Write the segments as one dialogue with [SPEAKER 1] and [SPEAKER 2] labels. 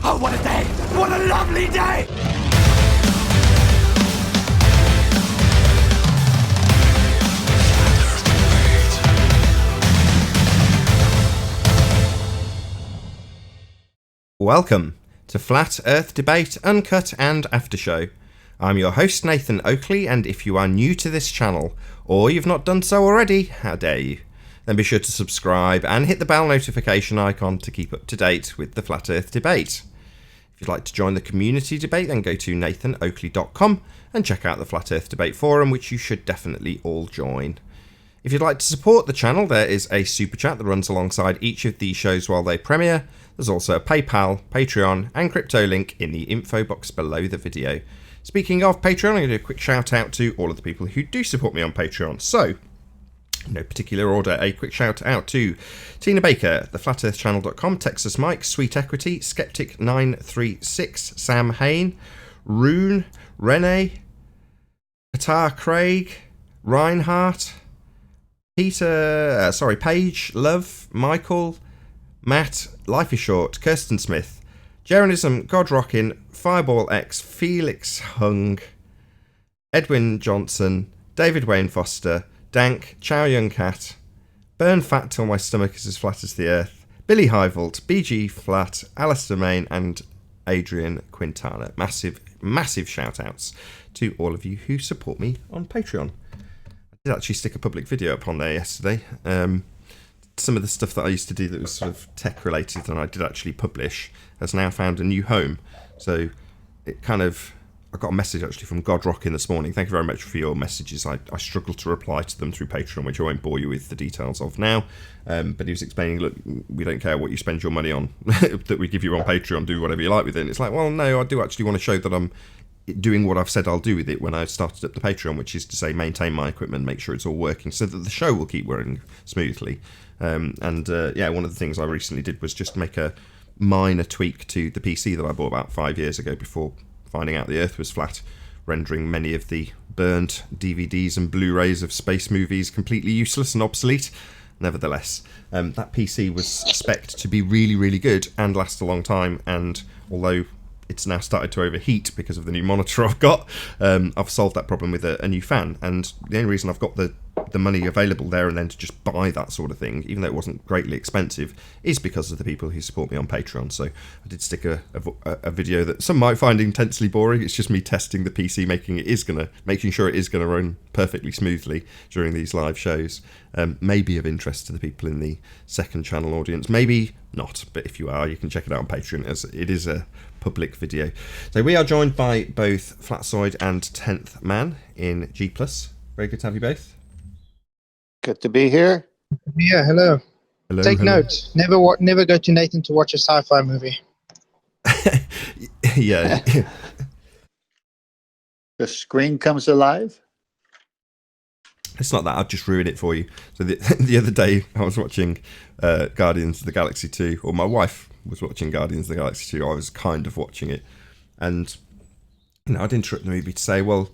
[SPEAKER 1] Oh, what a day! What a lovely day!
[SPEAKER 2] Welcome to Flat Earth Debate, Uncut and After Show. I'm your host Nathan Oakley, and if you are new to this channel, or you've not done so already, how dare you, then be sure to subscribe and hit the bell notification icon to keep up to date with the Flat Earth Debate. If you'd like to join the community debate, then go to nathanoakley.com and check out the Flat Earth Debate forum, which you should definitely all join. If you'd like to support the channel, there is a super chat that runs alongside each of these shows while they premiere. There's also a PayPal, Patreon and crypto link in the info box below the video. Speaking of Patreon, I'm going to do a quick shout out to all of the people who do support me on Patreon. So, in no particular order, a quick shout out to Tina Baker, theflatearthchannel.com, Texas Mike, Sweet Equity, Skeptic936, Sam Hain, Rune, Renee, Qatar Craig, Reinhardt, Paige, Love, Michael, Matt, Life is Short, Kirsten Smith, Jeronism, Godrockin, Fireball X, Felix Hung, Edwin Johnson, David Wayne Foster, Dank, Chow Young Cat, Burn Fat Till My Stomach Is As Flat As the Earth, Billy Highvolt, BG Flat, Alistair Main and Adrian Quintana. Massive shout outs to all of you who support me on Patreon. I did actually stick a public video up on there yesterday. Some of the stuff that I used to do that was sort of tech related and I did actually publish has now found a new home. So it kind of, I got a message actually from Godrockin this morning. Thank you very much for your messages. I struggled to reply to them through Patreon, which I won't bore you with the details of now. But he was explaining, look, we don't care what you spend your money on that we give you on Patreon, do whatever you like with it. And it's like, well, no, I do actually want to show that I'm doing what I've said I'll do with it when I started up the Patreon, which is to say maintain my equipment, make sure it's all working so that the show will keep running smoothly. One of the things I recently did was just make a minor tweak to the PC that I bought about 5 years ago before finding out the Earth was flat, rendering many of the burnt DVDs and Blu-rays of space movies completely useless and obsolete. Nevertheless, that PC was spec'd to be really, really good and last a long time, and although it's now started to overheat because of the new monitor I've got, I've solved that problem with a new fan, and the only reason I've got the money available there and then to just buy that sort of thing, even though it wasn't greatly expensive, is because of the people who support me on Patreon. So I did stick a video that some might find intensely boring. It's just me testing the PC, making sure it is gonna run perfectly smoothly during these live shows. Maybe of interest to the people in the second channel audience, maybe not, but if you are, you can check it out on Patreon as it is a public video. So we are joined by both Flatsoid and 10th Man in G+. Very good to have you both.
[SPEAKER 3] Good to be here.
[SPEAKER 4] Yeah, hello. Take note. Never go to Nathan to watch a sci-fi movie.
[SPEAKER 2] Yeah.
[SPEAKER 3] The screen comes alive.
[SPEAKER 2] It's not that, I'd just ruin it for you. So the other day I was watching Guardians of the Galaxy 2, or my wife was watching Guardians of the Galaxy 2. I was kind of watching it, and I'd interrupt the movie to say, well,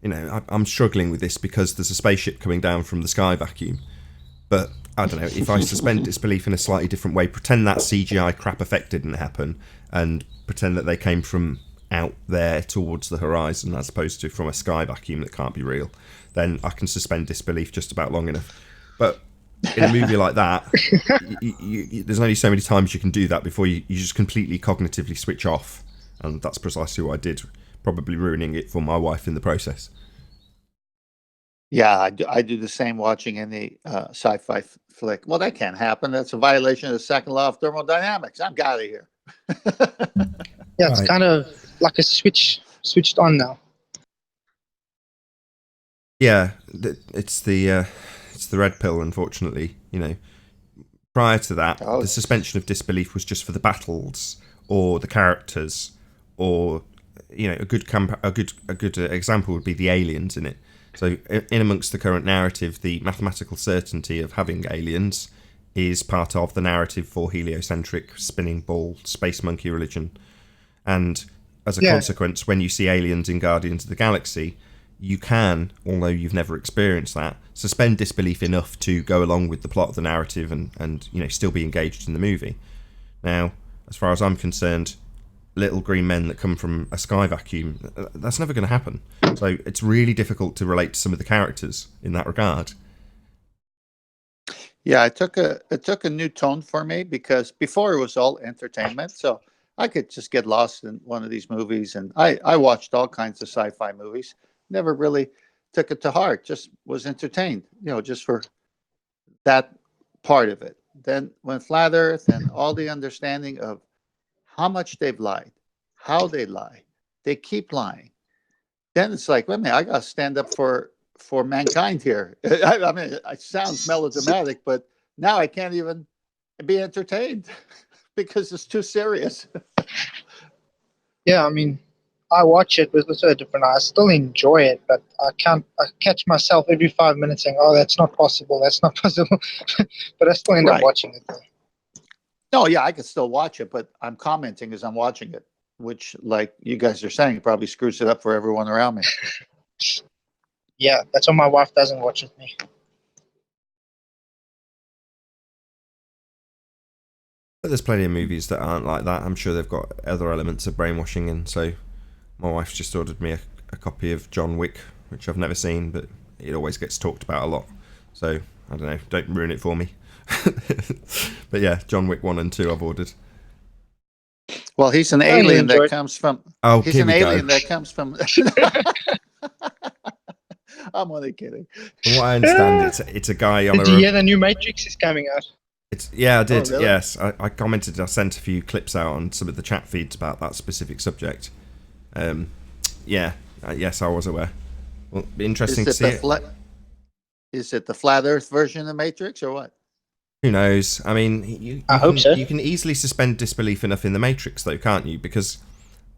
[SPEAKER 2] I'm struggling with this because there's a spaceship coming down from the sky vacuum. But I don't know, if I suspend disbelief in a slightly different way, pretend that CGI crap effect didn't happen, and pretend that they came from out there towards the horizon as opposed to from a sky vacuum that can't be real, then I can suspend disbelief just about long enough. But in a movie like that, there's only so many times you can do that before you just completely cognitively switch off. And that's precisely what I did, probably ruining it for my wife in the process.
[SPEAKER 3] Yeah, I do the same watching any sci-fi flick. Well, that can't happen. That's a violation of the second law of thermodynamics. I'm out of here.
[SPEAKER 4] Yeah, it's kind of like a switched on now.
[SPEAKER 2] Yeah, it's the red pill, unfortunately. Prior to that, the suspension of disbelief was just for the battles or the characters, or a good example would be the aliens in it. So in amongst the current narrative, the mathematical certainty of having aliens is part of the narrative for heliocentric spinning ball space monkey religion. And as a consequence, when you see aliens in Guardians of the Galaxy, you can, although you've never experienced that, suspend disbelief enough to go along with the plot of the narrative and still be engaged in the movie. Now, as far as I'm concerned, little green men that come from a sky vacuum. That's never going to happen. So it's really difficult to relate to some of the characters in that regard.
[SPEAKER 3] Yeah, it took a new tone for me, because before it was all entertainment. So I could just get lost in one of these movies, and I watched all kinds of sci-fi movies. Never really took it to heart. Just was entertained, just for that part of it. Then when Flat Earth and all the understanding of how much they've lied, how they lie, they keep lying. Then it's like, wait a minute, I got to stand up for mankind here. I mean, it sounds melodramatic, but now I can't even be entertained because it's too serious.
[SPEAKER 4] Yeah, I mean, I watch it with a different eye. I still enjoy it, but I catch myself every 5 minutes saying, "Oh, that's not possible. That's not possible." But I still end up
[SPEAKER 3] Right.
[SPEAKER 4] watching it though.
[SPEAKER 3] No, yeah, I could still watch it, but I'm commenting as I'm watching it, which, like you guys are saying, probably screws it up for everyone around me.
[SPEAKER 4] Yeah, that's why my wife doesn't watch with me.
[SPEAKER 2] But there's plenty of movies that aren't like that. I'm sure they've got other elements of brainwashing in. So my wife's just ordered me a copy of John Wick, which I've never seen, but it always gets talked about a lot. So I don't know, don't ruin it for me. But yeah, John Wick 1 and 2 I've ordered.
[SPEAKER 3] Well, he's an alien that comes from.
[SPEAKER 2] Oh,
[SPEAKER 3] he's an alien that comes from. I'm only kidding.
[SPEAKER 2] From what I understand, it's a guy on
[SPEAKER 4] Did you hear the new Matrix is coming out?
[SPEAKER 2] Yeah, I did.
[SPEAKER 3] Oh, really?
[SPEAKER 2] Yes, I commented. I sent a few clips out on some of the chat feeds about that specific subject. Yes, I was aware. Well, be interesting to see it.
[SPEAKER 3] Is it the flat Earth version of the Matrix or what?
[SPEAKER 2] Who knows? I mean,
[SPEAKER 4] I hope so.
[SPEAKER 2] You can easily suspend disbelief enough in the Matrix, though, can't you? Because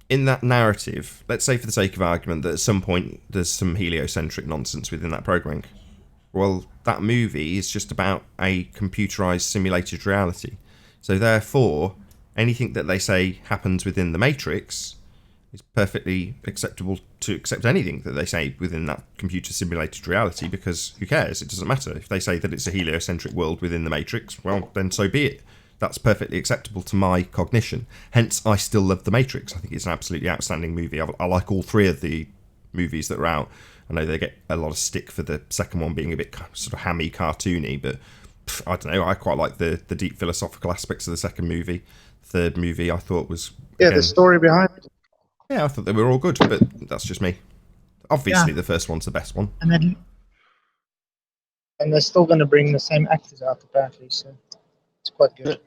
[SPEAKER 2] in that narrative, let's say for the sake of argument that at some point there's some heliocentric nonsense within that programming. Well, that movie is just about a computerized simulated reality. So therefore, anything that they say happens within the Matrix is perfectly acceptable to accept anything that they say within that computer simulated reality, because who cares? It doesn't matter. If they say that it's a heliocentric world within the Matrix, well, then so be it. That's perfectly acceptable to my cognition. Hence, I still love The Matrix. I think it's an absolutely outstanding movie. I like all three of the movies that are out. I know they get a lot of stick for the second one being a bit sort of hammy, cartoony, but I don't know. I quite like the deep philosophical aspects of the second movie. The third movie I thought was...
[SPEAKER 4] the story behind it.
[SPEAKER 2] Yeah, I thought they were all good, but that's just me. Obviously, the first one's the best one.
[SPEAKER 4] And they're still going to bring the same actors out, apparently, so it's quite good.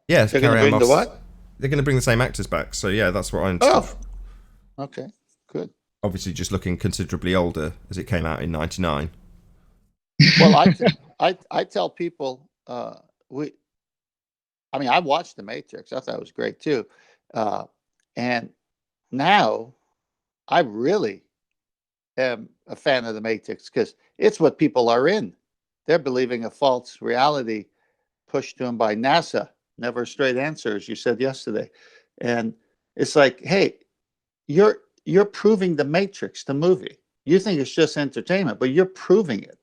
[SPEAKER 2] Yeah,
[SPEAKER 3] they're going to bring the what?
[SPEAKER 2] They're going to bring the same actors back, so yeah, that's what I understand.
[SPEAKER 3] Oh, okay, good.
[SPEAKER 2] Obviously, just looking considerably older as it came out in '99.
[SPEAKER 3] Well, I tell people I watched The Matrix. I thought it was great too, and now I really am a fan of The Matrix because it's what people are in. They're believing a false reality pushed to them by NASA. Never a straight answer, as you said yesterday, and it's like, hey, you're proving The Matrix, the movie. You think it's just entertainment, but you're proving it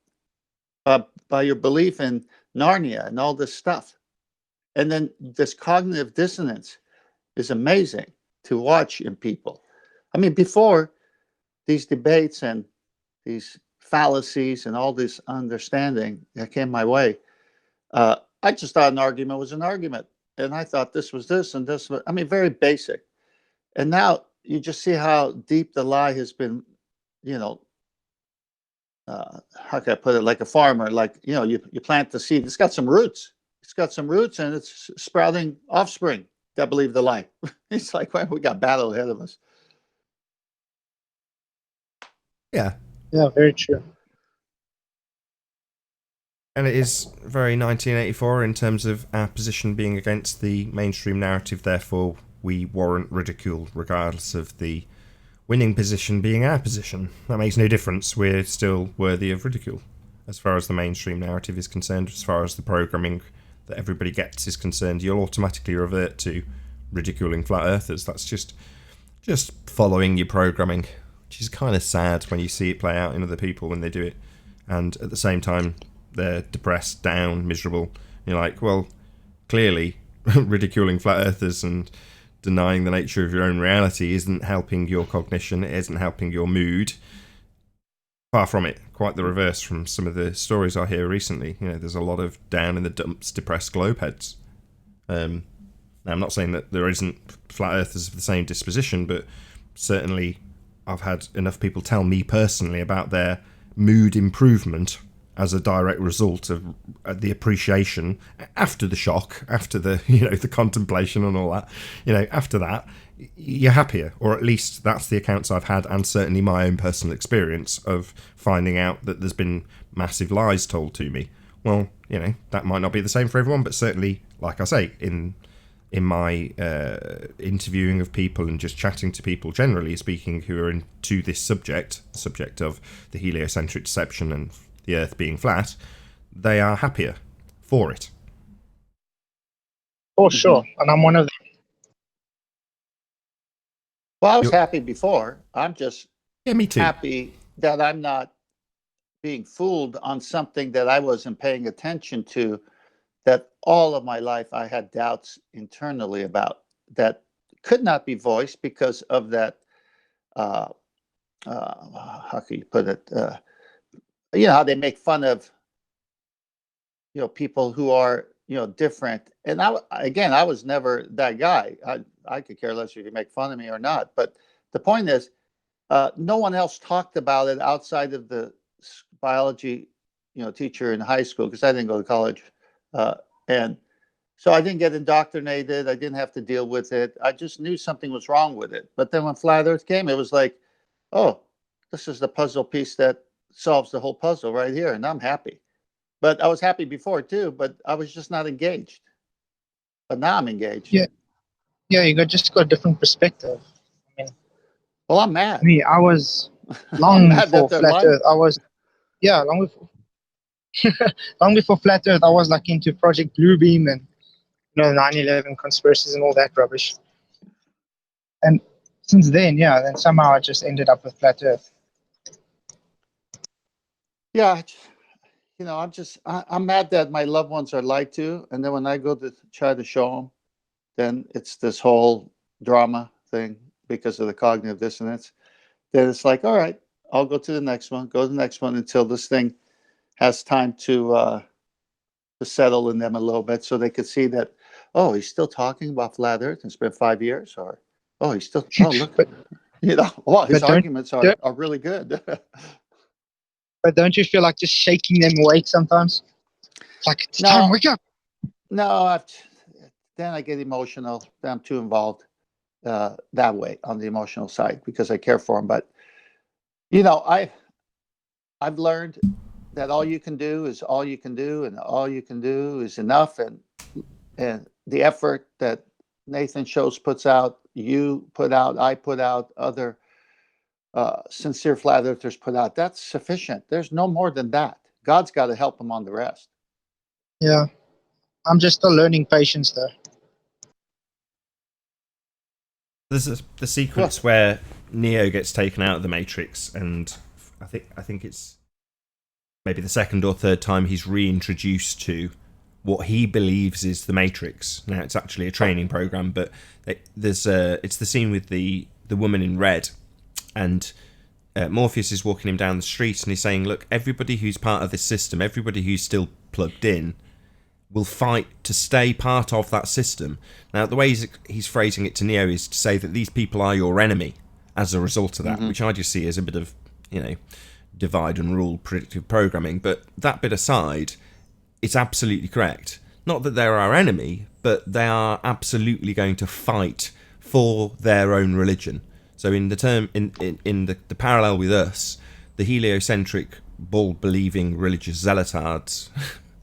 [SPEAKER 3] by your belief in Narnia and all this stuff. And then this cognitive dissonance is amazing to watch in people. I mean, before these debates and these fallacies and all this understanding that came my way, I just thought an argument was an argument. And I thought this was this and this. I mean, very basic. And now you just see how deep the lie has been, how can I put it? Like a farmer, you plant the seed. It's got some roots. And it's sprouting offspring that believe the lie. It's like, well, we got battle ahead of us.
[SPEAKER 2] Yeah.
[SPEAKER 4] Yeah, very true.
[SPEAKER 2] And it is very 1984 in terms of our position being against the mainstream narrative. Therefore, we warrant ridicule regardless of the winning position being our position. That makes no difference. We're still worthy of ridicule as far as the mainstream narrative is concerned. As far as the programming that everybody gets is concerned, you'll automatically revert to ridiculing flat earthers. That's just following your programming, which is kind of sad when you see it play out in other people when they do it. And at the same time, they're depressed, down, miserable. You're like, well, clearly ridiculing flat earthers and denying the nature of your own reality isn't helping your cognition, it isn't helping your mood. Far from it, quite the reverse from some of the stories I hear recently. There's a lot of down in the dumps, depressed globeheads. Now, I'm not saying that there isn't flat earthers of the same disposition, but certainly I've had enough people tell me personally about their mood improvement as a direct result of the appreciation after the shock, after the the contemplation and all that. After that, you're happier, or at least that's the accounts I've had, and certainly my own personal experience of finding out that there's been massive lies told to me. Well, that might not be the same for everyone, but certainly, like I say, in my interviewing of people and just chatting to people generally speaking who are into this subject of the heliocentric deception and the Earth being flat, they are happier for it.
[SPEAKER 4] For sure, and I'm one of them.
[SPEAKER 3] Well, I was happy before. I'm just
[SPEAKER 2] me too.
[SPEAKER 3] happy that I'm not being fooled on something that I wasn't paying attention to, that all of my life I had doubts internally about, that could not be voiced because of that, how can you put it? How they make fun of, people who are, different. And I was never that guy. I could care less if you make fun of me or not. But the point is, no one else talked about it outside of the biology, teacher in high school, because I didn't go to college. And so I didn't get indoctrinated. I didn't have to deal with it. I just knew something was wrong with it. But then when Flat Earth came, it was like, oh, this is the puzzle piece that solves the whole puzzle right here. And I'm happy. But I was happy before too, but I was just not engaged. But now I'm engaged.
[SPEAKER 4] Yeah, you just got a different perspective. I mean,
[SPEAKER 3] well, I'm mad.
[SPEAKER 4] Me, I was long before Flat Earth. Long before. Long before Flat Earth, I was like into Project Bluebeam and 9/11 conspiracies and all that rubbish. And since then, then somehow I just ended up with Flat Earth.
[SPEAKER 3] Yeah, I'm mad that my loved ones are lied to, and then when I go to try to show them, then it's this whole drama thing because of the cognitive dissonance. Then it's like, all right, I'll go to the next one, until this thing has time to settle in them a little bit, so they could see that, oh, he's still talking about Flat Earth. It's been 5 years, or he's still. Oh, look, his arguments are really good.
[SPEAKER 4] But don't you feel like just shaking them awake sometimes? It's like, it's time, wake up.
[SPEAKER 3] No, then I get emotional. I'm too involved that way on the emotional side because I care for them. But, I've learned that all you can do is all you can do, and all you can do is enough. And the effort that Nathan Shows puts out, you put out, I put out, other sincere flat earthers put out, that's sufficient. There's no more than that. God's got to help them on the rest.
[SPEAKER 4] Yeah, I'm just still learning patience though.
[SPEAKER 2] There's the sequence where Neo gets taken out of the Matrix, and I think it's maybe the second or third time he's reintroduced to what he believes is the Matrix. Now it's actually a training program, but it's the scene with the woman in red. And Morpheus is walking him down the street and he's saying, look, everybody who's part of this system, everybody who's still plugged in, will fight to stay part of that system. Now, the way he's phrasing it to Neo is to say that these people are your enemy as a result of that, which I just see as a bit of, divide and rule predictive programming. But that bit aside, it's absolutely correct. Not that they're our enemy, but they are absolutely going to fight for their own religion. So in the parallel with us, the heliocentric, bald-believing religious zealotards,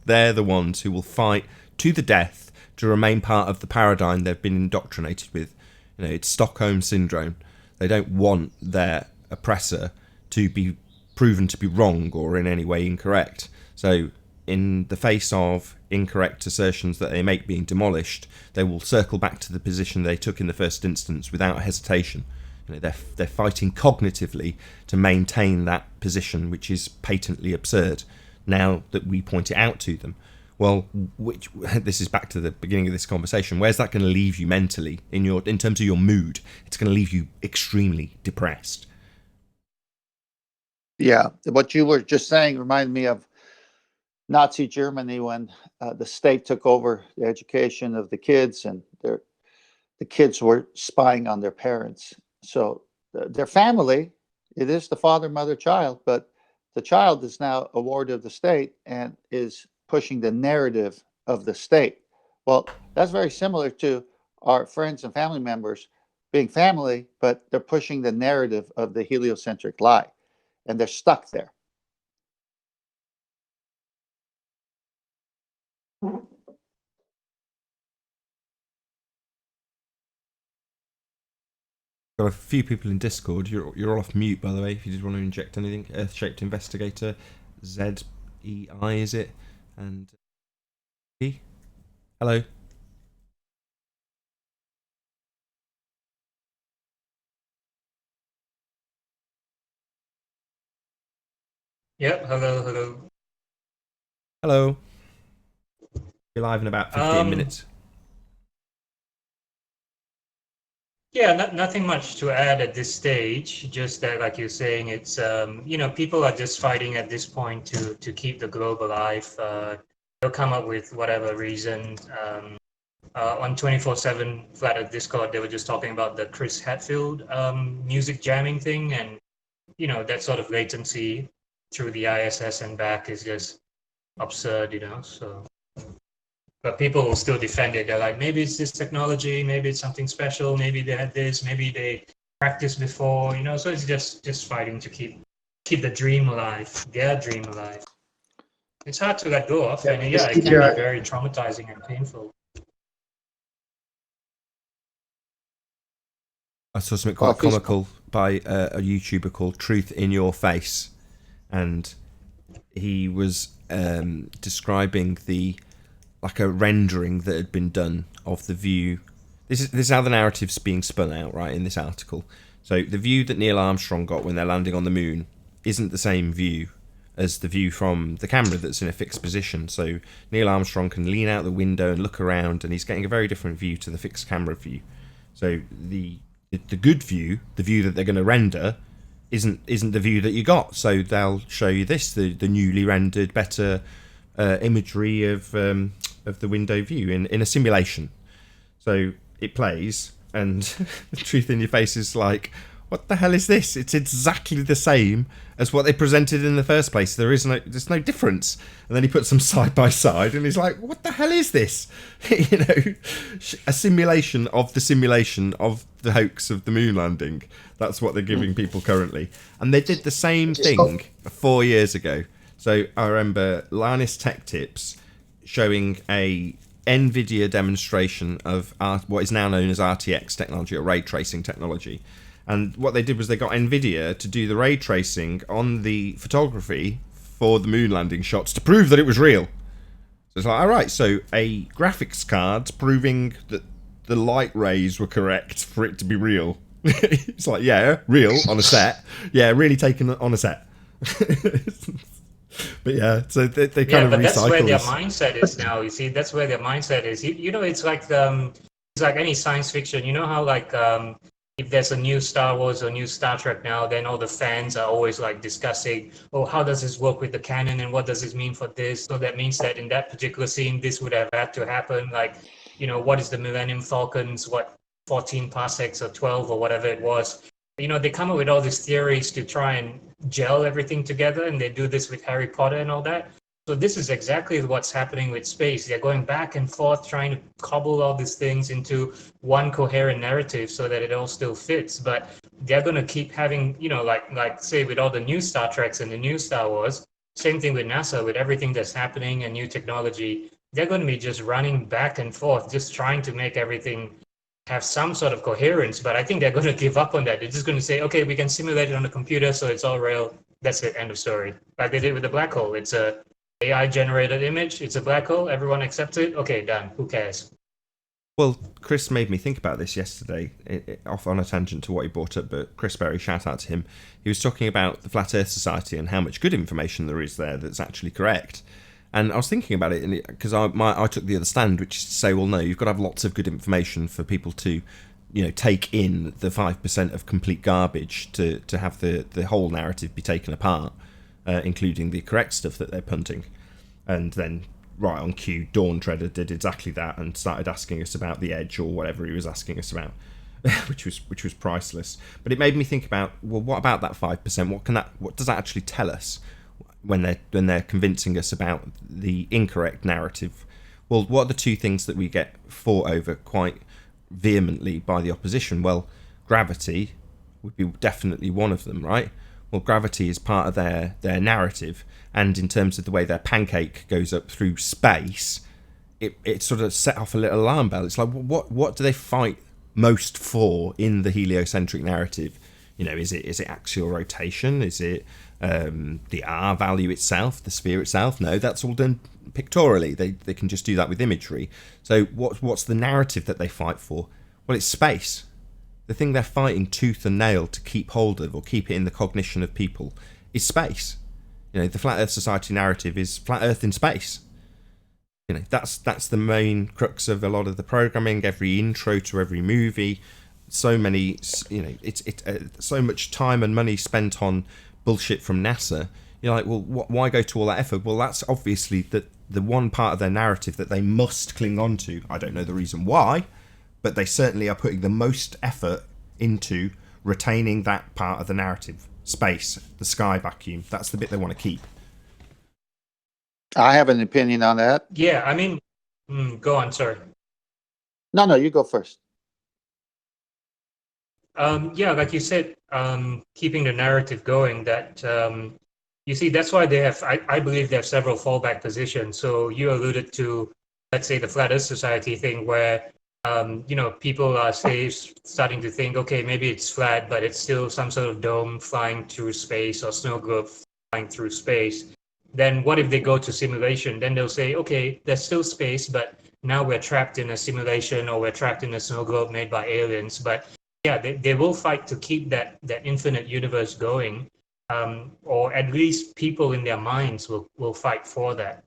[SPEAKER 2] they're the ones who will fight to the death to remain part of the paradigm they've been indoctrinated with. It's Stockholm Syndrome. They don't want their oppressor to be proven to be wrong or in any way incorrect. So in the face of incorrect assertions that they make being demolished, they will circle back to the position they took in the first instance without hesitation. They're fighting cognitively to maintain that position, which is patently absurd now that we point it out to them. Well, which this is back to the beginning of this conversation. Where's that going to leave you mentally in terms of your mood? It's going to leave you extremely depressed.
[SPEAKER 3] Yeah, what you were just saying reminded me of Nazi Germany when the state took over the education of the kids, and the kids were spying on their parents. So their family, it is the father, mother, child, but the child is now a ward of the state and is pushing the narrative of the state. Well, that's very similar to our friends and family members being family, but they're pushing the narrative of the heliocentric lie, and they're stuck there.
[SPEAKER 2] Got a few people in Discord. You're all off mute, by the way. If you did want to inject anything, Earth-shaped investigator, ZEI is it? And hello.
[SPEAKER 5] Yep, hello.
[SPEAKER 2] Hello. You're live in about 15 minutes.
[SPEAKER 5] Yeah, nothing much to add at this stage. Just that, like you're saying, it's people are just fighting at this point to keep the globe alive. They'll come up with whatever reason. On 24/7 Flat Earth Discord, they were just talking about the Chris Hadfield music jamming thing, and that sort of latency through the ISS and back is just absurd, so. But people will still defend it. They're like, maybe it's this technology, maybe it's something special, maybe they had this, maybe they practiced before, so it's just fighting to keep the dream alive, their dream alive. It's hard to let go of, and it can be very traumatizing and painful.
[SPEAKER 2] I saw something quite comical by a YouTuber called Truth in Your Face, and he was describing like a rendering that had been done of the view. This is how the narrative's being spun out, right, in this article. So the view that Neil Armstrong got when they're landing on the moon isn't the same view as the view from the camera that's in a fixed position. So Neil Armstrong can lean out the window and look around, and he's getting a very different view to the fixed camera view. So the good view, the view that they're going to render, isn't the view that you got. So they'll show you this, the newly rendered, better imagery of the window view in a simulation. So it plays, and the Truth in Your Face is like, what the hell is this? It's exactly the same as what they presented in the first place. There's no difference. And then he puts them side by side, and he's like, what the hell is this? A simulation of the hoax of the moon landing. That's what they're giving people currently. And they did the same thing 4 years ago. So I remember Linus Tech Tips showing a NVIDIA demonstration of what is now known as RTX technology, or ray tracing technology. And what they did was they got NVIDIA to do the ray tracing on the photography for the moon landing shots to prove that it was real. So it's like, all right, so a graphics card proving that the light rays were correct for it to be real. It's like, yeah, real on a set. Yeah, really taken on a set. But yeah, so they kind of recycle.
[SPEAKER 5] That's where their mindset is now. You see, that's where their mindset is. It's like any science fiction. You know how if there's a new Star Wars or new Star Trek now, then all the fans are always like discussing, oh, how does this work with the canon, and what does this mean for this? So that means that in that particular scene, this would have had to happen. Like, what is the Millennium Falcon's 14 parsecs or 12 or whatever it was? They come up with all these theories to try and gel everything together, and they do this with Harry Potter and all that. So this is exactly what's happening with space. They're going back and forth, trying to cobble all these things into one coherent narrative so that it all still fits. But they're going to keep having, like say with all the new Star Treks and the new Star Wars, same thing with NASA, with everything that's happening and new technology. They're going to be just running back and forth, just trying to make everything have some sort of coherence, but I think they're going to give up on that. They're just going to say, okay, we can simulate it on the computer, so it's all real. That's it, end of story. Like they did with the black hole. It's a AI-generated image. It's a black hole. Everyone accepts it. Okay, done. Who cares?
[SPEAKER 2] Well, Chris made me think about this yesterday, off on a tangent to what he brought up, but Chris Berry, shout out to him. He was talking about the Flat Earth Society and how much good information there is there that's actually correct. And I was thinking about it because I took the other stand, which is to say, well, no, you've got to have lots of good information for people to, take in the 5% of complete garbage to have the whole narrative be taken apart, including the correct stuff that they're punting. And then, right on cue, Dawn Treader did exactly that and started asking us about the edge or whatever he was asking us about, which was priceless. But it made me think about, well, what about that 5%? What does that actually tell us when they're convincing us about the incorrect narrative? Well, what are the two things that we get fought over quite vehemently by the opposition? Well, gravity would be definitely one of them, right? Well, gravity is part of their narrative, and in terms of the way their pancake goes up through space, it sort of set off a little alarm bell. It's like, what do they fight most for in the heliocentric narrative? Is it axial rotation? Is it the R value itself, the sphere itself? No, that's all done pictorially. They can just do that with imagery. So what's the narrative that they fight for? Well, it's space. The thing they're fighting tooth and nail to keep hold of or keep it in the cognition of people is space. The Flat Earth Society narrative is flat Earth in space. That's the main crux of a lot of the programming, every intro to every movie. So many, it's so much time and money spent on bullshit from NASA. You're like, well, why go to all that effort? Well, that's obviously the one part of their narrative that they must cling on to. I don't know the reason why, but they certainly are putting the most effort into retaining that part of the narrative. Space, the sky vacuum, that's the bit they want to keep.
[SPEAKER 3] I have an opinion on that.
[SPEAKER 5] Yeah, I mean, go on, sorry.
[SPEAKER 3] No, you go first.
[SPEAKER 5] Yeah, like you said, keeping the narrative going, that you see, that's why they have, I believe they have several fallback positions. So you alluded to, let's say, the Flat Earth Society thing where, people are starting to think, okay, maybe it's flat, but it's still some sort of dome flying through space or snow globe flying through space. Then what if they go to simulation? Then they'll say, okay, there's still space, but now we're trapped in a simulation or we're trapped in a snow globe made by aliens. But yeah, they will fight to keep that infinite universe going, or at least people in their minds will fight for that.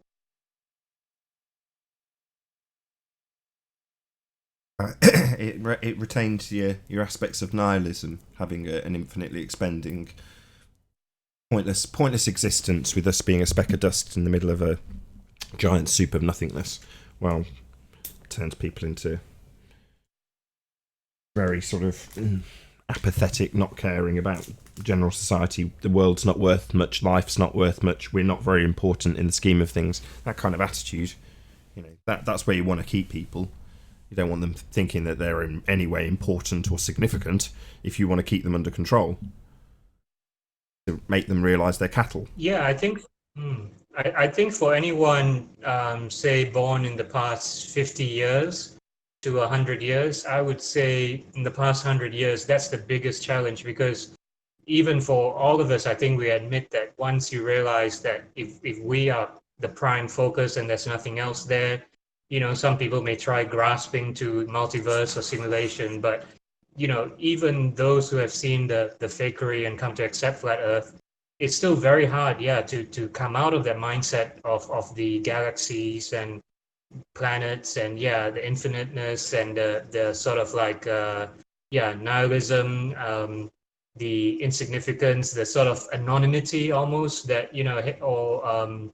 [SPEAKER 2] It retains your aspects of nihilism, having an infinitely expanding, pointless existence, with us being a speck of dust in the middle of a giant soup of nothingness. Well, turns people into very sort of apathetic, not caring about general society. The world's not worth much, life's not worth much, we're not very important in the scheme of things. That kind of attitude, that's where you want to keep people. You don't want them thinking that they're in any way important or significant. If you want to keep them under control, to make them realise they're cattle.
[SPEAKER 5] Yeah, I think for anyone, say, born in the past 50 years to 100 years, I would say in the past 100 years, that's the biggest challenge, because even for all of us, I think we admit that once you realize that if we are the prime focus and there's nothing else there, some people may try grasping to multiverse or simulation, but, even those who have seen the fakery and come to accept flat Earth, it's still very hard, to come out of that mindset of the galaxies and planets and, the infiniteness and the sort of like, nihilism, the insignificance, the sort of anonymity almost that, or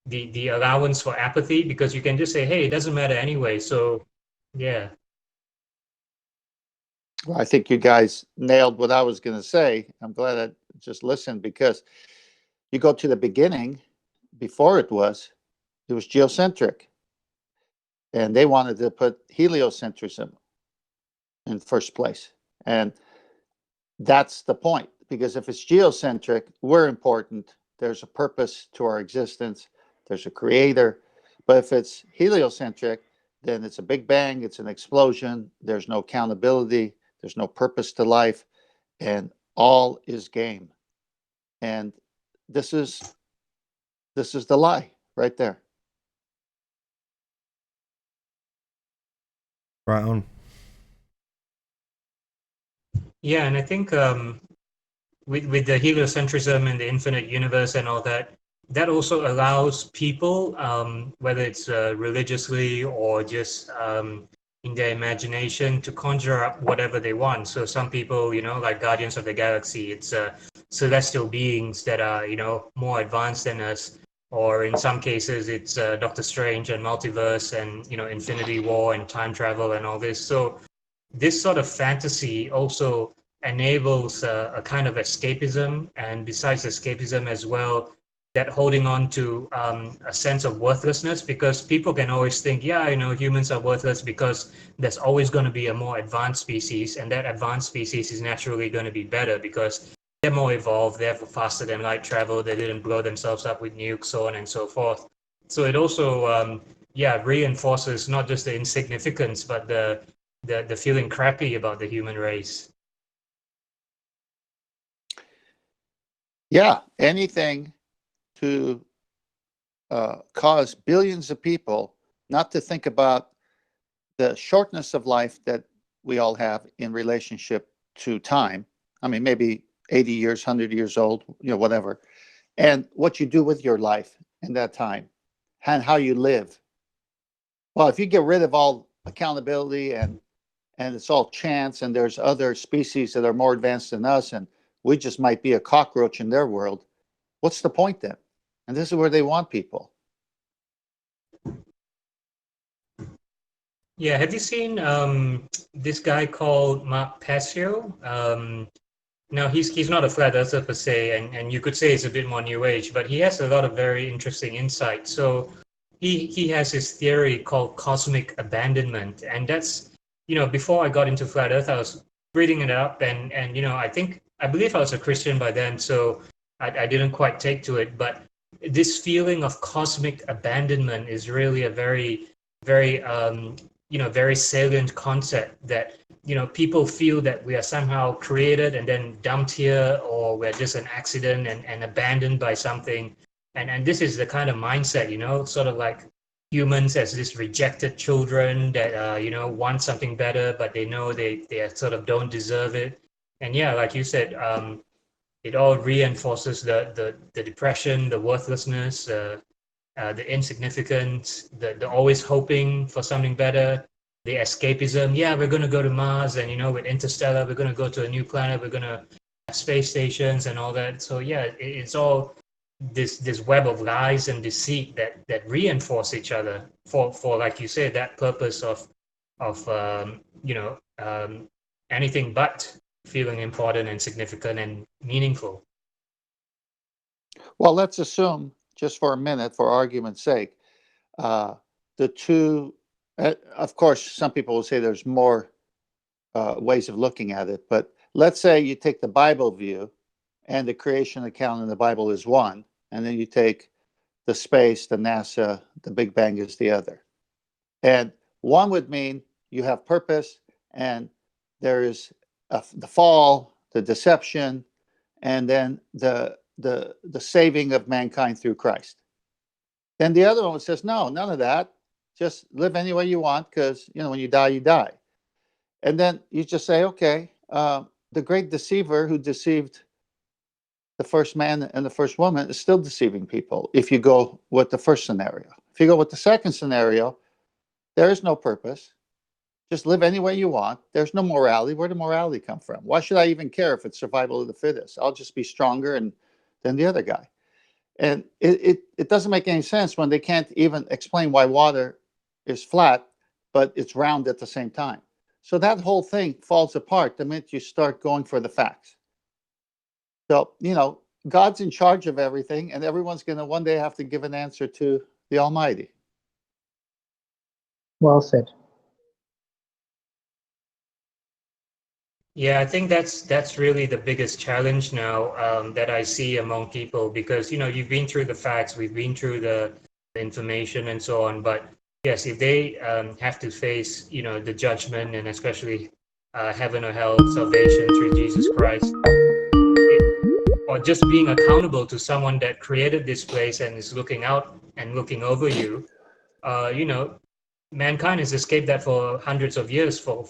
[SPEAKER 5] the allowance for apathy, because you can just say, hey, it doesn't matter anyway. So, yeah.
[SPEAKER 3] Well, I think you guys nailed what I was going to say. I'm glad I just listened, because you go to the beginning, before it was geocentric. And they wanted to put heliocentrism in first place. And that's the point, because if it's geocentric, we're important. There's a purpose to our existence. There's a creator. But if it's heliocentric, then it's a big bang, it's an explosion, there's no accountability, there's no purpose to life, and all is game. And this is the lie right there.
[SPEAKER 2] Right on.
[SPEAKER 5] Yeah, and I think with the heliocentrism and the infinite universe and all that, that also allows people, whether it's religiously or just in their imagination, to conjure up whatever they want. So some people, like Guardians of the Galaxy, it's celestial beings that are, more advanced than us. Or in some cases, it's Doctor Strange and multiverse and, Infinity War and time travel and all this. So this sort of fantasy also enables a kind of escapism, and besides escapism as well, that holding on to a sense of worthlessness, because people can always think, yeah, humans are worthless because there's always going to be a more advanced species, and that advanced species is naturally going to be better because they're more evolved, they're faster than light travel, they didn't blow themselves up with nukes, so on and so forth. So it also, reinforces not just the insignificance, but the feeling crappy about the human race.
[SPEAKER 3] Yeah, anything to cause billions of people not to think about the shortness of life that we all have in relationship to time. I mean, maybe 80 years, 100 years old, whatever. And what you do with your life in that time and how you live. Well, if you get rid of all accountability and it's all chance, and there's other species that are more advanced than us, and we just might be a cockroach in their world, what's the point then? And this is where they want people.
[SPEAKER 5] Yeah, have you seen this guy called Mark Passio? Now, he's not a flat earther per se, and you could say he's a bit more new age, but he has a lot of very interesting insight. So he has his theory called cosmic abandonment, and that's, before I got into flat earth, I was reading it up, and I believe I was a Christian by then, so I didn't quite take to it, but this feeling of cosmic abandonment is really a very, very very salient concept, that people feel that we are somehow created and then dumped here, or we're just an accident and abandoned by something. And this is the kind of mindset, sort of like humans as this rejected children that want something better, but they know they sort of don't deserve it. And yeah, like you said, it all reinforces the depression, the worthlessness, the insignificance, the always hoping for something better, the escapism. Yeah, we're going to go to Mars, and with Interstellar, we're going to go to a new planet, we're going to have space stations and all that. So yeah, it's all this web of lies and deceit that reinforce each other for like you said, that purpose of anything but feeling important and significant and meaningful.
[SPEAKER 3] Well, let's assume, just for a minute, for argument's sake, the two, of course, some people will say there's more ways of looking at it, but let's say you take the Bible view, and the creation account in the Bible is one, and then you take the space, the NASA, the Big Bang is the other. And one would mean you have purpose, and there is the fall, the deception, and then the saving of mankind through Christ. Then the other one says, no, none of that. Just live any way you want, because when you die, you die. And then you just say, okay, the great deceiver who deceived the first man and the first woman is still deceiving people if you go with the first scenario. If you go with the second scenario, there is no purpose. Just live any way you want. There's no morality. Where did morality come from? Why should I even care if it's survival of the fittest? I'll just be stronger than the other guy. And it doesn't make any sense when they can't even explain why water is flat, but it's round at the same time. So that whole thing falls apart the minute you start going for the facts. So, God's in charge of everything, and everyone's going to one day have to give an answer to the Almighty.
[SPEAKER 4] Well said.
[SPEAKER 5] Yeah, I think that's really the biggest challenge now, that I see among people, because you've been through the facts, we've been through the information and so on, but yes, if they have to face the judgment, and especially heaven or hell, salvation through Jesus Christ, or just being accountable to someone that created this place and is looking out and looking over you, mankind has escaped that for hundreds of years for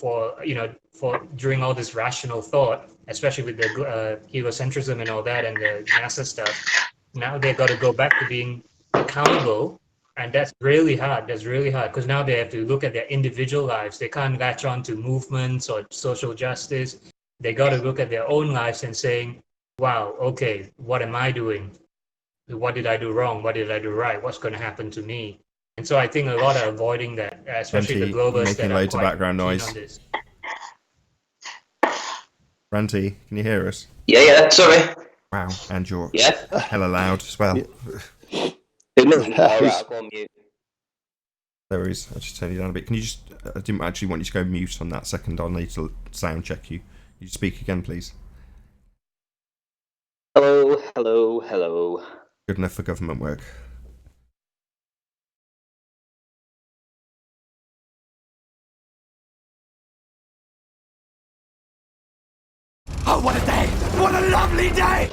[SPEAKER 5] during all this rational thought, especially with the heliocentrism and all that and the NASA stuff. now they got to go back to being accountable, and that's really hard. That's really hard because now they have to look at their individual lives. They can't latch on to movements or social justice. They got to look at their own lives and saying, "Wow, okay, what am I doing? What did I do wrong? What did I do right? What's going to happen to me?" And so I think a lot are avoiding that, especially
[SPEAKER 2] Ranty,
[SPEAKER 5] the globalists
[SPEAKER 2] making
[SPEAKER 5] that are
[SPEAKER 2] loads of
[SPEAKER 5] quite
[SPEAKER 2] background
[SPEAKER 5] keen
[SPEAKER 2] noise.
[SPEAKER 5] on this.
[SPEAKER 2] Ranty, can you hear us?
[SPEAKER 6] Yeah, sorry.
[SPEAKER 2] Wow, and you're
[SPEAKER 6] Yeah.
[SPEAKER 2] hella loud as well.
[SPEAKER 6] No, I'll go on mute.
[SPEAKER 2] There is. I'll just turn you down a bit. Can you just? I didn't actually want you to go mute on that second. I'll need to sound check you. You speak again, please.
[SPEAKER 6] Hello, hello, hello.
[SPEAKER 2] Good enough for government work.
[SPEAKER 1] Oh, what a day! What a lovely day!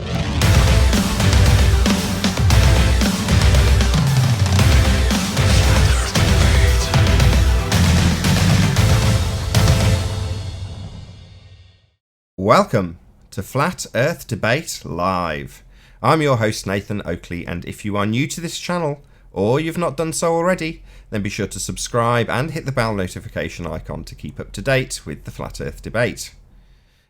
[SPEAKER 2] Welcome to Flat Earth Debate Live. I'm your host Nathan Oakley, and if you are new to this channel, or you've not done so already, then be sure to subscribe and hit the bell notification icon to keep up to date with the Flat Earth Debate.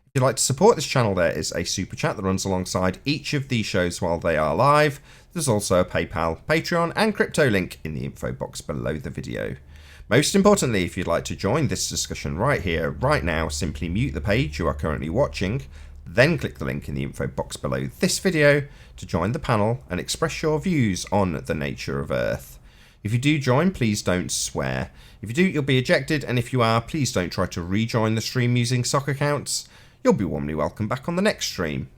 [SPEAKER 2] If you'd like to support this channel, there is a super chat that runs alongside each of these shows while they are live. There's also a PayPal, Patreon and crypto link in the info box below the video. Most importantly, if you'd like to join this discussion right here, right now, simply mute the page you are currently watching, then click the link in the info box below this video to join the panel and express your views on the nature of Earth. If you do join, please don't swear. If you do, you'll be ejected, and if you are, please don't try to rejoin the stream using sock accounts. You'll be warmly welcome back on the next stream.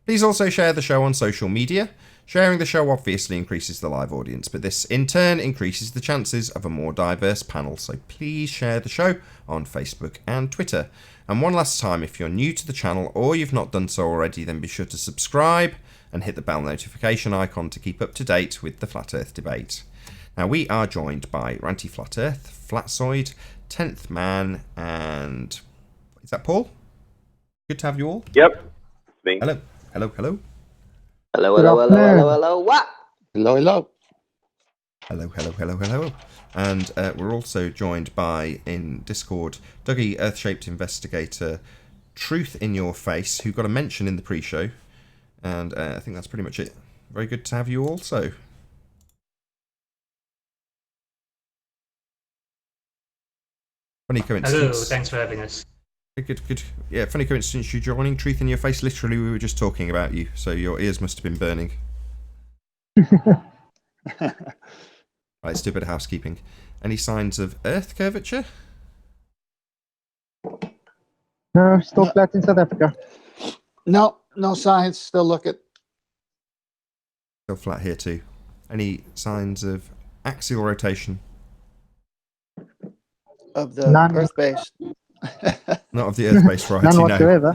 [SPEAKER 2] Please also share the show on social media. Sharing the show obviously increases the live audience, but this in turn increases the chances of a more diverse panel, so please share the show on Facebook and Twitter. And one last time, if you're new to the channel or you've not done so already, then be sure to subscribe and hit the bell notification icon to keep up to date with the Flat Earth Debate. Now, we are joined by Ranty Flat Earth, Flatzoid, 10th Man, and is that Paul? Good to have you all.
[SPEAKER 7] Yep. Me.
[SPEAKER 2] Hello, hello, hello.
[SPEAKER 6] Hello, hello, hello, hello, hello, what?
[SPEAKER 3] Hello, hello.
[SPEAKER 2] Hello, hello, hello, hello. And we're also joined by, in Discord, Dougie, Earth-Shaped Investigator, Truth in Your Face, who got a mention in the pre-show. And I think that's pretty much it. Very good to have you also. Funny coincidence.
[SPEAKER 5] Hello, thanks for having us.
[SPEAKER 2] Good. Yeah, funny coincidence you joining. Truth in Your Face. Literally, we were just talking about you, so your ears must have been burning. Right, let's do a bit of housekeeping. Any signs of Earth curvature?
[SPEAKER 4] No, still flat in South Africa.
[SPEAKER 3] No signs. Still looking.
[SPEAKER 2] Still flat here too. Any signs of axial rotation?
[SPEAKER 3] Of the
[SPEAKER 4] None.
[SPEAKER 3] Earth base.
[SPEAKER 2] Not of the Earth-based variety,
[SPEAKER 4] None
[SPEAKER 2] no.
[SPEAKER 4] whatsoever.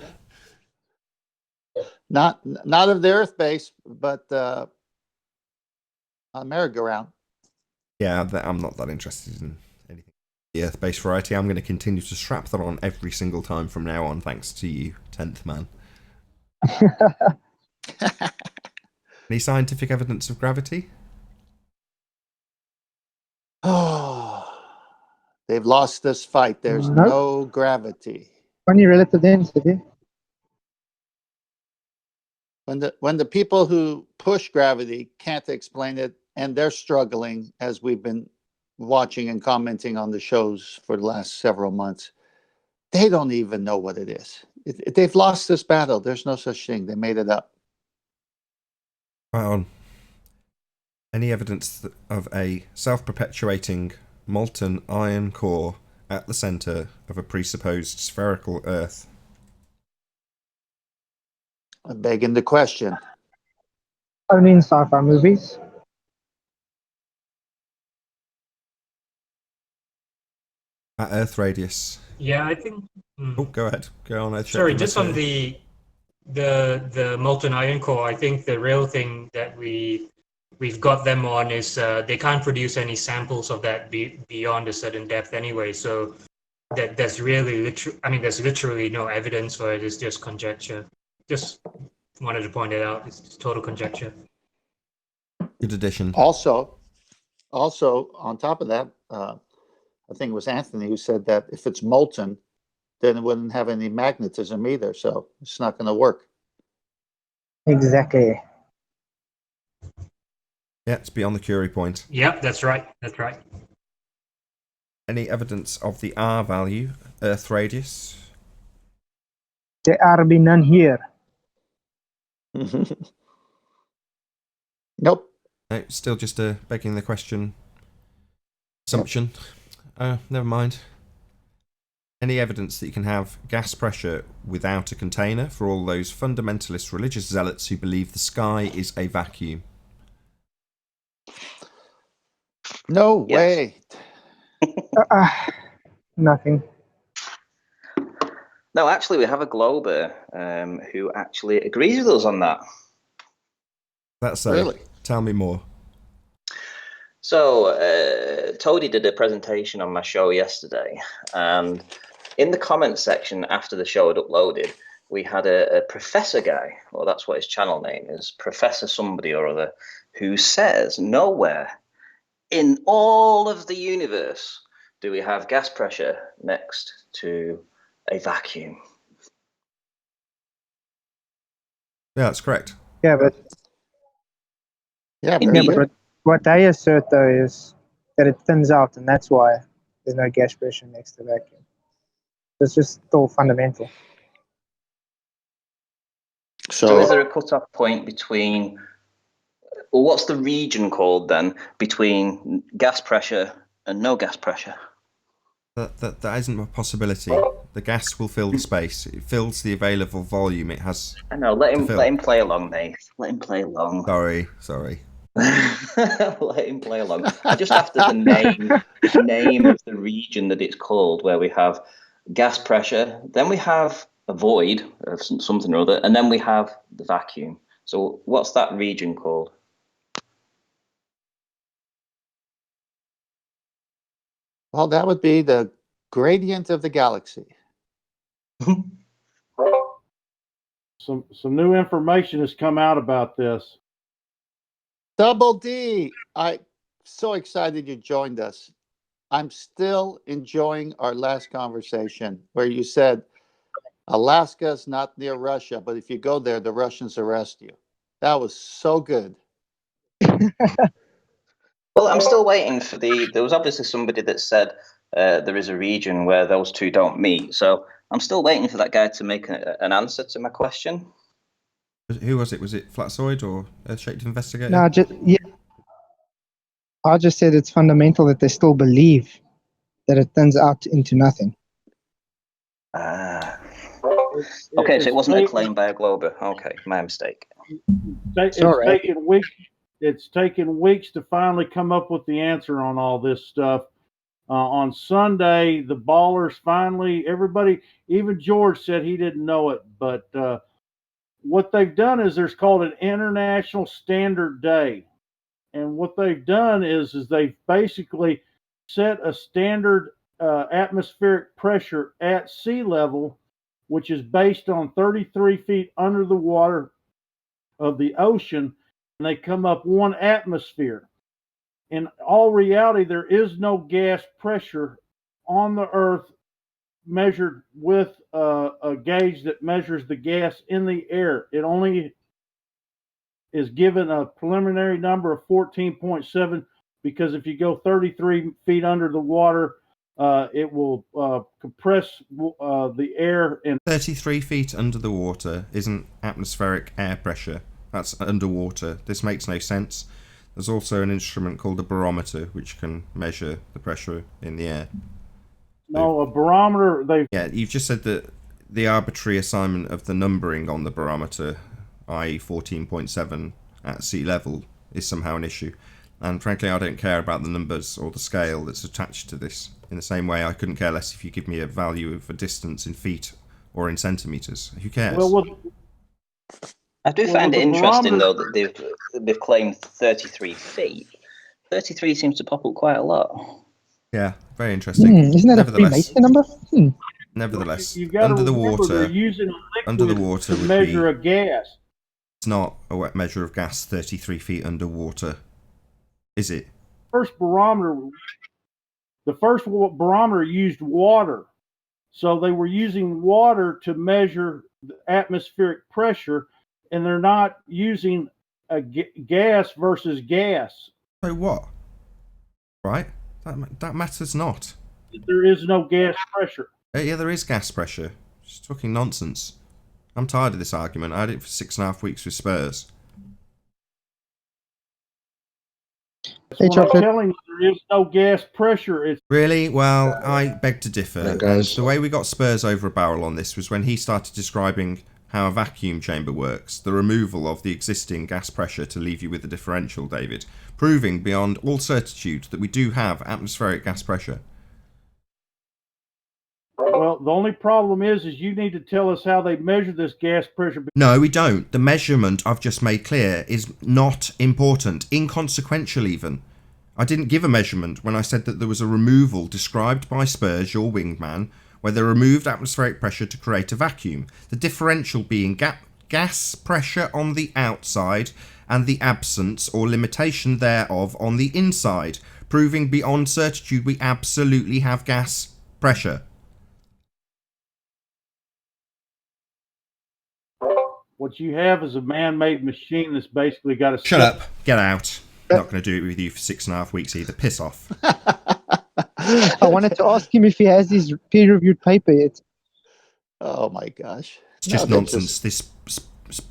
[SPEAKER 3] Not of the Earth base, but on merry-go-round.
[SPEAKER 2] Yeah, I'm not that interested in anything. The Earth-based variety, I'm going to continue to strap that on every single time from now on, thanks to you, 10th Man. Any scientific evidence of gravity?
[SPEAKER 3] Oh, they've lost this fight. There's
[SPEAKER 4] Nope.
[SPEAKER 3] no gravity.
[SPEAKER 4] Only relative density.
[SPEAKER 3] When the people who push gravity can't explain it, and they're struggling, as we've been watching and commenting on the shows for the last several months, they don't even know what it is. They've lost this battle. There's no such thing. They made it up.
[SPEAKER 2] Right on. Any evidence of a self-perpetuating molten iron core at the centre of a presupposed spherical Earth?
[SPEAKER 3] I'm begging the question.
[SPEAKER 4] Only in sci-fi movies.
[SPEAKER 2] At Earth radius.
[SPEAKER 5] Yeah, I think.
[SPEAKER 2] Oh, go ahead. Go on.
[SPEAKER 5] Sorry, just on the molten iron core, I think the real thing that we've got them on is they can't produce any samples of that beyond a certain depth anyway. So there's really there's literally no evidence for it. It's just conjecture. Just wanted to point it out. It's total conjecture.
[SPEAKER 2] Good addition.
[SPEAKER 3] Also, on top of that, I think it was Anthony who said that if it's molten, then it wouldn't have any magnetism either, so it's not going to work.
[SPEAKER 4] Exactly.
[SPEAKER 2] Yeah, it's beyond the Curie point.
[SPEAKER 5] Yeah, that's right. That's right.
[SPEAKER 2] Any evidence of the R value, Earth radius?
[SPEAKER 4] There are be none here.
[SPEAKER 3] Nope.
[SPEAKER 2] No, still just begging the question. Assumption. Never mind. Any evidence that you can have gas pressure without a container for all those fundamentalist religious zealots who believe the sky is a vacuum?
[SPEAKER 3] No
[SPEAKER 6] Yes.
[SPEAKER 3] way.
[SPEAKER 4] Nothing.
[SPEAKER 6] No, actually, we have a glober who actually agrees with us on that.
[SPEAKER 2] That's so.
[SPEAKER 3] Really?
[SPEAKER 2] Tell me more.
[SPEAKER 6] So, Toadie did a presentation on my show yesterday, and in the comments section after the show had uploaded, we had a professor guy, well, that's what his channel name is, Professor somebody or other, who says nowhere in all of the universe do we have gas pressure next to a vacuum.
[SPEAKER 2] Yeah, that's correct.
[SPEAKER 4] Yeah, but
[SPEAKER 3] Yeah,
[SPEAKER 6] Yeah,
[SPEAKER 3] very
[SPEAKER 6] but
[SPEAKER 3] good.
[SPEAKER 4] what they assert though is that it thins out, and that's why there's no gas pressure next to vacuum. It's just still fundamental.
[SPEAKER 6] So is
[SPEAKER 3] So
[SPEAKER 6] there a cut-off point between, well, what's the region called then, between gas pressure and no gas pressure?
[SPEAKER 2] That isn't a possibility. The gas will fill the space. It fills the available volume it has.
[SPEAKER 6] I know, let
[SPEAKER 2] to fill.
[SPEAKER 6] him play along, Nate. Let him play along.
[SPEAKER 2] Sorry.
[SPEAKER 6] Let him play along. I just after the name of the region that it's called, where we have gas pressure, then we have a void of something or other, and then we have the vacuum. So what's that region called?
[SPEAKER 3] well, that would be the gradient of the galaxy.
[SPEAKER 7] Some new information has come out about this.
[SPEAKER 3] Double D, I'm so excited you joined us. I'm still enjoying our last conversation where you said Alaska's not near Russia, but if you go there, the Russians arrest you. That was so good.
[SPEAKER 6] Well, I'm still waiting for there was obviously somebody that said there is a region where those two don't meet. So I'm still waiting for that guy to make an answer to my question.
[SPEAKER 2] Who was it? Was it Flatsoid or Earth-Shaped Investigator?
[SPEAKER 4] No, I just said it's fundamental that they still believe that it thins out into nothing.
[SPEAKER 6] Ah. Okay, so it wasn't a claim by a glober. Okay, my mistake.
[SPEAKER 7] It's
[SPEAKER 4] alright.
[SPEAKER 7] taken weeks. It's taken weeks to finally come up with the answer on all this stuff. On Sunday, the ballers finally, everybody, even George said he didn't know it, but what they've done is there's called an International Standard Day. And what they've done is they've basically set a standard atmospheric pressure at sea level, which is based on 33 feet under the water of the ocean, and they come up 1 atmosphere. In all reality, there is no gas pressure on the Earth measured with a gauge that measures the gas in the air. It only is given a preliminary number of 14.7 because if you go 33 feet under the water, it will compress the air. And
[SPEAKER 2] 33 feet under the water isn't atmospheric air pressure. That's underwater. This makes no sense. There's also an instrument called a barometer, which can measure the pressure in the air.
[SPEAKER 7] no, a barometer,
[SPEAKER 2] Yeah, you've just said that the arbitrary assignment of the numbering on the barometer, i.e. 14.7 at sea level, is somehow an issue. And frankly, I don't care about the numbers or the scale that's attached to this. In the same way, I couldn't care less if you give me a value of a distance in feet or in centimetres. Who cares?
[SPEAKER 6] I do find it interesting, though, that they've claimed 33 feet. 33 seems to pop up quite a lot.
[SPEAKER 2] Yeah, very interesting.
[SPEAKER 4] Isn't that a Freemason number?
[SPEAKER 2] Nevertheless,
[SPEAKER 7] you've got
[SPEAKER 2] under
[SPEAKER 7] to
[SPEAKER 2] the
[SPEAKER 7] remember
[SPEAKER 2] water,
[SPEAKER 7] they're using a
[SPEAKER 2] under the
[SPEAKER 7] liquid
[SPEAKER 2] water
[SPEAKER 7] to
[SPEAKER 2] would
[SPEAKER 7] measure
[SPEAKER 2] be.
[SPEAKER 7] a gas.
[SPEAKER 2] It's not a wet measure of gas 33 feet underwater. Is it?
[SPEAKER 7] The first barometer used water. So they were using water to measure the atmospheric pressure, and they're not using a gas versus gas.
[SPEAKER 2] So what? Right? That matters not.
[SPEAKER 7] There is no gas pressure.
[SPEAKER 2] Yeah, there is gas pressure. It's fucking nonsense. I'm tired of this argument. I had it for 6.5 weeks with Spurs.
[SPEAKER 4] Hey,
[SPEAKER 7] What I'm
[SPEAKER 4] Chocolate.
[SPEAKER 7] telling you, there is no gas pressure. It's
[SPEAKER 2] Really? Well, I beg to differ.
[SPEAKER 8] Yeah,
[SPEAKER 2] And
[SPEAKER 8] guys.
[SPEAKER 2] the way we got Spurs over a barrel on this was when he started describing how a vacuum chamber works, the removal of the existing gas pressure to leave you with the differential, David, proving beyond all certitude that we do have atmospheric gas pressure.
[SPEAKER 7] well, the only problem is you need to tell us how they measure this gas pressure.
[SPEAKER 2] No, we don't. The measurement I've just made clear is not important, inconsequential even. I didn't give a measurement when I said that there was a removal described by Spurs, your wingman, where they removed atmospheric pressure to create a vacuum. The differential being gas pressure on the outside and the absence or limitation thereof on the inside, proving beyond certitude we absolutely have gas pressure.
[SPEAKER 7] What you have is a man-made machine that's basically got a...
[SPEAKER 2] Shut up. Get out. I'm not going to do it with you for 6.5 weeks either. Piss off.
[SPEAKER 4] I wanted to ask him if he has his peer-reviewed paper yet.
[SPEAKER 3] Oh my gosh.
[SPEAKER 2] It's just
[SPEAKER 3] No,
[SPEAKER 2] nonsense. This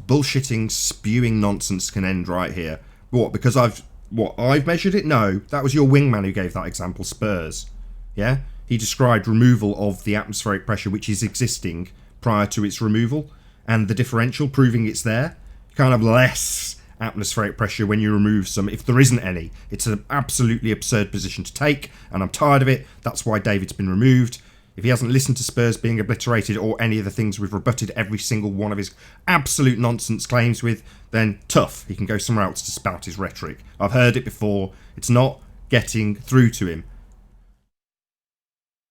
[SPEAKER 2] bullshitting, spewing nonsense can end right here. What? Because I've measured it? No, that was your wingman who gave that example, Spurs. Yeah? He described removal of the atmospheric pressure which is existing prior to its removal, and the differential proving it's there. You can't have less atmospheric pressure when you remove some if there isn't any. It's an absolutely absurd position to take, and I'm tired of it. That's why David's been removed. If he hasn't listened to Spurs being obliterated or any of the things we've rebutted every single one of his absolute nonsense claims with, then tough. He can go somewhere else to spout his rhetoric. I've heard it before. It's not getting through to him.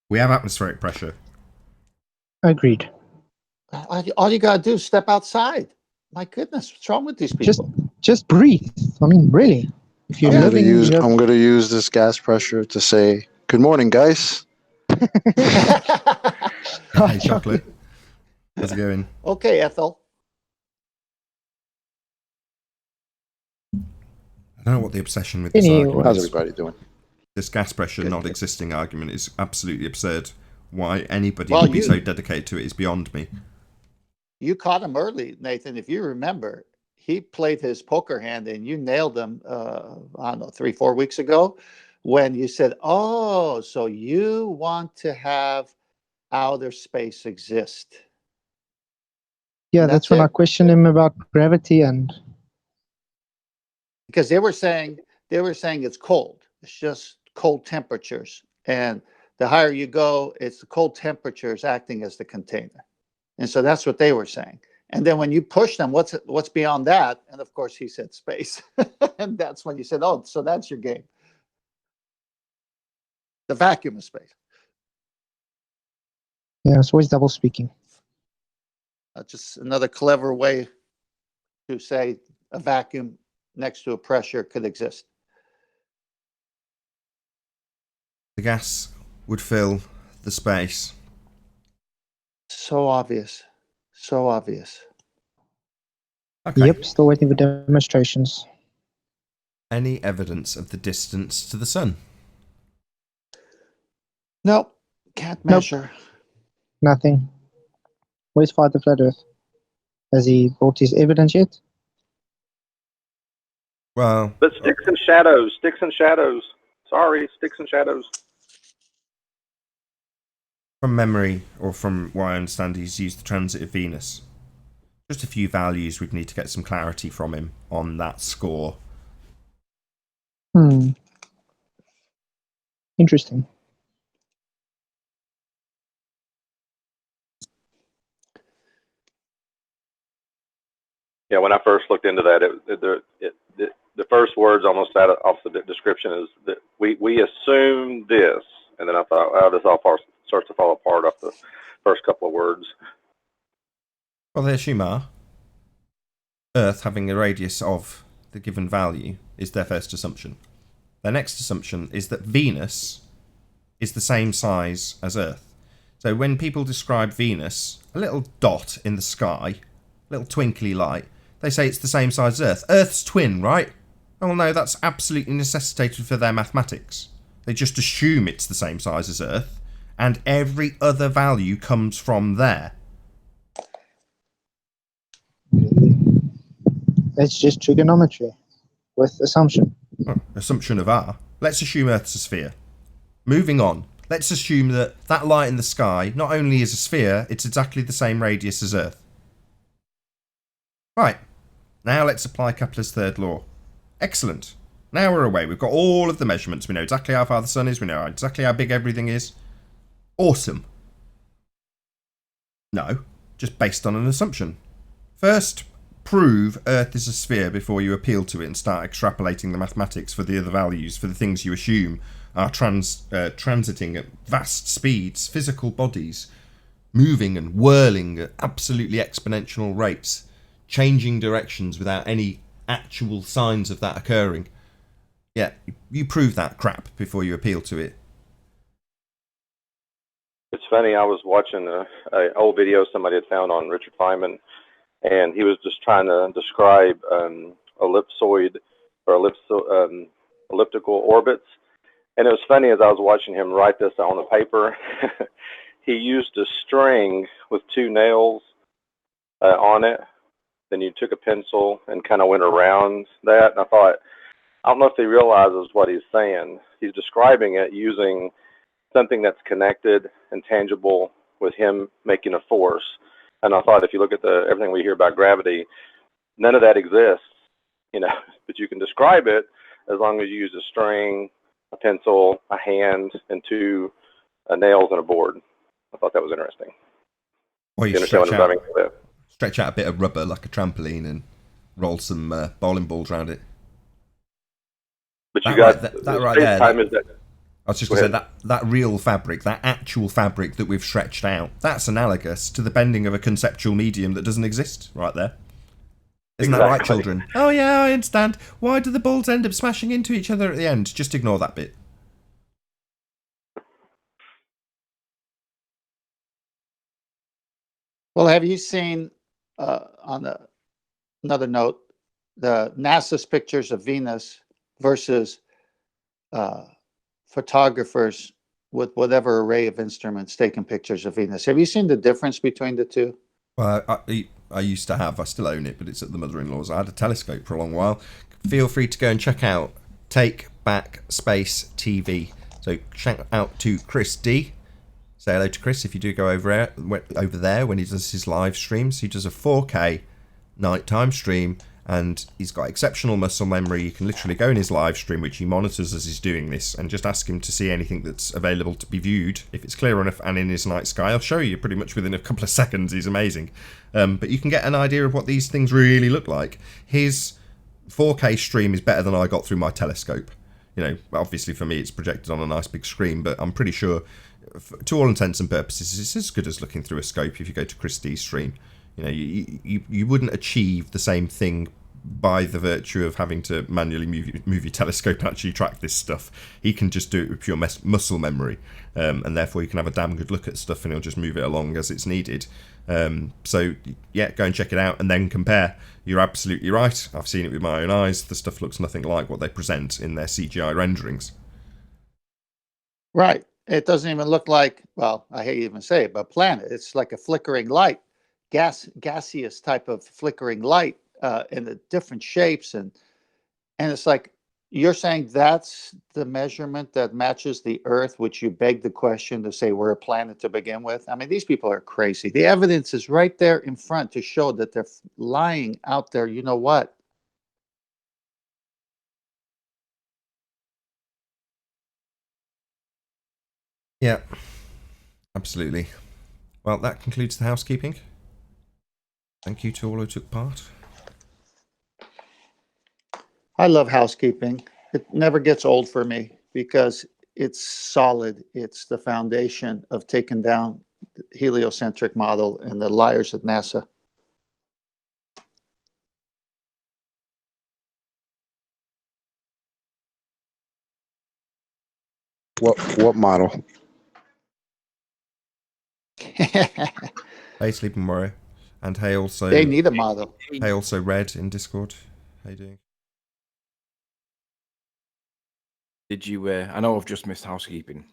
[SPEAKER 2] We have atmospheric pressure.
[SPEAKER 4] Agreed.
[SPEAKER 3] all you gotta do is step outside. My goodness, what's wrong with these people?
[SPEAKER 4] Just breathe. I mean, really. If you're
[SPEAKER 8] I'm gonna
[SPEAKER 4] living,
[SPEAKER 8] use
[SPEAKER 4] you have-
[SPEAKER 8] I'm gonna use this gas pressure to say good morning, guys.
[SPEAKER 2] Hey, Chocolate. How's it going?
[SPEAKER 3] Okay, Ethel.
[SPEAKER 2] I don't know what the obsession with this
[SPEAKER 4] Anyway.
[SPEAKER 2] argument
[SPEAKER 8] How's
[SPEAKER 2] is.
[SPEAKER 8] everybody doing?
[SPEAKER 2] This gas pressure
[SPEAKER 3] Good,
[SPEAKER 2] not
[SPEAKER 3] good.
[SPEAKER 2] existing argument is absolutely absurd. Why anybody
[SPEAKER 3] Well,
[SPEAKER 2] would be
[SPEAKER 3] you-
[SPEAKER 2] so dedicated to it is beyond me.
[SPEAKER 3] You caught him early, Nathan. If you remember, he played his poker hand and you nailed him, I don't know, 3-4 weeks ago when you said, oh, so you want to have outer space exist.
[SPEAKER 4] yeah,
[SPEAKER 3] And
[SPEAKER 4] that's when
[SPEAKER 3] it.
[SPEAKER 4] I questioned him about gravity and
[SPEAKER 3] Because they were saying it's cold. It's just cold temperatures. And the higher you go, it's the cold temperatures acting as the container. And so that's what they were saying. And then when you push them, what's beyond that? And of course he said space. And that's when you said, oh, so that's your game. The vacuum of space.
[SPEAKER 4] yeah, it's always double speaking.
[SPEAKER 3] Just another clever way to say a vacuum next to a pressure could exist.
[SPEAKER 2] The gas would fill the space.
[SPEAKER 3] So obvious. So obvious.
[SPEAKER 2] Okay.
[SPEAKER 4] Yep, still waiting for demonstrations.
[SPEAKER 2] Any evidence of the distance to the sun?
[SPEAKER 3] Nope. Can't
[SPEAKER 4] Nope.
[SPEAKER 3] measure.
[SPEAKER 4] Nothing. Where's Father Flat Earth? Has he brought his evidence yet?
[SPEAKER 2] Well,
[SPEAKER 9] But sticks and shadows, sticks and shadows. Sorry, sticks and shadows.
[SPEAKER 2] from memory, or from what I understand, he's used the transit of Venus. Just a few values we'd need to get some clarity from him on that score.
[SPEAKER 4] Interesting.
[SPEAKER 9] Yeah, when I first looked into that, the first words almost out off the description is that we assume this, and then I thought, oh, this all starts to fall apart off the first couple of words.
[SPEAKER 2] Well, they assume Earth having a radius of the given value is their first assumption. Their next assumption is that Venus is the same size as Earth. So when people describe Venus, a little dot in the sky, a little twinkly light, they say it's the same size as Earth. Earth's twin, right? Oh no, that's absolutely necessitated for their mathematics. They just assume it's the same size as Earth, and every other value comes from there.
[SPEAKER 4] It's just trigonometry with assumption.
[SPEAKER 2] Oh, assumption of R. Let's assume Earth's a sphere. Moving on. Let's assume that that light in the sky not only is a sphere, it's exactly the same radius as Earth. Right. Now let's apply Kepler's third law. Excellent. Now we're away. We've got all of the measurements. We know exactly how far the sun is. We know exactly how big everything is. Awesome. No, just based on an assumption. First, prove Earth is a sphere before you appeal to it and start extrapolating the mathematics for the other values, for the things you assume are transiting at vast speeds, physical bodies, moving and whirling at absolutely exponential rates, changing directions without any actual signs of that occurring. Yeah, you prove that crap before you appeal to it.
[SPEAKER 9] It's funny, I was watching a old video somebody had found on Richard Feynman, and he was just trying to describe ellipsoid or elliptical orbits. And it was funny, as I was watching him write this on the paper, he used a string with two nails on it. Then you took a pencil and kind of went around that. And I thought, I don't know if he realizes what he's saying. He's describing it using something that's connected and tangible with him making a force. And I thought, if you look at everything we hear about gravity, none of that exists, but you can describe it as long as you use a string, a pencil, a hand, and two nails and a board. I thought that was interesting.
[SPEAKER 2] Or you stretch out a bit of rubber like a trampoline and roll some bowling balls around it.
[SPEAKER 9] But you got
[SPEAKER 2] that right there. I was just going to say that real fabric, that actual fabric that we've stretched out, that's analogous to the bending of a conceptual medium that doesn't exist right there. Isn't that right, children? Oh yeah, I understand. Why do the balls end up smashing into each other at the end? Just ignore that bit.
[SPEAKER 3] Well, have you seen, another note, the NASA's pictures of Venus versus photographers with whatever array of instruments taking pictures of Venus? Have you seen the difference between the two?
[SPEAKER 2] Well, I used to have. I still own it, but it's at the mother-in-law's. I had a telescope for a long while. Feel free to go and check out Take Back Space TV. So shout out to Chris D. Say hello to Chris if you do go over there when he does his live streams. He does a 4K nighttime stream, and he's got exceptional muscle memory. You can literally go in his live stream, which he monitors as he's doing this, and just ask him to see anything that's available to be viewed. If it's clear enough and in his night sky, I'll show you pretty much within a couple of seconds. He's amazing. But you can get an idea of what these things really look like. His 4K stream is better than I got through my telescope. Obviously for me it's projected on a nice big screen, but I'm pretty sure, to all intents and purposes, it's as good as looking through a scope if you go to Chris D's stream. You wouldn't achieve the same thing by the virtue of having to manually move your telescope and actually track this stuff. He can just do it with pure muscle memory, and therefore you can have a damn good look at stuff and he'll just move it along as it's needed. So yeah, go and check it out and then compare. You're absolutely right. I've seen it with my own eyes. The stuff looks nothing like what they present in their CGI renderings.
[SPEAKER 3] Right. It doesn't even look like, well, I hate to even say it, but planet. It's like a flickering light, gaseous type of flickering light in the different shapes. And it's like, you're saying that's the measurement that matches the Earth, which you beg the question to say we're a planet to begin with. I mean, these people are crazy. The evidence is right there in front to show that they're lying out there. You know what?
[SPEAKER 2] Yeah, absolutely. Well, that concludes the housekeeping. Thank you to all who took part.
[SPEAKER 3] I love housekeeping. It never gets old for me because it's solid. It's the foundation of taking down the heliocentric model and the liars at NASA.
[SPEAKER 8] What model?
[SPEAKER 2] Hey, Sleeping Warrior. And hey, also...
[SPEAKER 3] They need a model.
[SPEAKER 2] Hey, also Red in Discord. How you doing?
[SPEAKER 10] Did you? I know I've just missed housekeeping,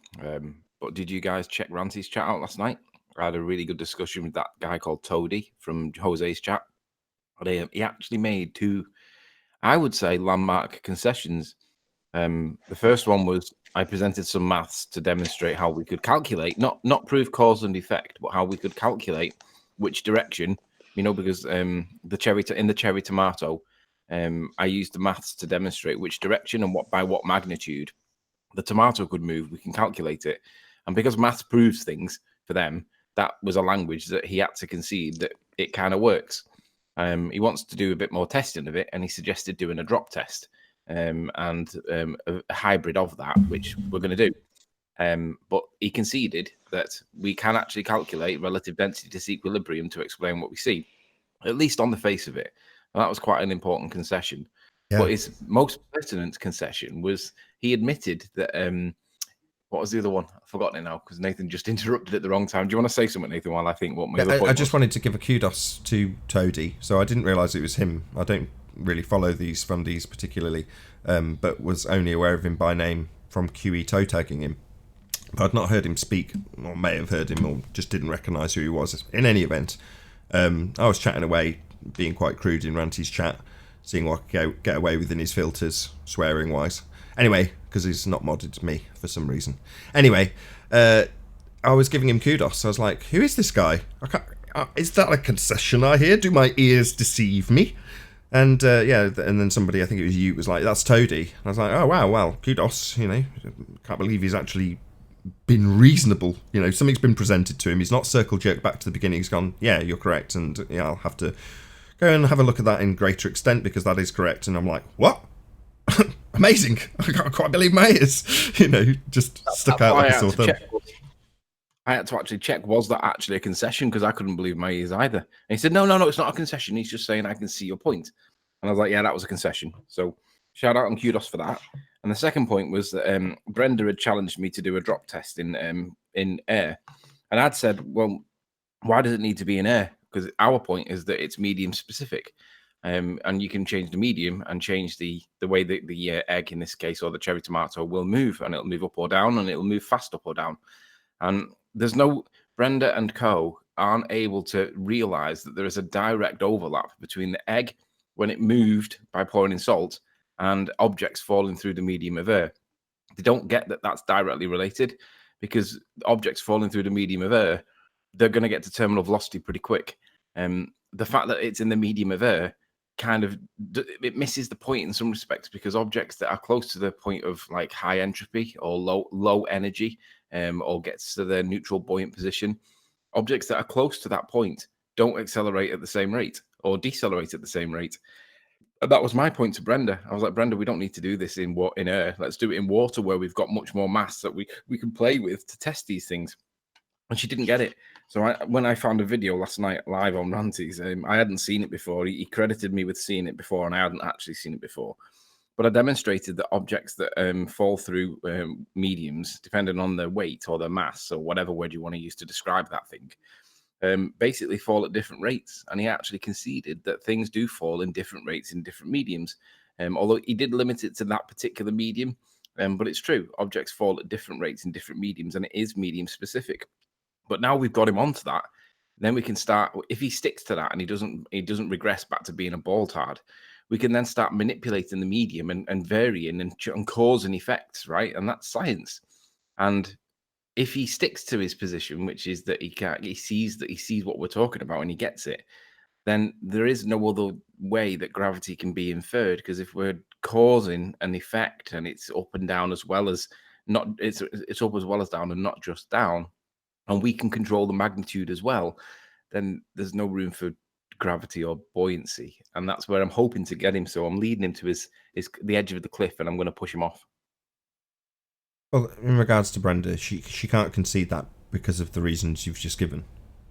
[SPEAKER 10] but did you guys check Ranty's chat out last night? I had a really good discussion with that guy called Toady from Jose's chat. He actually made two, I would say, landmark concessions. The first one was I presented some maths to demonstrate how we could calculate, not prove cause and effect, but how we could calculate which direction. You know, because in the cherry tomato, I used the maths to demonstrate which direction and by what magnitude the tomato could move. We can calculate it, and because maths proves things for them, that was a language that he had to concede that it kind of works. He wants to do a bit more testing of it, and he suggested doing a drop test and a hybrid of that, which we're going to do. But he conceded that we can actually calculate relative density disequilibrium to explain what we see, at least on the face of it. And that was quite an important concession.
[SPEAKER 2] Yeah.
[SPEAKER 10] But his most pertinent concession was he admitted that what was the other one? I've forgotten it now because Nathan just interrupted at the wrong time. Do you want to say something, Nathan, while I think what my other point
[SPEAKER 2] I just wanted to give a kudos to Toady. So I didn't realise it was him. I don't really follow these fundies particularly, but was only aware of him by name from QE toe tagging him. But I'd not heard him speak, or may have heard him, or just didn't recognise who he was. In any event, I was chatting away, being quite crude in Ranty's chat, seeing what I could get away with in his filters, swearing-wise. Anyway, because he's not modded me for some reason. Anyway, I was giving him kudos. I was like, who is this guy? Is that a concession I hear? Do my ears deceive me? And and then somebody, I think it was you, was like, that's Toady. I was like, oh, wow, well, kudos, you know. Can't believe he's actually been reasonable. You know, something's been presented to him. He's not circle jerked back to the beginning. He's gone, yeah, you're correct. And yeah, I'll have to go and have a look at that in greater extent because that is correct. And I'm like, what? Amazing. I can't quite believe my ears. You know, just stuck out like a sore thumb.
[SPEAKER 10] I had to actually check, was that actually a concession? Because I couldn't believe my ears either. And he said, no, it's not a concession. He's just saying I can see your point. And I was like, yeah, that was a concession. So shout out and kudos for that. And the second point was that Brenda had challenged me to do a drop test in air. And I'd said, well, why does it need to be in air? Because our point is that it's medium specific. And you can change the medium and change the way that the egg, in this case, or the cherry tomato will move. And it'll move up or down, and it'll move fast up or down. And there's no, Brenda and co aren't able to realize that there is a direct overlap between the egg when it moved by pouring in salt and objects falling through the medium of air. They don't get that that's directly related because objects falling through the medium of air, they're going to get to terminal velocity pretty quick. The fact that it's in the medium of air kind of, it misses the point in some respects because objects that are close to the point of like high entropy or low energy or gets to their neutral buoyant position, objects that are close to that point don't accelerate at the same rate or decelerate at the same rate. And that was my point to Brenda. I was like, Brenda, we don't need to do this in air. Let's do it in water where we've got much more mass that we can play with to test these things. And she didn't get it. So when I found a video last night live on Ranty's, I hadn't seen it before. He credited me with seeing it before, and I hadn't actually seen it before. But I demonstrated that objects that fall through mediums, depending on their weight or their mass, or whatever word you want to use to describe that thing, basically fall at different rates. And he actually conceded that things do fall in different rates in different mediums. Although he did limit it to that particular medium, but it's true. Objects fall at different rates in different mediums, and it is medium specific. But now we've got him onto that, then we can start, if he sticks to that and he doesn't regress back to being a ball tard, we can then start manipulating the medium and varying and causing effects, right? And that's science. And if he sticks to his position, which is that he sees what we're talking about and he gets it, then there is no other way that gravity can be inferred, because if we're causing an effect and it's up and down as well as not, it's up as well as down and not just down, and we can control the magnitude as well, then there's no room for gravity or buoyancy. And that's where I'm hoping to get him. So I'm leading him to the edge of the cliff, and I'm going to push him off.
[SPEAKER 2] Well, in regards to Brenda, she can't concede that because of the reasons you've just given.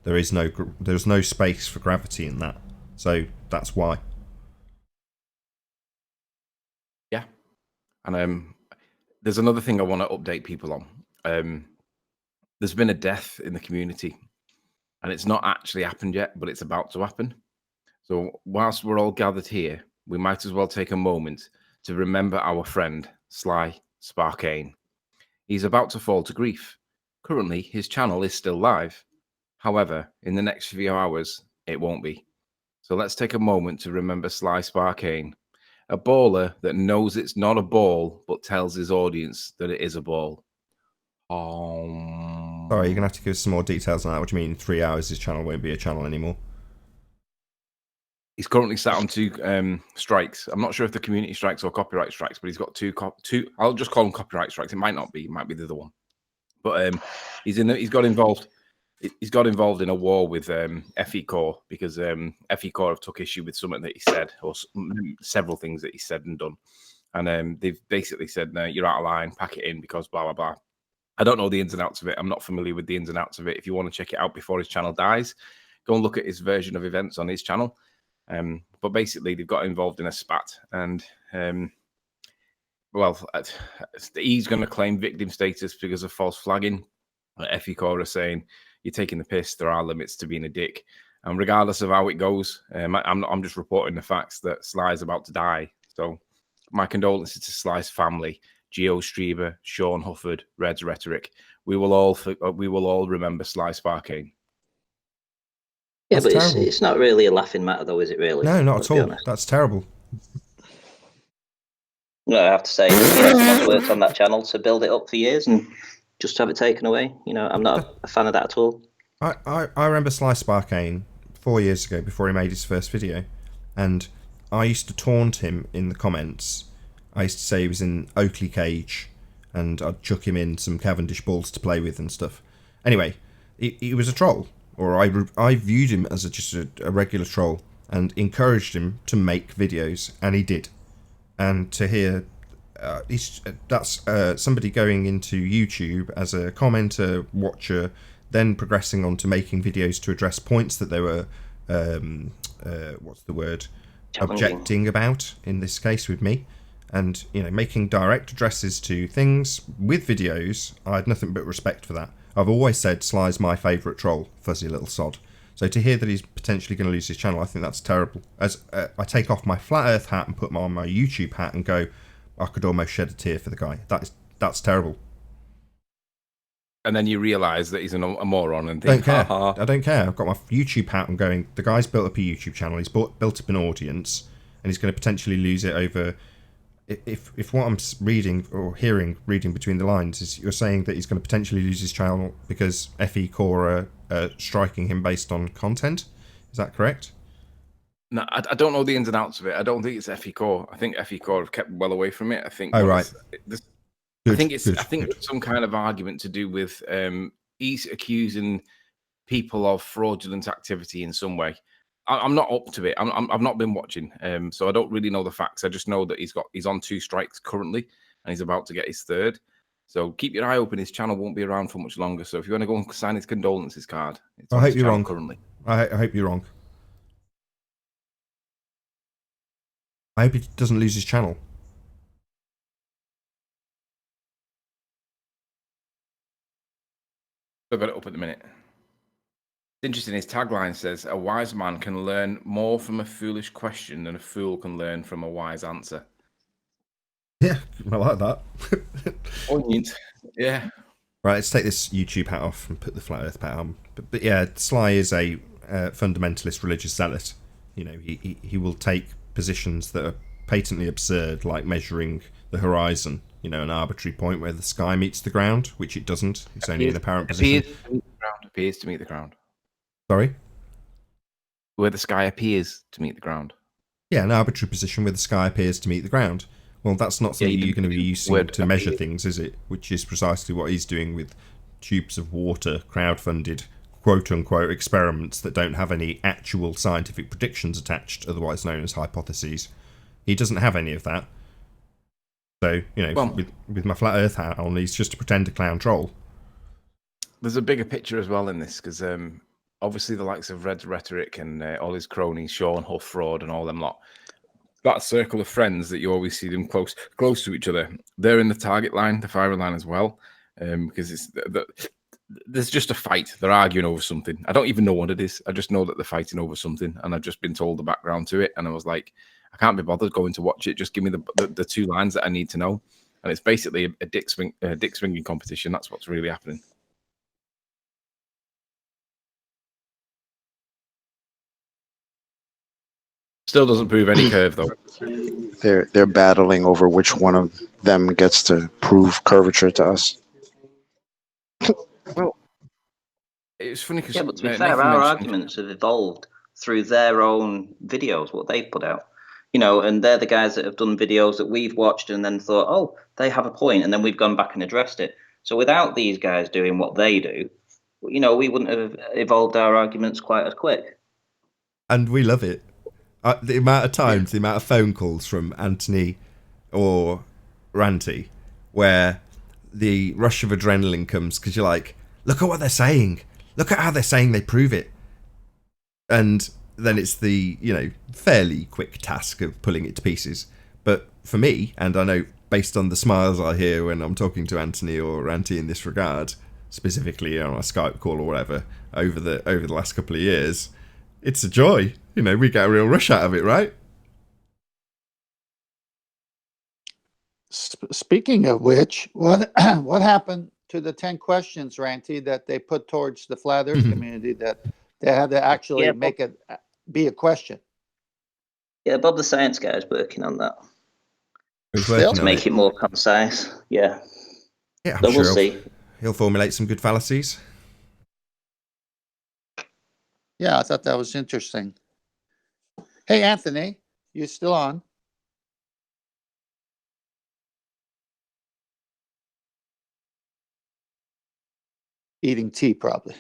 [SPEAKER 2] There's no space for gravity in that. So that's why.
[SPEAKER 10] there's another thing I want to update people on. There's been a death in the community, and it's not actually happened yet, but it's about to happen. So whilst we're all gathered here, we might as well take a moment to remember our friend, Sly Sparkane. He's about to fall to grief. Currently, his channel is still live. However, in the next few hours, it won't be. So let's take a moment to remember Sly Sparkane, a baller that knows it's not a ball, but tells his audience that it is a ball.
[SPEAKER 2] Sorry, you're going to have to give us some more details on that. What do you mean in 3 hours his channel won't be a channel anymore?
[SPEAKER 10] He's currently sat on two strikes. I'm not sure if the community strikes or copyright strikes, but he's got two. I'll just call them copyright strikes. It might not be. It might be the other one. But he's got involved. He's got involved in a war with FE Core because FE Core have took issue with something that he said, or several things that he said and done, and they've basically said, "No, you're out of line. Pack it in because blah blah blah." I don't know the ins and outs of it. I'm not familiar with the ins and outs of it. If you want to check it out before his channel dies, go and look at his version of events on his channel. But basically, they've got involved in a spat, and he's going to claim victim status because of false flagging. FE Core are saying you're taking the piss. There are limits to being a dick, and regardless of how it goes, I'm just reporting the facts that Sly's about to die. So my condolences to Sly's family, Geo Strieber, Sean Hufford, Red's Rhetoric. We will all remember Sly Sparkane.
[SPEAKER 6] Yeah,
[SPEAKER 2] That's
[SPEAKER 6] but
[SPEAKER 2] terrible.
[SPEAKER 6] it's not really a laughing matter, though, is it? Really?
[SPEAKER 2] No, not
[SPEAKER 6] Let's
[SPEAKER 2] at
[SPEAKER 6] be
[SPEAKER 2] all.
[SPEAKER 6] honest.
[SPEAKER 2] That's terrible.
[SPEAKER 6] No, I have to say, someone's worked on that channel to build it up for years, and just to have it taken away. I'm not a fan of that at all.
[SPEAKER 2] I remember Sly Sparkane 4 years ago before he made his first video, and I used to taunt him in the comments. I used to say he was in Oakley cage, and I'd chuck him in some Cavendish balls to play with and stuff. Anyway, he was a troll, or I viewed him as just a regular troll, and encouraged him to make videos, and he did. And to hear that's somebody going into YouTube as a commenter, watcher, then progressing on to making videos to address points that they were objecting about, in this case with me, and making direct addresses to things with videos. I had nothing but respect for that. I've always said Sly's my favourite troll, fuzzy little sod. So to hear that he's potentially going to lose his channel, I think that's terrible. As I take off my flat Earth hat and put on my YouTube hat and go, I could almost shed a tear for the guy. That's terrible.
[SPEAKER 10] And then you realise that he's a moron and
[SPEAKER 2] Don't
[SPEAKER 10] think,
[SPEAKER 2] care.
[SPEAKER 10] ha.
[SPEAKER 2] I don't care. I've got my YouTube hat. I'm going, the guy's built up a YouTube channel. He's built up an audience, and he's going to potentially lose it over. If what I'm reading or reading between the lines is you're saying that he's going to potentially lose his channel because FE Core are striking him based on content, is that correct?
[SPEAKER 10] No, I don't know the ins and outs of it. I don't think it's FE Core. I think FE Core have kept well away from it. I think.
[SPEAKER 2] Oh, right.
[SPEAKER 10] I think it's some kind of argument to do with he's accusing people of fraudulent activity in some way. I'm not up to it. I've not been watching, so I don't really know the facts. I just know that he's on 2 strikes currently, and he's about to get his 3rd. So keep your eye open. His channel won't be around for much longer. So if you want to go and sign his condolences card, it's
[SPEAKER 2] I hope you're wrong.
[SPEAKER 10] Currently,
[SPEAKER 2] I hope you're wrong. I hope he doesn't lose his channel.
[SPEAKER 10] I've got it up at the minute. It's interesting. His tagline says, "A wise man can learn more from a foolish question than a fool can learn from a wise answer."
[SPEAKER 2] Yeah, I like that.
[SPEAKER 10] Poignant. Yeah.
[SPEAKER 2] Right, let's take this YouTube hat off and put the flat Earth hat on. But yeah, Sly is a fundamentalist religious zealot. He will take positions that are patently absurd, like measuring the horizon, an arbitrary point where the sky meets the ground, which it doesn't. It's only an apparent position.
[SPEAKER 10] Appears to meet the ground.
[SPEAKER 2] Sorry?
[SPEAKER 10] Where the sky appears to meet the ground.
[SPEAKER 2] Yeah, an arbitrary position where the sky appears to meet the ground. Well, that's not something you're going to be using to measure things, is it? Which is precisely what he's doing with tubes of water, crowd-funded, quote-unquote, experiments that don't have any actual scientific predictions attached, otherwise known as hypotheses. He doesn't have any of that. So, with my flat Earth hat on, he's just a pretend clown troll.
[SPEAKER 10] There's a bigger picture as well in this, because obviously the likes of Red's Rhetoric and all his cronies, Sean Huff Fraud and all them lot, that circle of friends that you always see them close to each other, they're in the target line, the firing line as well, because it's there's just a fight. They're arguing over something. I don't even know what it is. I just know that they're fighting over something, and I've just been told the background to it, and I was like, I can't be bothered going to watch it. Just give me the two lines that I need to know, and it's basically a dick swinging competition. That's what's really happening. Still doesn't prove any curve though.
[SPEAKER 8] They're battling over which one of them gets to prove curvature to us.
[SPEAKER 10] Well, it's funny because
[SPEAKER 6] but to be fair, our arguments have evolved through their own videos, what they've put out. And they're the guys that have done videos that we've watched and then thought, oh, they have a point, and then we've gone back and addressed it. So without these guys doing what they do, we wouldn't have evolved our arguments quite as quick.
[SPEAKER 2] And we love it. The amount of times, the amount of phone calls from Anthony or Ranty where the rush of adrenaline comes because you're like, look at what they're saying. Look at how they're saying they prove it. And then it's the, fairly quick task of pulling it to pieces. But for me, and I know based on the smiles I hear when I'm talking to Anthony or Ranty in this regard, specifically on a Skype call or whatever, over the last couple of years, it's a joy. We get a real rush out of it, right?
[SPEAKER 3] Speaking of which, what happened to the 10 questions, Ranty, that they put towards the Flat Earth community that they had to actually make it be a question?
[SPEAKER 6] Yeah, Bob the Science Guy is working on that.
[SPEAKER 2] To
[SPEAKER 6] make it more concise. Yeah.
[SPEAKER 2] Yeah, I'm
[SPEAKER 6] so
[SPEAKER 2] sure
[SPEAKER 6] we'll see.
[SPEAKER 2] He'll formulate some good fallacies.
[SPEAKER 3] Yeah, I thought that was interesting. Hey, Anthony, you still on? Eating tea, probably.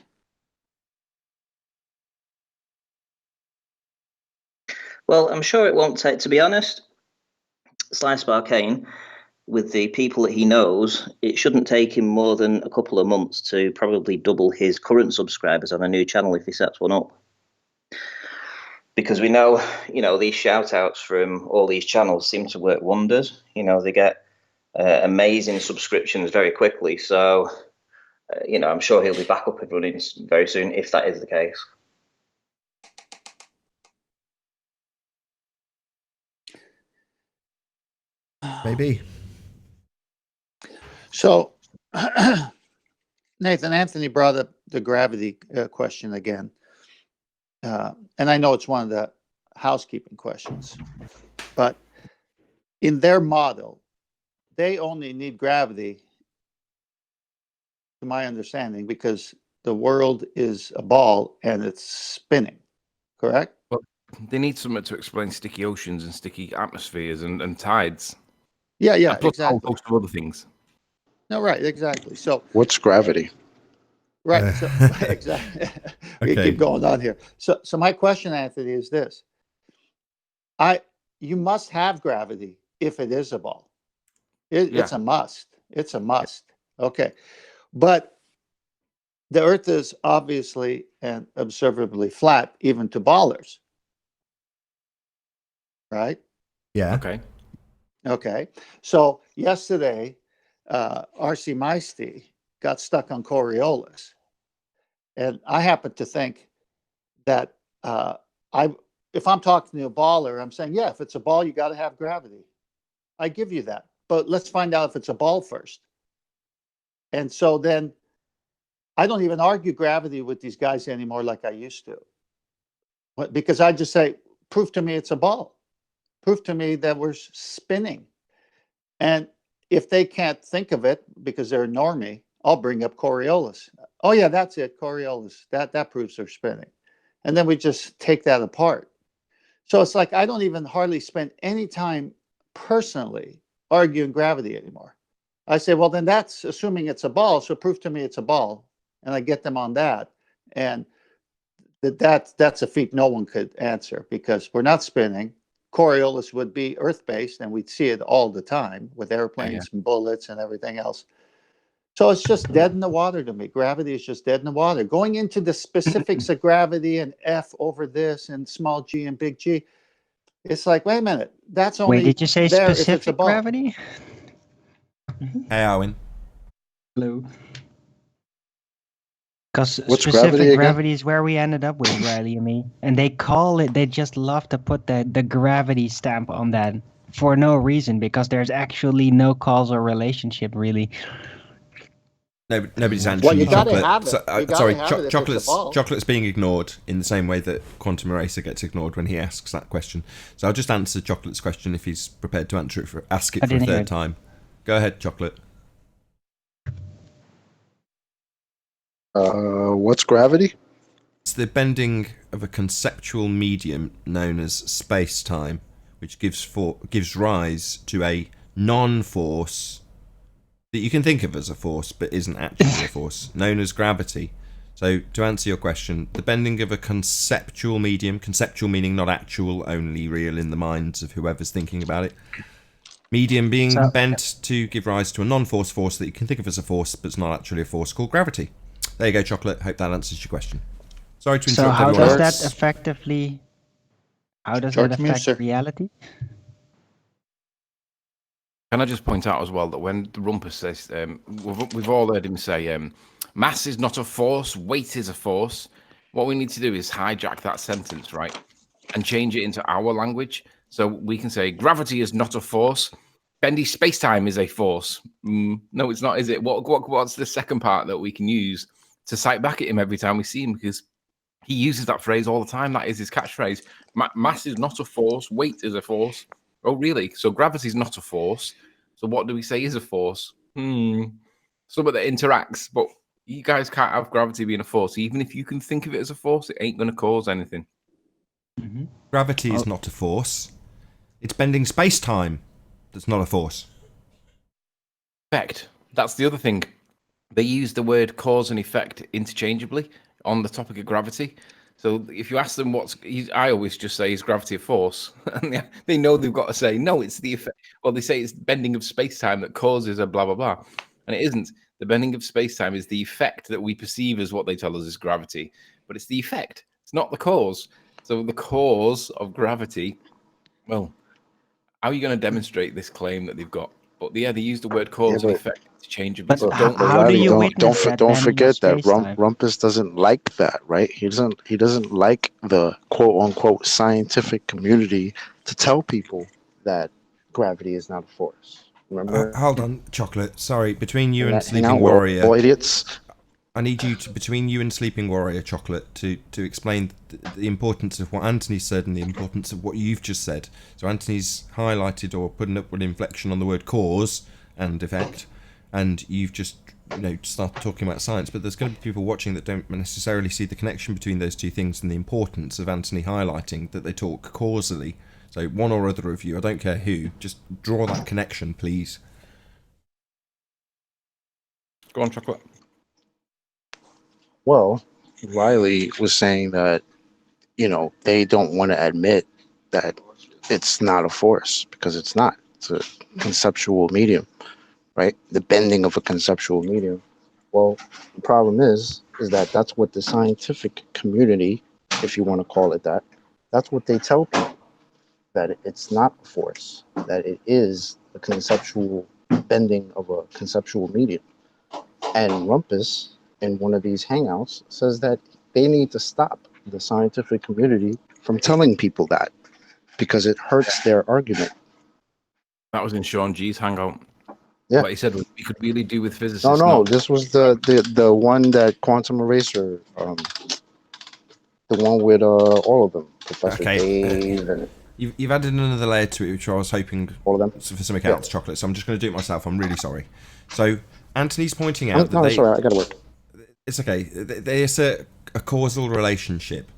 [SPEAKER 6] Well, I'm sure it won't take, to be honest, Slice of Arcane, with the people that he knows, it shouldn't take him more than a couple of months to probably double his current subscribers on a new channel if he sets one up. Because we know, these shout outs from all these channels seem to work wonders. They get amazing subscriptions very quickly. So, I'm sure he'll be back up and running very soon if that is the case.
[SPEAKER 2] Maybe.
[SPEAKER 3] So, Nathan, Anthony brought up the gravity question again. And I know it's one of the housekeeping questions, but in their model, they only need gravity, to my understanding, because the world is a ball and it's spinning, correct?
[SPEAKER 10] Well, they need something to explain sticky oceans and sticky atmospheres and tides.
[SPEAKER 3] Yeah,
[SPEAKER 10] and plus
[SPEAKER 3] exactly.
[SPEAKER 10] a whole host of other things.
[SPEAKER 3] No, right, exactly. So
[SPEAKER 8] what's gravity?
[SPEAKER 3] Right. So, exactly. We
[SPEAKER 2] Okay.
[SPEAKER 3] keep going on here. So my question, Anthony, is this: you must have gravity if it is a ball. It's a must. It's a must. Okay, but the Earth is obviously and observably flat, even to ballers. Right.
[SPEAKER 2] Yeah.
[SPEAKER 3] Okay. So yesterday, R.C. Maisty got stuck on Coriolis. And I happen to think that if I'm talking to a baller, I'm saying, yeah, if it's a ball, you got to have gravity. I give you that. But let's find out if it's a ball first. And so then I don't even argue gravity with these guys anymore like I used to. Because I just say, prove to me it's a ball. Prove to me that we're spinning. And if they can't think of it because they're a normie, I'll bring up Coriolis. Oh yeah, that's it, Coriolis. That proves they're spinning. And then we just take that apart. So it's like I don't even hardly spend any time personally arguing gravity anymore. I say, well, then that's assuming it's a ball, so prove to me it's a ball. And I get them on that. And that's a feat no one could answer because we're not spinning. Coriolis would be Earth-based, and we'd see it all the time with airplanes and bullets and everything else. So it's just dead in the water to me. Gravity is just dead in the water. Going into the specifics of gravity and F over this and small g and big G, It's like, wait a minute, that's only
[SPEAKER 11] Wait, did you say
[SPEAKER 3] there if it's a
[SPEAKER 11] specific
[SPEAKER 3] ball.
[SPEAKER 11] gravity?
[SPEAKER 2] Hey, Owen.
[SPEAKER 11] Hello. Because
[SPEAKER 8] What's
[SPEAKER 11] specific
[SPEAKER 8] gravity
[SPEAKER 11] gravity,
[SPEAKER 8] again?
[SPEAKER 11] is where we ended up with, Riley and me. And they call it, they just love to put the gravity stamp on that for no reason, because there's actually no causal relationship, really.
[SPEAKER 2] No, nobody's
[SPEAKER 3] Well,
[SPEAKER 2] answering
[SPEAKER 3] you
[SPEAKER 2] you,
[SPEAKER 3] gotta
[SPEAKER 2] chocolate.
[SPEAKER 3] have it.
[SPEAKER 2] So,
[SPEAKER 3] You gotta
[SPEAKER 2] sorry,
[SPEAKER 3] have it if it's a
[SPEAKER 2] chocolate's
[SPEAKER 3] ball.
[SPEAKER 2] chocolate's being ignored in the same way that Quantum Eraser gets ignored when he asks that question. So I'll just answer chocolate's question if he's prepared to answer it ask it
[SPEAKER 11] I
[SPEAKER 2] for a
[SPEAKER 11] didn't hear
[SPEAKER 2] third
[SPEAKER 11] it.
[SPEAKER 2] time. Go ahead, chocolate.
[SPEAKER 8] What's gravity?
[SPEAKER 2] It's the bending of a conceptual medium known as space-time, which gives rise to a non-force that you can think of as a force but isn't actually a force, known as gravity. So to answer your question, the bending of a conceptual medium, conceptual meaning not actual, only real in the minds of whoever's thinking about it, medium being bent to give rise to a non-force force that you can think of as a force but it's not actually a force, called gravity. There you go, chocolate. Hope that answers your question. Sorry to
[SPEAKER 11] So
[SPEAKER 2] interrupt
[SPEAKER 11] how
[SPEAKER 2] everyone
[SPEAKER 11] does
[SPEAKER 2] else.
[SPEAKER 11] that effectively, how does
[SPEAKER 3] George
[SPEAKER 11] that affect
[SPEAKER 3] Muser.
[SPEAKER 11] reality?
[SPEAKER 10] Can I just point out as well that when the Rumpus says, we've all heard him say, mass is not a force, weight is a force. What we need to do is hijack that sentence, right? And change it into our language. So we can say, gravity is not a force. Bendy space-time is a force. No, it's not, is it? What's the second part that we can use to cite back at him every time we see him? Because he uses that phrase all the time. That is his catchphrase. Mass is not a force. Weight is a force. Oh, really? So gravity is not a force. So what do we say is a force? Something that interacts. But you guys can't have gravity being a force. Even if you can think of it as a force, it ain't going to cause anything.
[SPEAKER 11] Mm-hmm.
[SPEAKER 2] Gravity is not a force. It's bending space-time that's not a force.
[SPEAKER 10] Effect. That's the other thing. They use the word cause and effect interchangeably on the topic of gravity. So if you ask them I always just say, is gravity a force? And they know they've got to say, no, it's the effect. Well, they say it's bending of space-time that causes a blah, blah, blah. And it isn't. The bending of space-time is the effect that we perceive as what they tell us is gravity. But it's the effect. It's not the cause. So the cause of gravity, well, how are you going to demonstrate this claim that they've got? But yeah, they use the word cause and effect interchangeably.
[SPEAKER 11] But
[SPEAKER 10] So
[SPEAKER 11] how
[SPEAKER 8] Riley,
[SPEAKER 11] do you witness that
[SPEAKER 8] don't
[SPEAKER 11] bending of
[SPEAKER 8] forget that
[SPEAKER 11] space-time?
[SPEAKER 8] Rumpus doesn't like that, right? He doesn't like the quote unquote scientific community to tell people that gravity is not a force. Remember?
[SPEAKER 2] Hold on, chocolate. Sorry, between you and
[SPEAKER 8] hang
[SPEAKER 2] Sleeping
[SPEAKER 8] out
[SPEAKER 2] Warrior,
[SPEAKER 8] with all idiots.
[SPEAKER 2] I need you to, between you and Sleeping Warrior, chocolate, to explain the importance of what Anthony said and the importance of what you've just said. So Anthony's highlighted or put an upward inflection on the word cause and effect, and you've just started talking about science. But there's going to be people watching that don't necessarily see the connection between those two things and the importance of Anthony highlighting that they talk causally. So one or other of you, I don't care who, just draw that connection, please.
[SPEAKER 10] Go on, chocolate.
[SPEAKER 8] Well, Riley was saying that, they don't want to admit that it's not a force because it's not. It's a conceptual medium, right? The bending of a conceptual medium. Well, the problem is that that's what the scientific community, if you want to call it that, that's what they tell people, that it's not a force, that it is a conceptual bending of a conceptual medium. And Rumpus, in one of these hangouts, says that they need to stop the scientific community from telling people that because it hurts their argument.
[SPEAKER 10] That was in Sean G's hangout.
[SPEAKER 8] Yeah.
[SPEAKER 10] What he said was we could really do with physicists.
[SPEAKER 8] No, this was the one that Quantum Eraser, the one with all of them, Professor Dave and
[SPEAKER 2] You've added another layer to it, which I was hoping
[SPEAKER 8] all of them
[SPEAKER 2] for some accounts, chocolate. So I'm just going to do it myself. I'm really sorry. So Anthony's pointing out
[SPEAKER 8] sorry, I got to work.
[SPEAKER 2] It's okay. There's a causal relationship,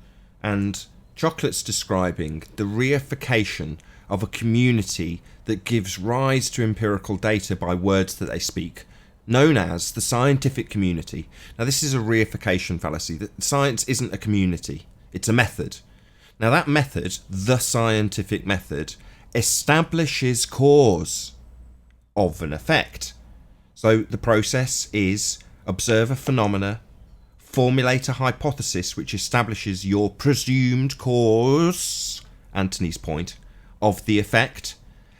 [SPEAKER 2] and chocolate's describing the reification of a community that gives rise to empirical data by words that they speak, known as the scientific community. Now, this is a reification fallacy. That science isn't a community; it's a method. Now, that method, the scientific method, establishes cause of an effect. So the process is observe a phenomena, formulate a hypothesis which establishes your presumed cause, Anthony's point, of the effect,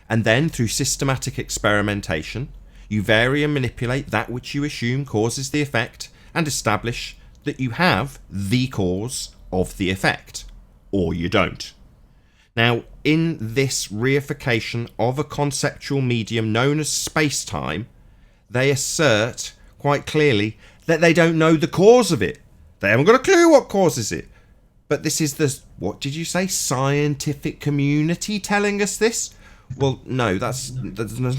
[SPEAKER 2] and then through systematic experimentation, you vary and manipulate that which you assume causes the effect and establish that you have the cause of the effect, or you don't. Now, in this reification of a conceptual medium known as space-time, they assert quite clearly that they don't know the cause of it. They haven't got a clue what causes it. But this is the, what did you say, scientific community telling us this? Well, no, there's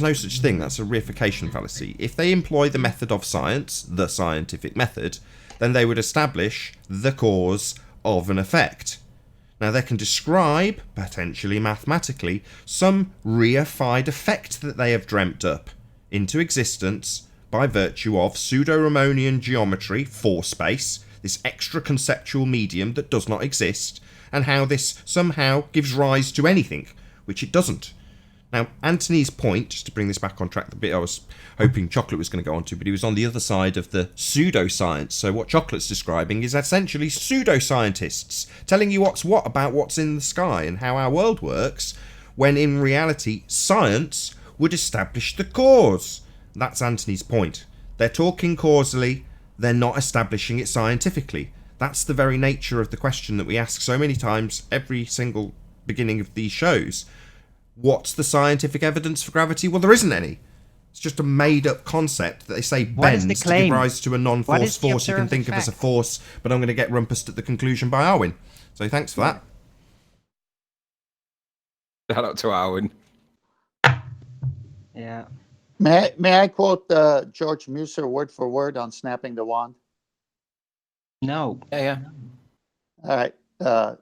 [SPEAKER 2] no such thing. That's a reification fallacy. If they employ the method of science, the scientific method, then they would establish the cause of an effect. Now, they can describe, potentially mathematically, some reified effect that they have dreamt up into existence by virtue of pseudo-Riemannian geometry for space, this extra conceptual medium that does not exist, and how this somehow gives rise to anything, which it doesn't. Now, Anthony's point, just to bring this back on track, the bit I was hoping Chocolate was going to go on to, but he was on the other side of the pseudoscience. So what Chocolate's describing is essentially pseudoscientists telling you what's what about what's in the sky and how our world works, when in reality, science would establish the cause. That's Anthony's point. They're talking causally, they're not establishing it scientifically. That's the very nature of the question that we ask so many times every single beginning of these shows. What's the scientific evidence for gravity? Well, there isn't any. It's just a made-up concept that they say bends to give rise to a non-force force you can think of as a force, but I'm going to get rumpused at the conclusion by Arwin. So thanks for that.
[SPEAKER 10] Shout out to Arwin.
[SPEAKER 11] Yeah.
[SPEAKER 3] May I quote George Muser word for word on snapping the wand?
[SPEAKER 11] No.
[SPEAKER 10] Yeah.
[SPEAKER 3] All right.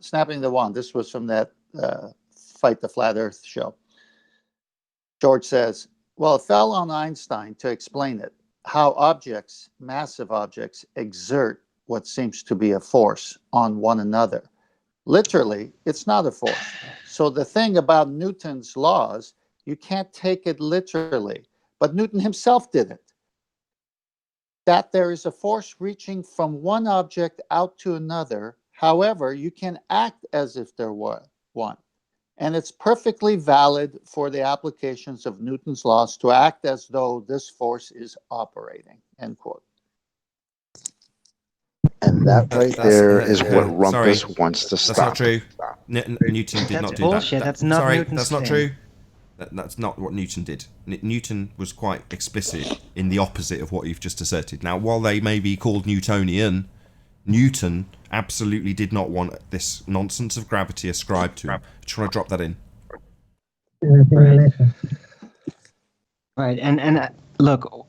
[SPEAKER 3] Snapping the wand. This was from that Fight the Flat Earth show. George says, well, it fell on Einstein to explain it, how objects, massive objects, exert what seems to be a force on one another. Literally, it's not a force. So the thing about Newton's laws, you can't take it literally. But Newton himself did it. That there is a force reaching from one object out to another. However, you can act as if there were one. And it's perfectly valid for the applications of Newton's laws to act as though this force is operating, end quote.
[SPEAKER 8] And that right there is what Rumpus wants to stop.
[SPEAKER 2] That's not true. Newton did not do
[SPEAKER 11] bullshit.
[SPEAKER 2] that.
[SPEAKER 11] That's not
[SPEAKER 2] Sorry,
[SPEAKER 11] Newton's
[SPEAKER 2] that's not
[SPEAKER 11] thing.
[SPEAKER 2] true. That's not what Newton did. Newton was quite explicit in the opposite of what you've just asserted. Now, while they may be called Newtonian, Newton absolutely did not want this nonsense of gravity ascribed to him. I just want to drop that in.
[SPEAKER 11] Right, and look,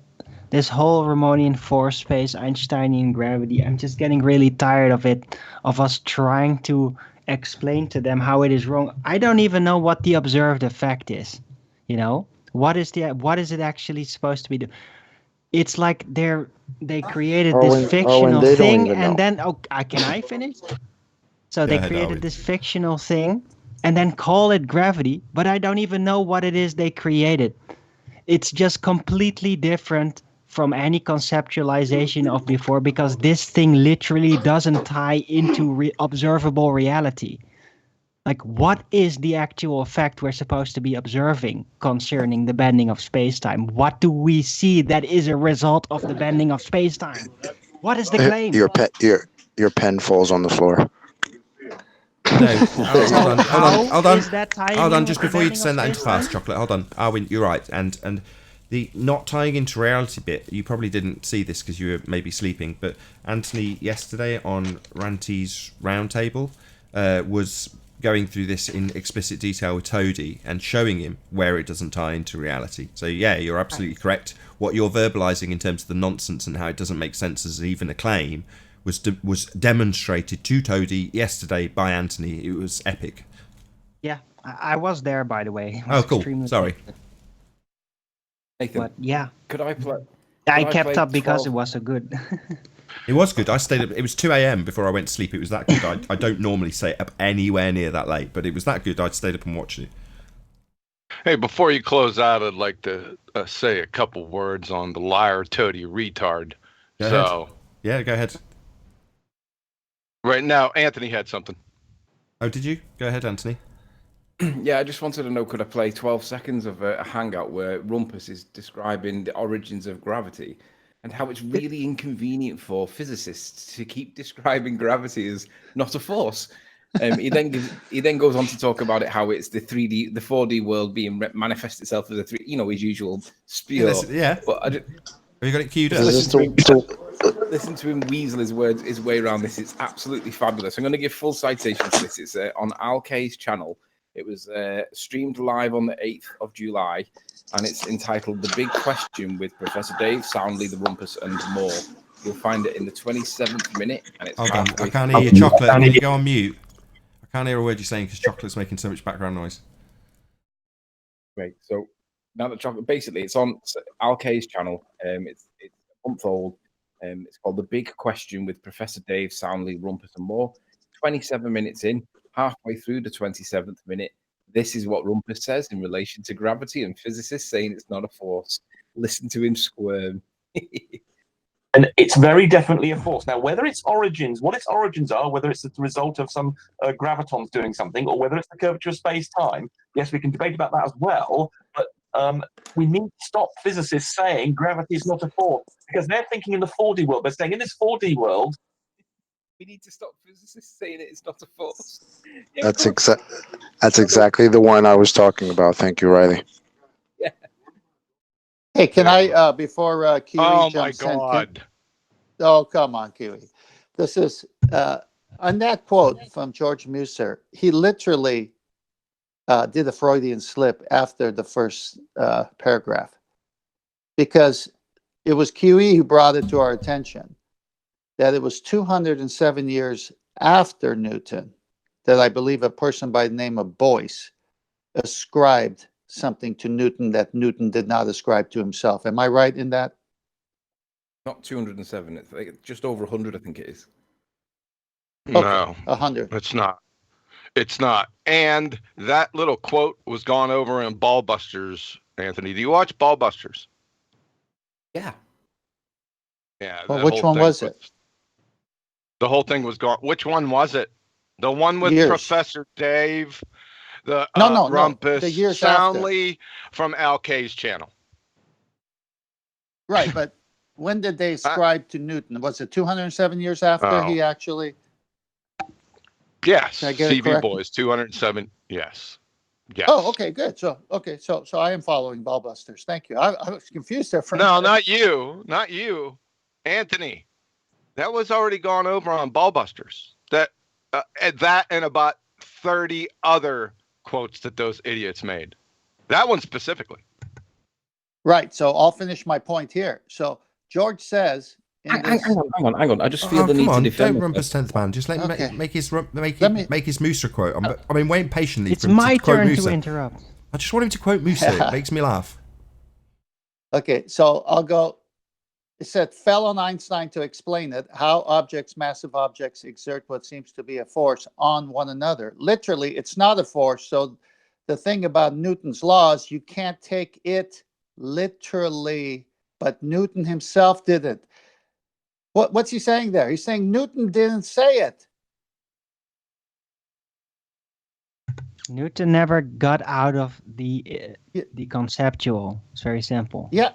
[SPEAKER 11] this whole Riemannian force space, Einsteinian gravity, I'm just getting really tired of it, of us trying to explain to them how it is wrong. I don't even know what the observed effect is. You know, what is it actually supposed to be? It's like they created this fictional thing, and then can I finish? So they created this fictional thing, and then call it gravity, but I don't even know what it is they created. It's just completely different from any conceptualization of before, because this thing literally doesn't tie into observable reality. Like, what is the actual effect we're supposed to be observing concerning the bending of space-time? What do we see that is a result of the bending of space-time? What is the claim?
[SPEAKER 8] Your pen falls on the floor.
[SPEAKER 2] No, hold on. Just before you
[SPEAKER 11] bending
[SPEAKER 2] send
[SPEAKER 11] of
[SPEAKER 2] that into fast chocolate, hold on. Arwin, you're right. And the not tying into reality bit, you probably didn't see this because you were maybe sleeping, but Anthony yesterday on Ranty's Roundtable was going through this in explicit detail with Toady and showing him where it doesn't tie into reality. So yeah, you're absolutely correct. What you're verbalizing in terms of the nonsense and how it doesn't make sense as even a claim was demonstrated to Toady yesterday by Anthony. It was epic.
[SPEAKER 11] Yeah, I was there, by the way.
[SPEAKER 2] Oh, cool. Sorry.
[SPEAKER 10] Nathan,
[SPEAKER 11] but yeah,
[SPEAKER 10] could I play?
[SPEAKER 11] I kept up because it was so good.
[SPEAKER 2] It was good. I stayed up. It was 2 a.m. before I went to sleep. It was that good. I don't normally stay up anywhere near that late, but it was that good. I stayed up and watched it.
[SPEAKER 12] Hey, before you close out, I'd like to say a couple words on the liar, toady, retard.
[SPEAKER 2] Go ahead. Yeah, go ahead.
[SPEAKER 12] Right now, Anthony had something.
[SPEAKER 2] Oh, did you? Go ahead, Anthony.
[SPEAKER 10] Yeah, I just wanted to know, could I play 12 seconds of a hangout where Rumpus is describing the origins of gravity and how it's really inconvenient for physicists to keep describing gravity as not a force. He then goes on to talk about it, how it's the 4D world being manifest itself as a three, his usual spiel.
[SPEAKER 2] Yeah.
[SPEAKER 10] But
[SPEAKER 2] Have you got it queued up?
[SPEAKER 10] Listen to him weasel his way around this. It's absolutely fabulous. I'm going to give full citation for this. It's on Al K's channel. It was streamed live on the 8th of July, and it's entitled The Big Question with Professor Dave, Soundly, the Rumpus, and more. You'll find it in the 27th minute. And it's
[SPEAKER 2] Hold on, I can't hear you, Chocolate. Can you go on mute? I can't hear a word you're saying because Chocolate's making so much background noise.
[SPEAKER 10] Great. So now that Chocolate, basically, it's on Al K's channel. It's a month old. It's called The Big Question with Professor Dave, Soundly, Rumpus, and more. 27 minutes in. Halfway through the 27th minute, this is what Rumpus says in relation to gravity and physicists saying it's not a force. Listen to him squirm.
[SPEAKER 13] And it's very definitely a force. Now, whether its origins, what its origins are, whether it's the result of some gravitons doing something, or whether it's the curvature of space-time, yes, we can debate about that as well, but we need to stop physicists saying gravity is not a force, because they're thinking in the 4D world. They're saying in this 4D world,
[SPEAKER 10] we need to stop physicists saying it's not a force.
[SPEAKER 8] That's exactly the one I was talking about. Thank you, Riley.
[SPEAKER 10] Yeah.
[SPEAKER 3] Hey, can I, before Kiwi jumps in? Oh, come on, Kiwi. This is, on that quote from George Musser, he literally did a Freudian slip after the first paragraph, because it was QE who brought it to our attention that it was 207 years after Newton that I believe a person by the name of Boyce ascribed something to Newton that Newton did not ascribe to himself. Am I right in that?
[SPEAKER 10] Not 207. It's like just over 100, I think it is.
[SPEAKER 12] No,
[SPEAKER 3] 100.
[SPEAKER 12] It's not. It's not. And that little quote was gone over in Ballbusters, Anthony. Do you watch Ballbusters?
[SPEAKER 10] Yeah.
[SPEAKER 12] Yeah.
[SPEAKER 3] Well, which one was it?
[SPEAKER 12] The whole thing was gone. Which one was it? The one with Professor Dave, the Rumpus,
[SPEAKER 3] the years
[SPEAKER 12] Soundly from Al K's channel.
[SPEAKER 3] Right, but when did they ascribe to Newton? Was it 207 years after he actually?
[SPEAKER 12] Yes,
[SPEAKER 3] Did I get it
[SPEAKER 12] CV
[SPEAKER 3] correct?
[SPEAKER 12] Boys, 207. Yes. Yes.
[SPEAKER 3] Oh, okay, good. So I am following Ballbusters. Thank you. I was confused there for a
[SPEAKER 12] No,
[SPEAKER 3] minute.
[SPEAKER 12] not you, Anthony. That was already gone over on Ballbusters. That and about 30 other quotes that those idiots made. That one specifically.
[SPEAKER 3] Right. So I'll finish my point here. So George says,
[SPEAKER 10] hang on. I just feel the need to defend.
[SPEAKER 2] Don't Rumpus 10th man. Just let him make his Mooser quote. I've been waiting patiently
[SPEAKER 11] It's
[SPEAKER 2] for him
[SPEAKER 11] my
[SPEAKER 2] to quote
[SPEAKER 11] turn
[SPEAKER 2] Mooser.
[SPEAKER 11] to interrupt.
[SPEAKER 2] I just want him to quote Mooser. It makes me laugh.
[SPEAKER 3] Okay, so I'll go. It said, fell on Einstein to explain it, how massive objects exert what seems to be a force on one another. Literally, it's not a force. So the thing about Newton's laws, you can't take it literally, but Newton himself didn't. What's he saying there? He's saying Newton didn't say it.
[SPEAKER 11] Newton never got out of the conceptual. It's very simple.
[SPEAKER 3] Yeah.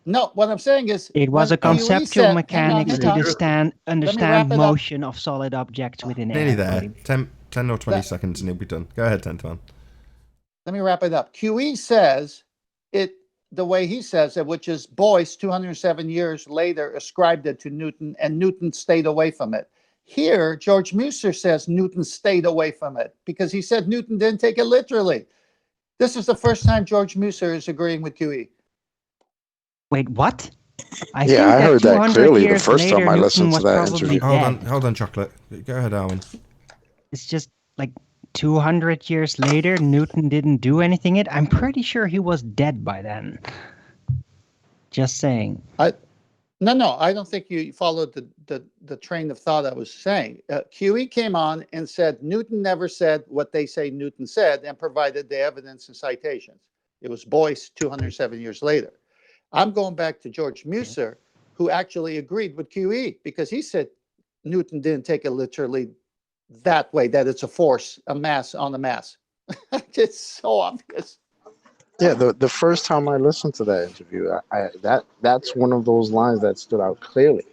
[SPEAKER 3] No, what I'm saying is
[SPEAKER 11] it was a conceptual mechanics to understand
[SPEAKER 3] motion
[SPEAKER 11] motion of solid objects within air.
[SPEAKER 2] Nearly there. 10 or 20 seconds and he'll be done. Go ahead, 10th man.
[SPEAKER 3] Let me wrap it up. QE says it the way he says it, which is Boyce 207 years later ascribed it to Newton, and Newton stayed away from it. Here, George Musser says Newton stayed away from it because he said Newton didn't take it literally. This is the first time George Musser is agreeing with QE.
[SPEAKER 11] Wait, what?
[SPEAKER 8] I heard that clearly the first time I listened to that interview.
[SPEAKER 2] Hold on, Chocolate. Go ahead, Arwen.
[SPEAKER 11] It's just like 200 years later, Newton didn't do anything. I'm pretty sure he was dead by then. Just saying.
[SPEAKER 3] No, I don't think you followed the train of thought I was saying. QE came on and said Newton never said what they say Newton said and provided the evidence and citations. It was Boyce 207 years later. I'm going back to George Musser, who actually agreed with QE because he said Newton didn't take it literally that way, that it's a force, a mass on a mass. It's so obvious.
[SPEAKER 8] Yeah, the first time I listened to that interview, that's one of those lines that stood out clearly.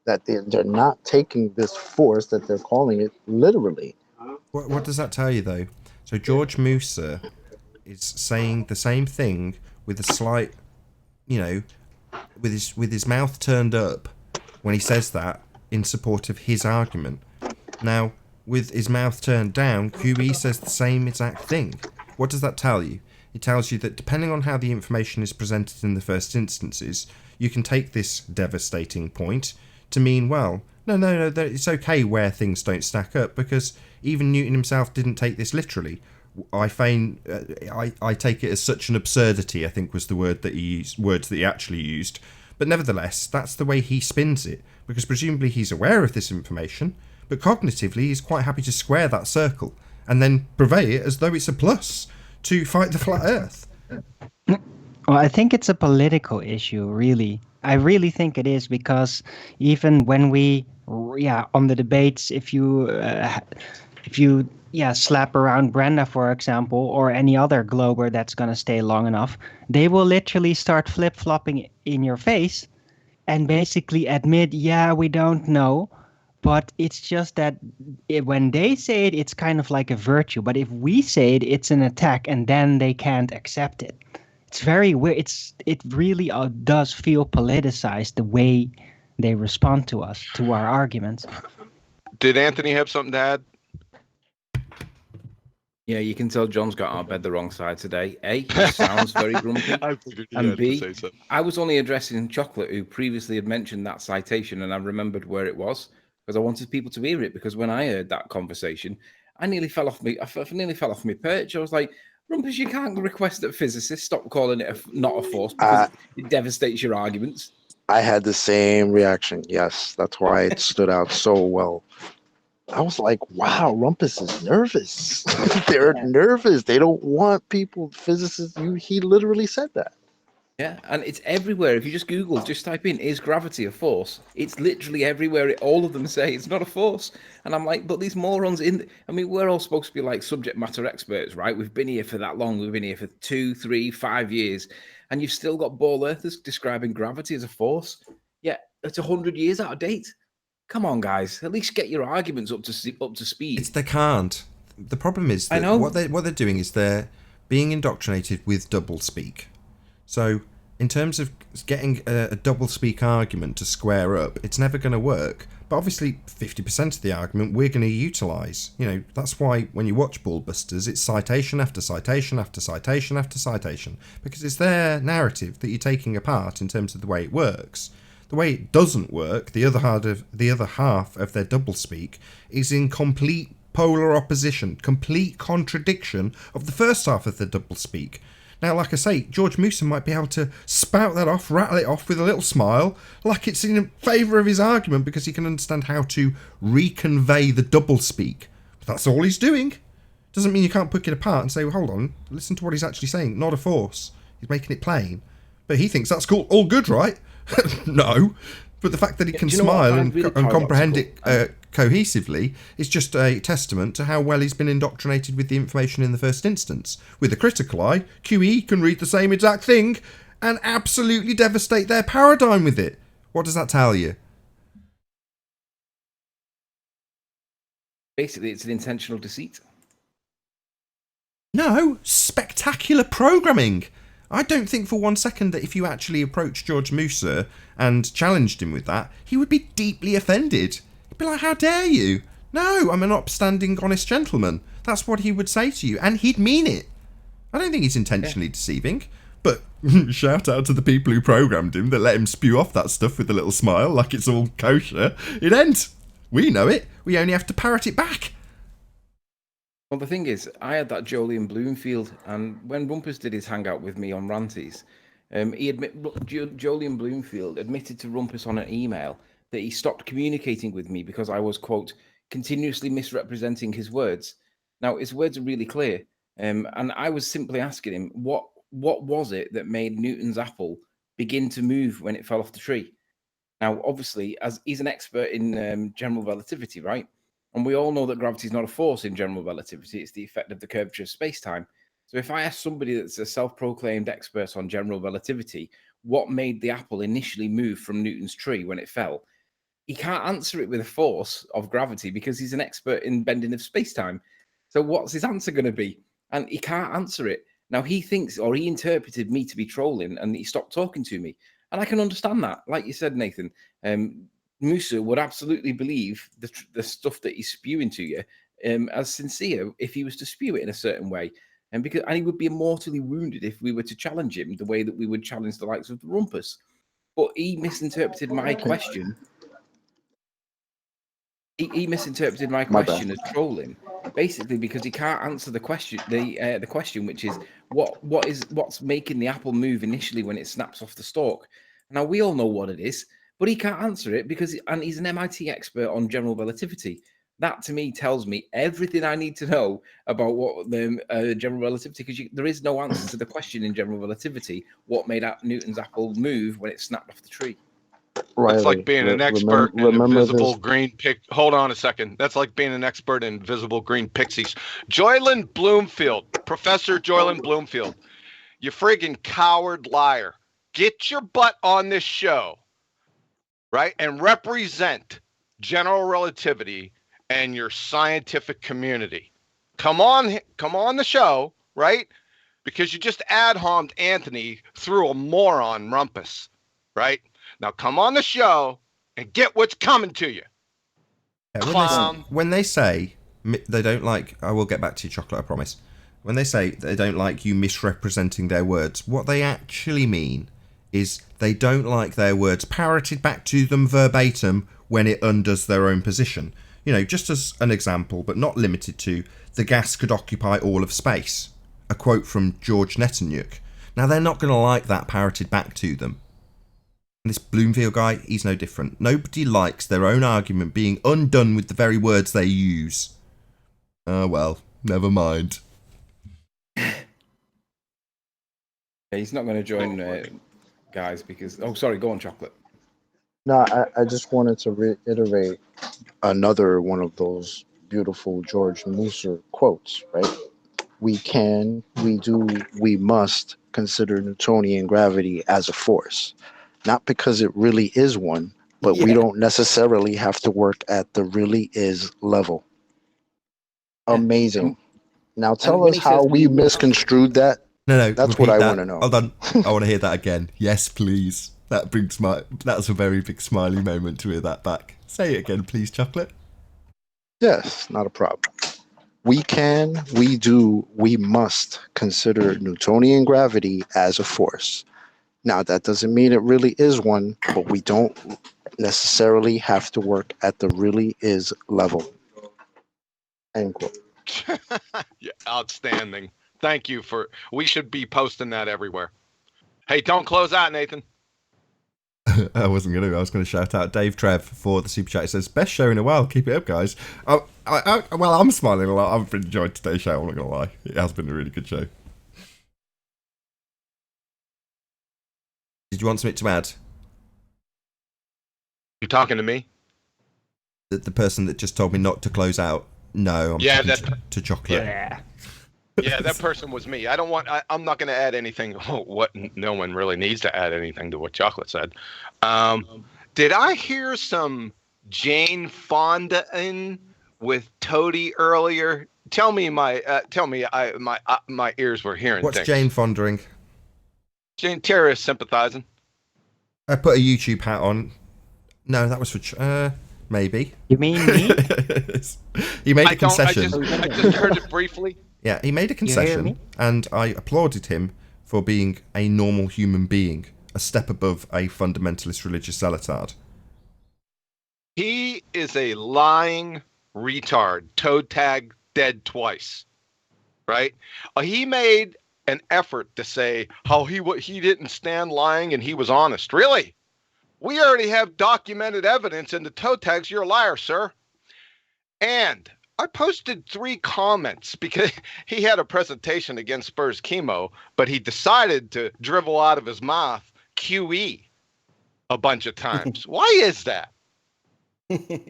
[SPEAKER 8] That they're not taking this force that they're calling it literally.
[SPEAKER 2] What does that tell you, though? So George Musa is saying the same thing with a slight, with his mouth turned up when he says that in support of his argument. Now, with his mouth turned down, QE says the same exact thing. What does that tell you? It tells you that depending on how the information is presented in the first instances, you can take this devastating point to mean, well, no, it's okay where things don't stack up, because even Newton himself didn't take this literally. I take it as such an absurdity, I think was the word that he used, words that he actually used. But nevertheless, that's the way he spins it, because presumably he's aware of this information, but cognitively he's quite happy to square that circle and then purvey it as though it's a plus to fight the flat earth.
[SPEAKER 11] Well, I think it's a political issue, really. I really think it is, because even when on the debates, if you slap around Brenda, for example, or any other glober that's going to stay long enough, they will literally start flip-flopping in your face and basically admit, yeah, we don't know. But it's just that when they say it, it's kind of like a virtue. But if we say it, it's an attack, and then they can't accept it. It's very weird. It really does feel politicized, the way they respond to us, to our arguments.
[SPEAKER 12] Did Anthony have something to add?
[SPEAKER 10] Yeah, you can tell John's got out of bed the wrong side today. A, he sounds very grumpy.
[SPEAKER 12] I figured you
[SPEAKER 10] And
[SPEAKER 12] had
[SPEAKER 10] B,
[SPEAKER 12] to say something.
[SPEAKER 10] I was only addressing Chocolate, who previously had mentioned that citation, and I remembered where it was because I wanted people to hear it. Because when I heard that conversation, I nearly fell off my perch. I was like, Rumpus, you can't request that physicists stop calling it not a force because it devastates your arguments.
[SPEAKER 8] I had the same reaction. Yes, that's why it stood out so well. I was like, wow, Rumpus is nervous. They're nervous. They don't want people, physicists. He literally said that.
[SPEAKER 10] Yeah, and it's everywhere. If you just Google, just type in, is gravity a force? It's literally everywhere. All of them say it's not a force. And I'm like, but these morons we're all supposed to be like subject matter experts, right? We've been here for that long. We've been here for 2, 3, 5 years. And you've still got ball earthers describing gravity as a force. Yeah, it's 100 years out of date. Come on, guys. At least get your arguments up to speed.
[SPEAKER 2] They can't. The problem is that what they're doing is they're being indoctrinated with doublespeak. So, in terms of getting a doublespeak argument to square up, it's never going to work. But obviously, 50% of the argument we're going to utilise. That's why when you watch Ballbusters, it's citation after citation after citation after citation. Because it's their narrative that you're taking apart in terms of the way it works. The way it doesn't work, the other half of their doublespeak, is in complete polar opposition, complete contradiction of the first half of the doublespeak. Now, like I say, George Musa might be able to spout that off, rattle it off with a little smile, like it's in favour of his argument, because he can understand how to reconvey the doublespeak. But that's all he's doing. Doesn't mean you can't pick it apart and say, well, hold on, listen to what he's actually saying. Not a force. He's making it plain. But he thinks that's cool, all good, right? No. But the fact that he can smile and comprehend it cohesively is just a testament to how well he's been indoctrinated with the information in the first instance. With a critical eye, QE can read the same exact thing and absolutely devastate their paradigm with it. What does that tell you?
[SPEAKER 10] Basically, it's an intentional deceit.
[SPEAKER 2] No, spectacular programming. I don't think for one second that if you actually approached George Musa and challenged him with that, he would be deeply offended. He'd be like, how dare you? No, I'm an upstanding, honest gentleman. That's what he would say to you, and he'd mean it. I don't think he's intentionally deceiving, but shout out to the people who programmed him that let him spew off that stuff with a little smile like it's all kosher. It ain't. We know it. We only have to parrot it back.
[SPEAKER 10] Well, the thing is, I had that Jolyon Bloomfield, and when Rumpus did his hangout with me on Ranties, Jolyon Bloomfield admitted to Rumpus on an email that he stopped communicating with me because I was, quote, continuously misrepresenting his words. Now, his words are really clear, and I was simply asking him, what was it that made Newton's apple begin to move when it fell off the tree? Now, obviously, as he's an expert in general relativity, right? And we all know that gravity is not a force in general relativity. It's the effect of the curvature of space-time. So if I ask somebody that's a self-proclaimed expert on general relativity, what made the apple initially move from Newton's tree when it fell, he can't answer it with a force of gravity because he's an expert in bending of space-time. So what's his answer going to be? And he can't answer it. Now he thinks, or he interpreted me to be trolling, and he stopped talking to me. And I can understand that. Like you said, Nathan, Musa would absolutely believe the stuff that he's spewing to you as sincere if he was to spew it in a certain way. And he would be mortally wounded if we were to challenge him the way that we would challenge the likes of the Rumpus. But he misinterpreted my question. He misinterpreted my question as trolling, basically because he can't answer the question. The question, which is what's making the apple move initially when it snaps off the stalk. Now we all know what it is, but he can't answer it because he's an MIT expert on general relativity. That to me tells me everything I need to know about what the general relativity, because there is no answer to the question in general relativity. What made Newton's apple move when it snapped off the tree?
[SPEAKER 12] That's like being an expert in invisible green pick. Hold on a second. That's like being an expert in invisible green pixies. Joyland Bloomfield, Professor Joyland Bloomfield, you friggin' coward liar. Get your butt on this show, right? And represent general relativity and your scientific community. Come on the show, right? Because you just ad homed Anthony through a moron rumpus, right? Now come on the show and get what's coming to you.
[SPEAKER 2] When they say they don't like, I will get back to you, Chocolate, I promise. When they say they don't like you misrepresenting their words, what they actually mean is they don't like their words parroted back to them verbatim when it undoes their own position. You know, just as an example, but not limited to, the gas could occupy all of space. A quote from George Netanyahu. Now, they're not going to like that parroted back to them. And this Bloomfield guy, he's no different. Nobody likes their own argument being undone with the very words they use. Oh, well, never mind.
[SPEAKER 10] He's not going to join, guys, because... Oh, sorry, go on, Chocolate.
[SPEAKER 8] No, I just wanted to reiterate another one of those beautiful George Musa quotes, right? We can, we do, we must consider Newtonian gravity as a force. Not because it really is one, but we don't necessarily have to work at the really is level. Amazing. Now tell us how we misconstrued that.
[SPEAKER 2] No,
[SPEAKER 8] that's what I want to know.
[SPEAKER 2] Hold on. I want to hear that again. Yes, please. That's a very big smiley moment to hear that back. Say it again, please, Chocolate.
[SPEAKER 8] Yes, not a problem. We can, we do, we must consider Newtonian gravity as a force. Now, that doesn't mean it really is one, but we don't necessarily have to work at the really is level. End quote.
[SPEAKER 12] Yeah, outstanding. Thank you we should be posting that everywhere. Hey, don't close out, Nathan.
[SPEAKER 2] I wasn't going to. I was going to shout out Dave Trev for the super chat. It says, best show in a while. Keep it up, guys. Well, I'm smiling a lot. I've enjoyed today's show. I'm not going to lie. It has been a really good show. Did you want something to add?
[SPEAKER 12] You talking to me?
[SPEAKER 2] The person that just told me not to close out. No, I'm talking to Chocolate.
[SPEAKER 12] Yeah, that person was me. I'm not going to add anything. No one really needs to add anything to what Chocolate said. Did I hear some Jane Fonda in with Toady earlier? Tell me my ears were hearing
[SPEAKER 2] What's
[SPEAKER 12] things.
[SPEAKER 2] Jane Fondering?
[SPEAKER 12] Jane terrorist sympathizing.
[SPEAKER 2] I put a YouTube hat on. No, that was for maybe.
[SPEAKER 11] You mean me?
[SPEAKER 2] He made a concession.
[SPEAKER 12] I just heard it briefly.
[SPEAKER 2] Yeah, he made a concession, and I applauded him for being a normal human being, a step above a fundamentalist religious zealotard.
[SPEAKER 12] He is a lying retard. Toe tag dead twice. Right? He made an effort to say how he didn't stand lying and he was honest. Really? We already have documented evidence in the toe tags. You're a liar, sir. And I posted 3 comments because he had a presentation against Spurs chemo, but he decided to drivel out of his mouth QE a bunch of times. Why is that?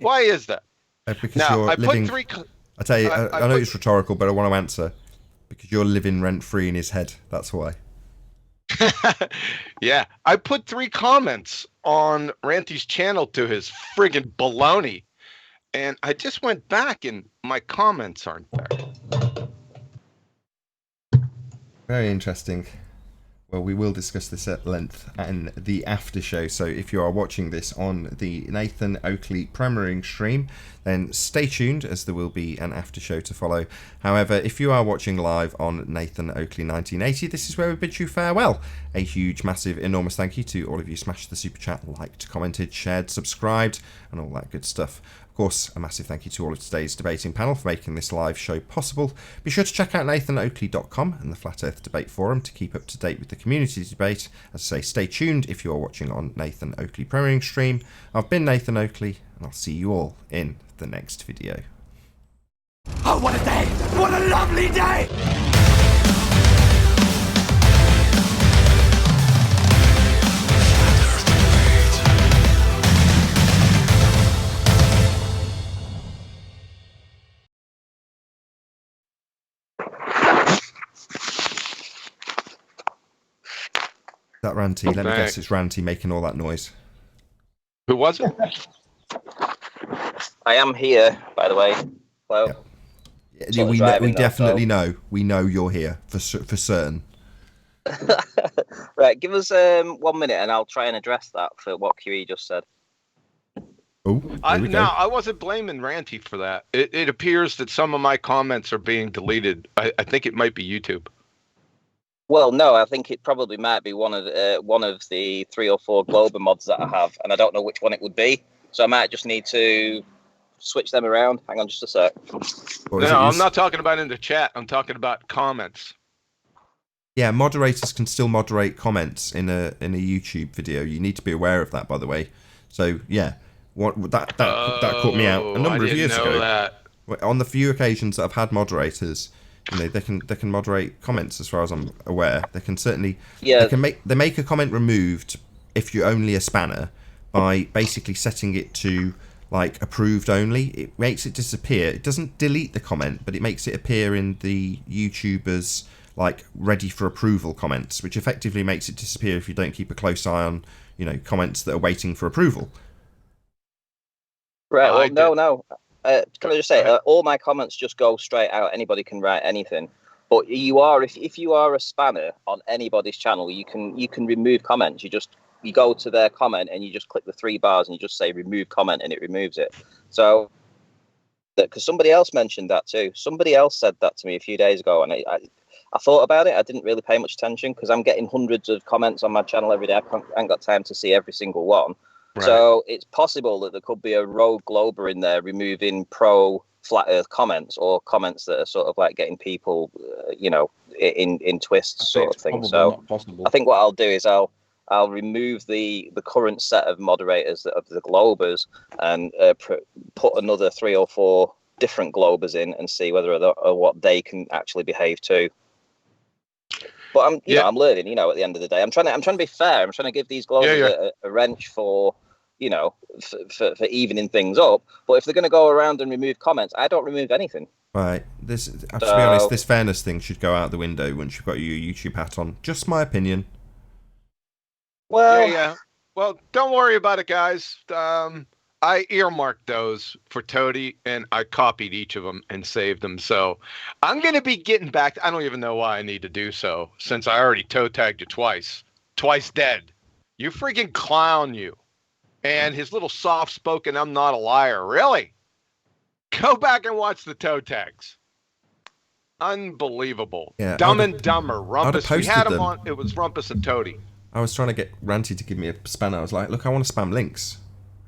[SPEAKER 12] Why is that?
[SPEAKER 2] Because
[SPEAKER 12] Now,
[SPEAKER 2] you're
[SPEAKER 12] I
[SPEAKER 2] living.
[SPEAKER 12] put three.
[SPEAKER 2] I tell you,
[SPEAKER 12] I
[SPEAKER 2] I know
[SPEAKER 12] put-
[SPEAKER 2] it's rhetorical, but I want to answer because you're living rent free in his head. That's why.
[SPEAKER 12] Yeah, I put 3 comments on Ranty's channel to his friggin' baloney, and I just went back and my comments aren't there.
[SPEAKER 2] Very interesting. Well, we will discuss this at length in the after show. So if you are watching this on the Nathan Oakley premiering stream, then stay tuned as there will be an after show to follow. However, if you are watching live on Nathan Oakley 1980, this is where we bid you farewell. A huge, massive, enormous thank you to all of you smashed the super chat, liked, commented, shared, subscribed, and all that good stuff. Of course, a massive thank you to all of today's debating panel for making this live show possible. Be sure to check out nathanoakley.com and the Flat Earth Debate Forum to keep up to date with the community debate. As I say, stay tuned if you are watching on Nathan Oakley premiering stream. I've been Nathan Oakley, and I'll see you all in the next video.
[SPEAKER 1] Oh, what a day! What a lovely day!
[SPEAKER 2] That Ranty, let me guess, it's Ranty making all that noise.
[SPEAKER 12] Who was it?
[SPEAKER 6] I am here, by the way. Hello.
[SPEAKER 2] Yeah, we definitely know. We know you're here for certain.
[SPEAKER 6] Right, give us 1 minute and I'll try and address that for what QE just said.
[SPEAKER 2] Oh,
[SPEAKER 12] I wasn't blaming Ranty for that. It appears that some of my comments are being deleted. I think it might be YouTube.
[SPEAKER 6] Well, no, I think it probably might be one of the 3 or 4 Glober mods that I have, and I don't know which one it would be. So I might just need to switch them around. Hang on just a sec.
[SPEAKER 12] No, I'm not talking about in the chat. I'm talking about comments.
[SPEAKER 2] Yeah, moderators can still moderate comments in a YouTube video. You need to be aware of that, by the way. So yeah, that caught me out a number of years ago. That. On the few occasions that I've had moderators, you know, they can moderate comments. As far as I'm aware, they can certainly they make a comment removed if you're only a spanner by basically setting it to like approved only. It makes it disappear. It doesn't delete the comment, but it makes it appear in the YouTubers like ready for approval comments, which effectively makes it disappear if you don't keep a close eye on, you know, comments that are waiting for approval.
[SPEAKER 6] Right. Well, no. Can I just say, all my comments just go straight out. Anybody can write anything. But you are, if you are a spanner on anybody's channel, you can remove comments. You go to their comment and you just click the 3 bars and you just say remove comment and it removes it. So, because somebody else mentioned that too. Somebody else said that to me a few days ago, and I thought about it. I didn't really pay much attention because I'm getting hundreds of comments on my channel every day. I haven't got time to see every single one. Right. So it's possible that there could be a rogue Glober in there removing pro flat earth comments or comments that are sort of like getting people, you know, in twists sort of thing. So I think what I'll do is I'll remove the current set of moderators of the Globers and put another 3 or 4 different Globers in and see whether or what they can actually behave to. But I'm, you know, I'm learning. You know, at the end of the day, I'm trying to be fair. I'm trying to give these Globers a wrench for, you know, for evening things up. But if they're going to go around and remove comments, I don't remove anything.
[SPEAKER 2] Right. To be honest, this fairness thing should go out the window once you've got your YouTube hat on. Just my opinion.
[SPEAKER 12] Well, Well, don't worry about it, guys. I earmarked those for Toady, and I copied each of them and saved them. So I'm going to be getting back. I don't even know why I need to do so, since I already toe tagged you twice. Twice dead. You freaking clown, you. And his little soft-spoken, I'm not a liar. Really? Go back and watch the toe tags. Unbelievable.
[SPEAKER 2] Yeah,
[SPEAKER 12] Dumb and Dumber. Rumpus. We had
[SPEAKER 2] them
[SPEAKER 12] him on. It was Rumpus and Toady.
[SPEAKER 2] I was trying to get Ranty to give me a spanner. I was like, look, I want to spam links.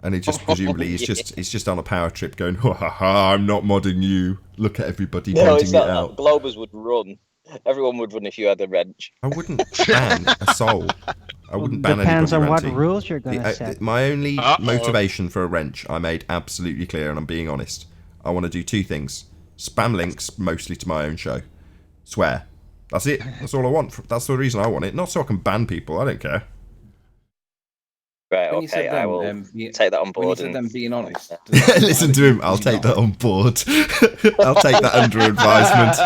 [SPEAKER 2] And he just presumably he's just on a power trip going, ha ha ha, I'm not modding you. Look at everybody pointing it out.
[SPEAKER 6] Globers would run. Everyone would run if you had a wrench.
[SPEAKER 2] I wouldn't ban a soul. I wouldn't ban anybody.
[SPEAKER 11] Depends on what
[SPEAKER 2] Ranty.
[SPEAKER 11] rules you're going to set.
[SPEAKER 2] My only motivation for a wrench, I made absolutely clear, and I'm being honest. I want to do 2 things. Spam links, mostly to my own show. Swear. That's it. That's all I want. That's the reason I want it. Not so I can ban people. I don't care.
[SPEAKER 6] Right,
[SPEAKER 10] when you said
[SPEAKER 6] Okay, I
[SPEAKER 10] them,
[SPEAKER 6] will take that on
[SPEAKER 10] when you
[SPEAKER 6] board.
[SPEAKER 10] said
[SPEAKER 6] And
[SPEAKER 10] them being honest, does that imply
[SPEAKER 2] Listen
[SPEAKER 10] that
[SPEAKER 2] to him. I'll
[SPEAKER 10] you're
[SPEAKER 2] take
[SPEAKER 10] not
[SPEAKER 2] that on board. I'll take that under advisement.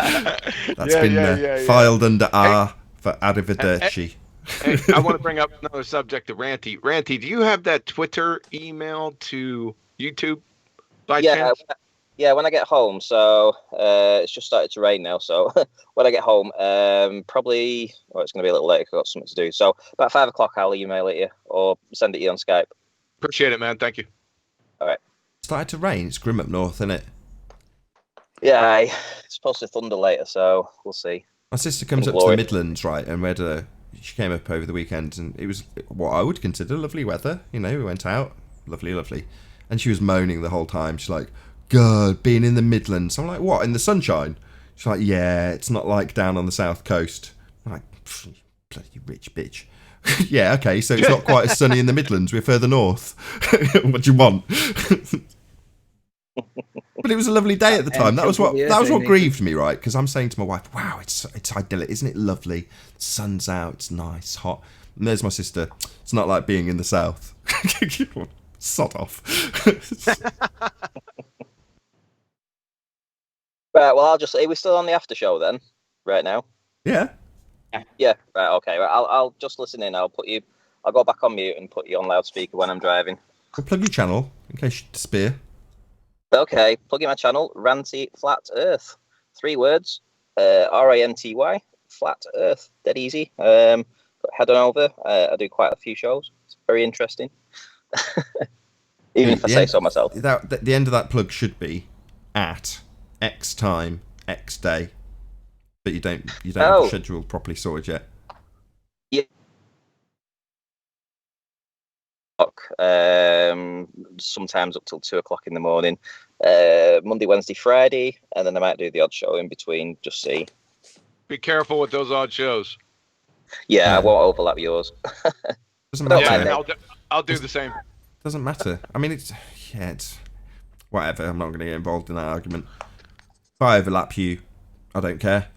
[SPEAKER 2] That's been filed under R for arrivederci.
[SPEAKER 12] Hey, I want to bring up another subject to Ranty. Ranty, do you have that Twitter email to YouTube by chance?
[SPEAKER 6] Yeah, when I get home. So it's just started to rain now. So when I get home, probably, well, it's going to be a little later because I've got something to do. So about 5 o'clock, I'll email it you or send it you on Skype.
[SPEAKER 12] Appreciate it, man. Thank you.
[SPEAKER 6] All right.
[SPEAKER 2] Started to rain. It's grim up north, isn't it?
[SPEAKER 6] Yeah, it's supposed to thunder later, so we'll see.
[SPEAKER 2] My sister comes up to the Midlands, right, and she came up over the weekend, and it was what I would consider lovely weather. You know, we went out, lovely, lovely, and she was moaning the whole time. She's like, God, being in the Midlands. I'm like, what, in the sunshine? She's like, yeah, it's not like down on the south coast. I'm like, bloody rich bitch. Yeah, okay, so it's not quite as sunny in the Midlands. We're further north. What do you want? But it was a lovely day at the time. That was what grieved me, right? Because I'm saying to my wife, wow, it's idyllic, isn't it lovely? The sun's out, it's nice, hot. And there's my sister. It's not like being in the south. Sod off.
[SPEAKER 6] Right, well, are we still on the after show then? Right now?
[SPEAKER 2] Yeah.
[SPEAKER 6] Yeah, right, okay. Right, I'll just listen in. I'll go back on mute and put you on loudspeaker when I'm driving.
[SPEAKER 2] We'll plug your channel in case you disappear. Okay,
[SPEAKER 6] plug in my channel, Ranty Flat Earth. 3 words, Ranty, Flat Earth. Dead easy. Head on over. I do quite a few shows. It's very interesting. Even if I say so myself.
[SPEAKER 2] The end of that plug should be at X time, X day. But you don't have the schedule properly sorted yet.
[SPEAKER 6] Yeah. Sometimes up till 2 o'clock in the morning. Monday, Wednesday, Friday, and then I might do the odd show in between. Just see.
[SPEAKER 12] Be careful with those odd shows.
[SPEAKER 6] Yeah, I won't overlap yours.
[SPEAKER 2] Doesn't matter.
[SPEAKER 12] Yeah, I'll do the same.
[SPEAKER 2] Doesn't matter. I mean, it's whatever. I'm not going to get involved in that argument. If I overlap you, I don't care.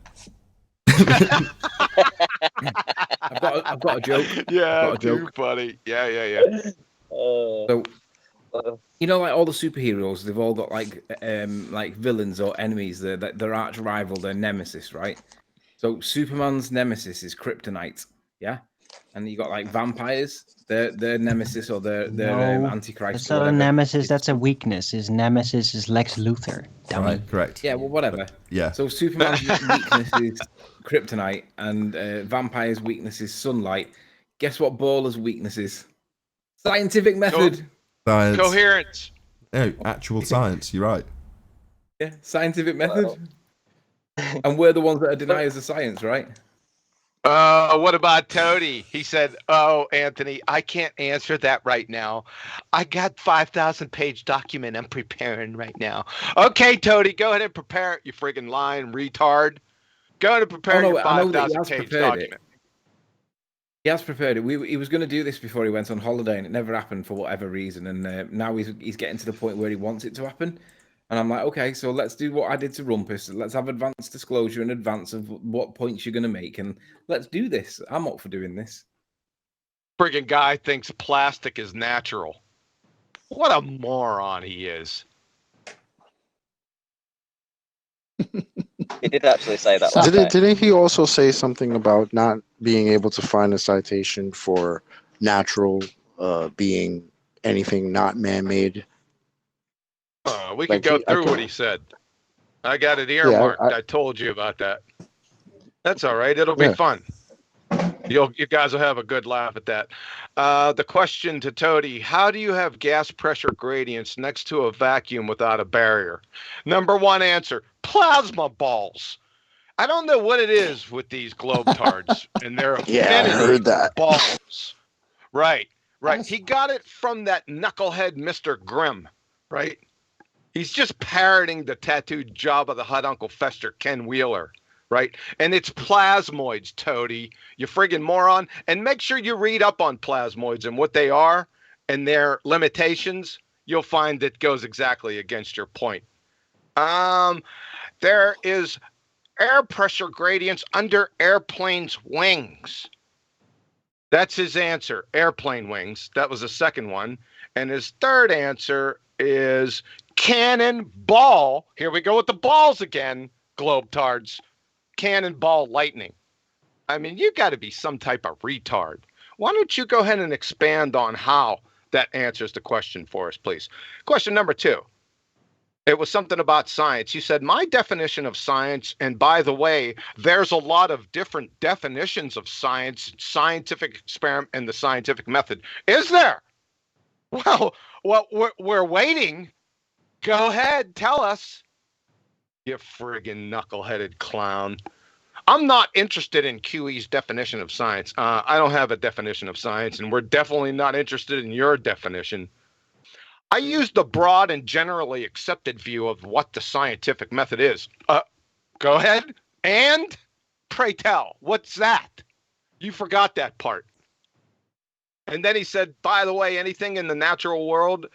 [SPEAKER 10] I've got a joke.
[SPEAKER 12] Yeah, too funny. Yeah.
[SPEAKER 10] So, you know, like all the superheroes, they've all got like villains or enemies. Their arch rival, their nemesis, right? So Superman's nemesis is kryptonite, yeah, and you got like vampires. Their nemesis or their antichrist.
[SPEAKER 11] That's not a nemesis. That's a weakness. His nemesis is Lex Luthor. Dummy.
[SPEAKER 2] Right, correct.
[SPEAKER 10] Yeah, well, whatever.
[SPEAKER 2] Yeah.
[SPEAKER 10] So Superman's weakness is kryptonite, and vampire's weakness is sunlight. Guess what Baller's weakness is? Scientific method.
[SPEAKER 2] Science.
[SPEAKER 12] Coherence.
[SPEAKER 2] Oh, actual science. You're right.
[SPEAKER 10] Yeah, scientific method. And we're the ones that are deniers of science, right?
[SPEAKER 12] What about Toady? He said, "Oh, Anthony, I can't answer that right now. I got 5,000-page document I'm preparing right now." Okay, Toady, go ahead and prepare it, you friggin' lying retard. Go ahead and prepare your 5,000-page document.
[SPEAKER 10] He has prepared it. He was going to do this before he went on holiday, and it never happened for whatever reason. And now he's getting to the point where he wants it to happen. And I'm like, okay, so let's do what I did to Rumpus. Let's have advanced disclosure in advance of what points you're going to make, and let's do this. I'm up for doing this.
[SPEAKER 12] Friggin' guy thinks plastic is natural. What a moron he is.
[SPEAKER 6] He did actually say that.
[SPEAKER 8] Didn't he also say something about not being able to find a citation for natural being anything not man-made?
[SPEAKER 12] We can go through what he said. I got it earmarked. I told you about that. That's all right. It'll be fun. You guys will have a good laugh at that. The question to Toady: how do you have gas pressure gradients next to a vacuum without a barrier? Number 1 answer: plasma balls. I don't know what it is with these globetards and their
[SPEAKER 8] I heard that.
[SPEAKER 12] balls. Right. He got it from that knucklehead Mr. Grimm, right? He's just parroting the tattooed Jabba the Hutt Uncle Fester Ken Wheeler, right? And it's plasmoids, Toady, you friggin' moron. And make sure you read up on plasmoids and what they are and their limitations. You'll find it goes exactly against your point. There is air pressure gradients under airplanes' wings. That's his answer. Airplane wings. That was the second one. And his third answer is cannonball. Here we go with the balls again, globetards. Cannonball lightning. I mean, you got to be some type of retard. Why don't you go ahead and expand on how that answers the question for us, please? Question number 2. It was something about science. You said, my definition of science, and by the way, there's a lot of different definitions of science, scientific experiment, and the scientific method. Is there? Well, we're waiting. Go ahead, tell us. You friggin' knuckleheaded clown. I'm not interested in QE's definition of science. I don't have a definition of science, and we're definitely not interested in your definition. I use the broad and generally accepted view of what the scientific method is. Go ahead. And pray tell, what's that? You forgot that part. And then he said, by the way, anything in the natural world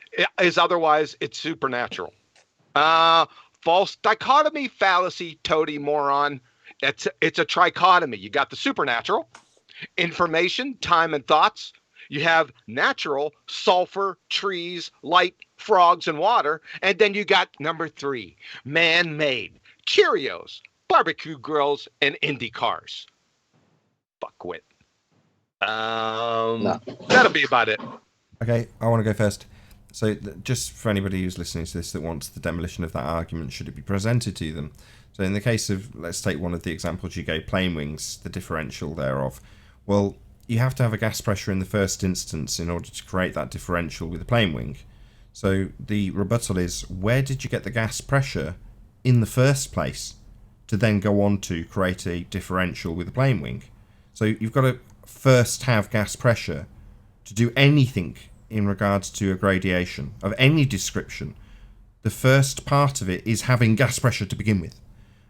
[SPEAKER 12] is otherwise, it's supernatural. False dichotomy, fallacy, toady, moron. It's a trichotomy. You got the supernatural, information, time, and thoughts. You have natural, sulfur, trees, light, frogs, and water. And then you got number 3, man-made, Cheerios, barbecue grills, and Indy cars. Fuckwit. That'll be about it.
[SPEAKER 2] Okay, I want to go first. So just for anybody who's listening to this that wants the demolition of that argument, should it be presented to them? So in the case of, let's take one of the examples you gave, plane wings, the differential thereof. Well, you have to have a gas pressure in the first instance in order to create that differential with a plane wing. So the rebuttal is, where did you get the gas pressure in the first place to then go on to create a differential with a plane wing? So you've got to first have gas pressure to do anything in regards to a gradation of any description. The first part of it is having gas pressure to begin with.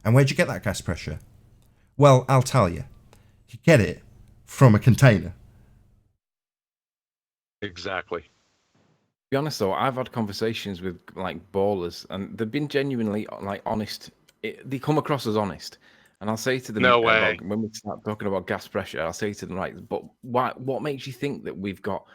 [SPEAKER 2] And where'd you get that gas pressure? Well, I'll tell you. You get it from a container.
[SPEAKER 12] Exactly.
[SPEAKER 10] To be honest though, I've had conversations with like ballers, and they've been genuinely like honest. They come across as honest, and I'll say to them,
[SPEAKER 12] no way.
[SPEAKER 10] When we start talking about gas pressure, I'll say to them, right, but why? What makes you think that we've got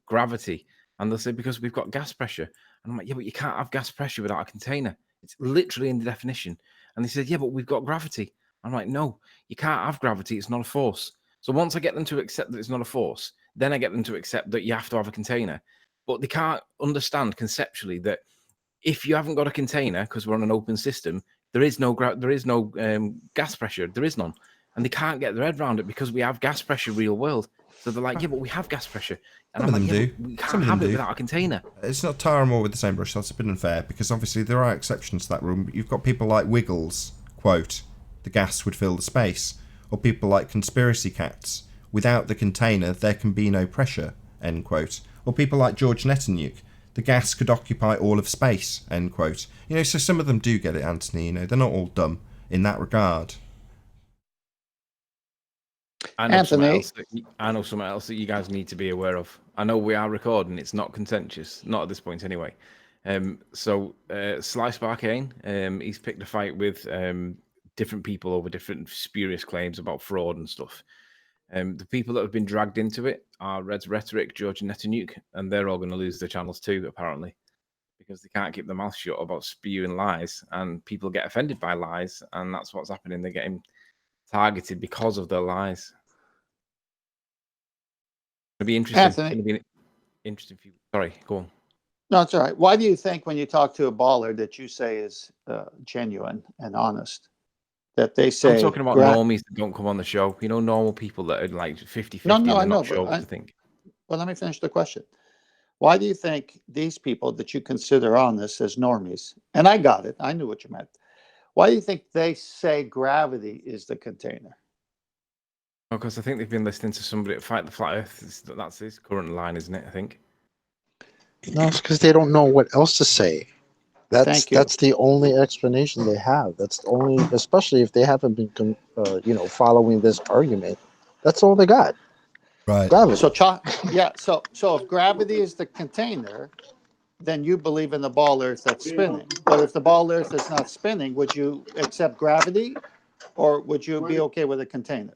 [SPEAKER 10] gravity? And they'll say, because we've got gas pressure. And I'm like, yeah, but you can't have gas pressure without a container. It's literally in the definition. And they said, yeah, but we've got gravity. I'm like, no, you can't have gravity. It's not a force. So once I get them to accept that it's not a force, then I get them to accept that you have to have a container. But they can't understand conceptually that if you haven't got a container, because we're on an open system, there is no gas pressure. There is none. And they can't get their head around it because we have gas pressure real world. So they're like, yeah, but we have gas pressure. And
[SPEAKER 2] Some
[SPEAKER 10] I'm
[SPEAKER 2] of
[SPEAKER 10] like,
[SPEAKER 2] them
[SPEAKER 10] yeah,
[SPEAKER 2] do.
[SPEAKER 10] but we can't
[SPEAKER 2] Some of
[SPEAKER 10] have
[SPEAKER 2] them
[SPEAKER 10] it
[SPEAKER 2] do.
[SPEAKER 10] without a container.
[SPEAKER 2] It's not tar and more with the same brush. That's a bit unfair because obviously there are exceptions to that rule. You've got people like Wiggles, quote, the gas would fill the space. Or people like Conspiracy Cats, without the container there can be no pressure, end quote. Or people like George Netanyahu, the gas could occupy all of space, end quote. You know, so some of them do get it, Anthony. You know, they're not all dumb in that regard.
[SPEAKER 10] I know
[SPEAKER 3] Anthony.
[SPEAKER 10] something else that you guys need to be aware of. I know we are recording; it's not contentious, not at this point anyway. Slice Barkane, he's picked a fight with different people over different spurious claims about fraud and stuff. The people that have been dragged into it are Red's Rhetoric, George and Netanyahu, and they're all going to lose their channels too, apparently, because they can't keep their mouth shut about spewing lies, and people get offended by lies, and that's what's happening. They're getting targeted because of their lies. It'll be interesting.
[SPEAKER 3] Anthony.
[SPEAKER 10] It's going to be interesting for you. Sorry, go on.
[SPEAKER 3] No, it's all right. Why do you think when you talk to a baller that you say is genuine and honest, that they say...
[SPEAKER 10] I'm talking about normies that don't come on the show. You know, normal people that are like 50-50
[SPEAKER 3] No,
[SPEAKER 10] and
[SPEAKER 3] I
[SPEAKER 10] they're
[SPEAKER 3] know,
[SPEAKER 10] not sure
[SPEAKER 3] but
[SPEAKER 10] what to think.
[SPEAKER 3] Well, let me finish the question. Why do you think these people that you consider honest as normies, and I got it, I knew what you meant. Why do you think they say gravity is the container?
[SPEAKER 10] Because I think they've been listening to somebody at Fight the Flat Earth. That's his current line, isn't it? I think.
[SPEAKER 8] No, it's because they don't know what else to say. That's the only explanation they have. That's the only, especially if they haven't been, following this argument. That's all they got.
[SPEAKER 2] Right.
[SPEAKER 8] Gravity.
[SPEAKER 3] So if gravity is the container, then you believe in the ball earth that's spinning. But if the ball earth is not spinning, would you accept gravity, or would you be okay with a container?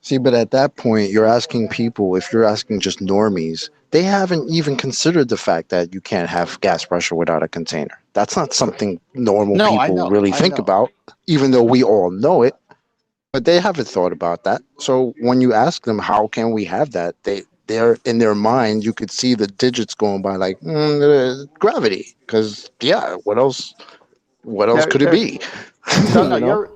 [SPEAKER 8] See, but at that point, you're asking people, if you're asking just normies, they haven't even considered the fact that you can't have gas pressure without a container. That's not something normal
[SPEAKER 3] No, I
[SPEAKER 8] people
[SPEAKER 3] know,
[SPEAKER 8] really
[SPEAKER 3] I
[SPEAKER 8] think
[SPEAKER 3] know.
[SPEAKER 8] about, even though we all know it, but they haven't thought about that. So when you ask them, how can we have that? They're in their mind, you could see the digits going by like gravity. Because, yeah, what else? What else could it
[SPEAKER 3] There's
[SPEAKER 8] be?
[SPEAKER 3] no,
[SPEAKER 8] You know?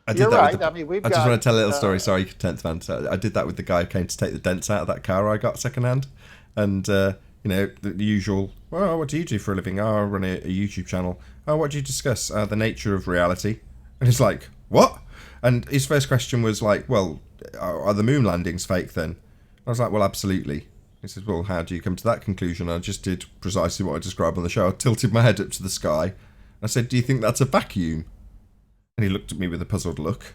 [SPEAKER 2] I did
[SPEAKER 3] you're
[SPEAKER 2] that
[SPEAKER 3] right.
[SPEAKER 2] with the,
[SPEAKER 3] I mean, we've
[SPEAKER 2] I just
[SPEAKER 3] got.
[SPEAKER 2] want to tell a little story. Sorry, 10th man. So I did that with the guy who came to take the dents out of that car I got secondhand. And, you know, the usual, well, what do you do for a living? Oh, I run a YouTube channel. Oh, what do you discuss? The nature of reality. And he's like, what? And his first question was like, well, are the moon landings fake then? I was like, well, absolutely. He says, well, how do you come to that conclusion? I just did precisely what I described on the show. I tilted my head up to the sky. I said, do you think that's a vacuum? And he looked at me with a puzzled look.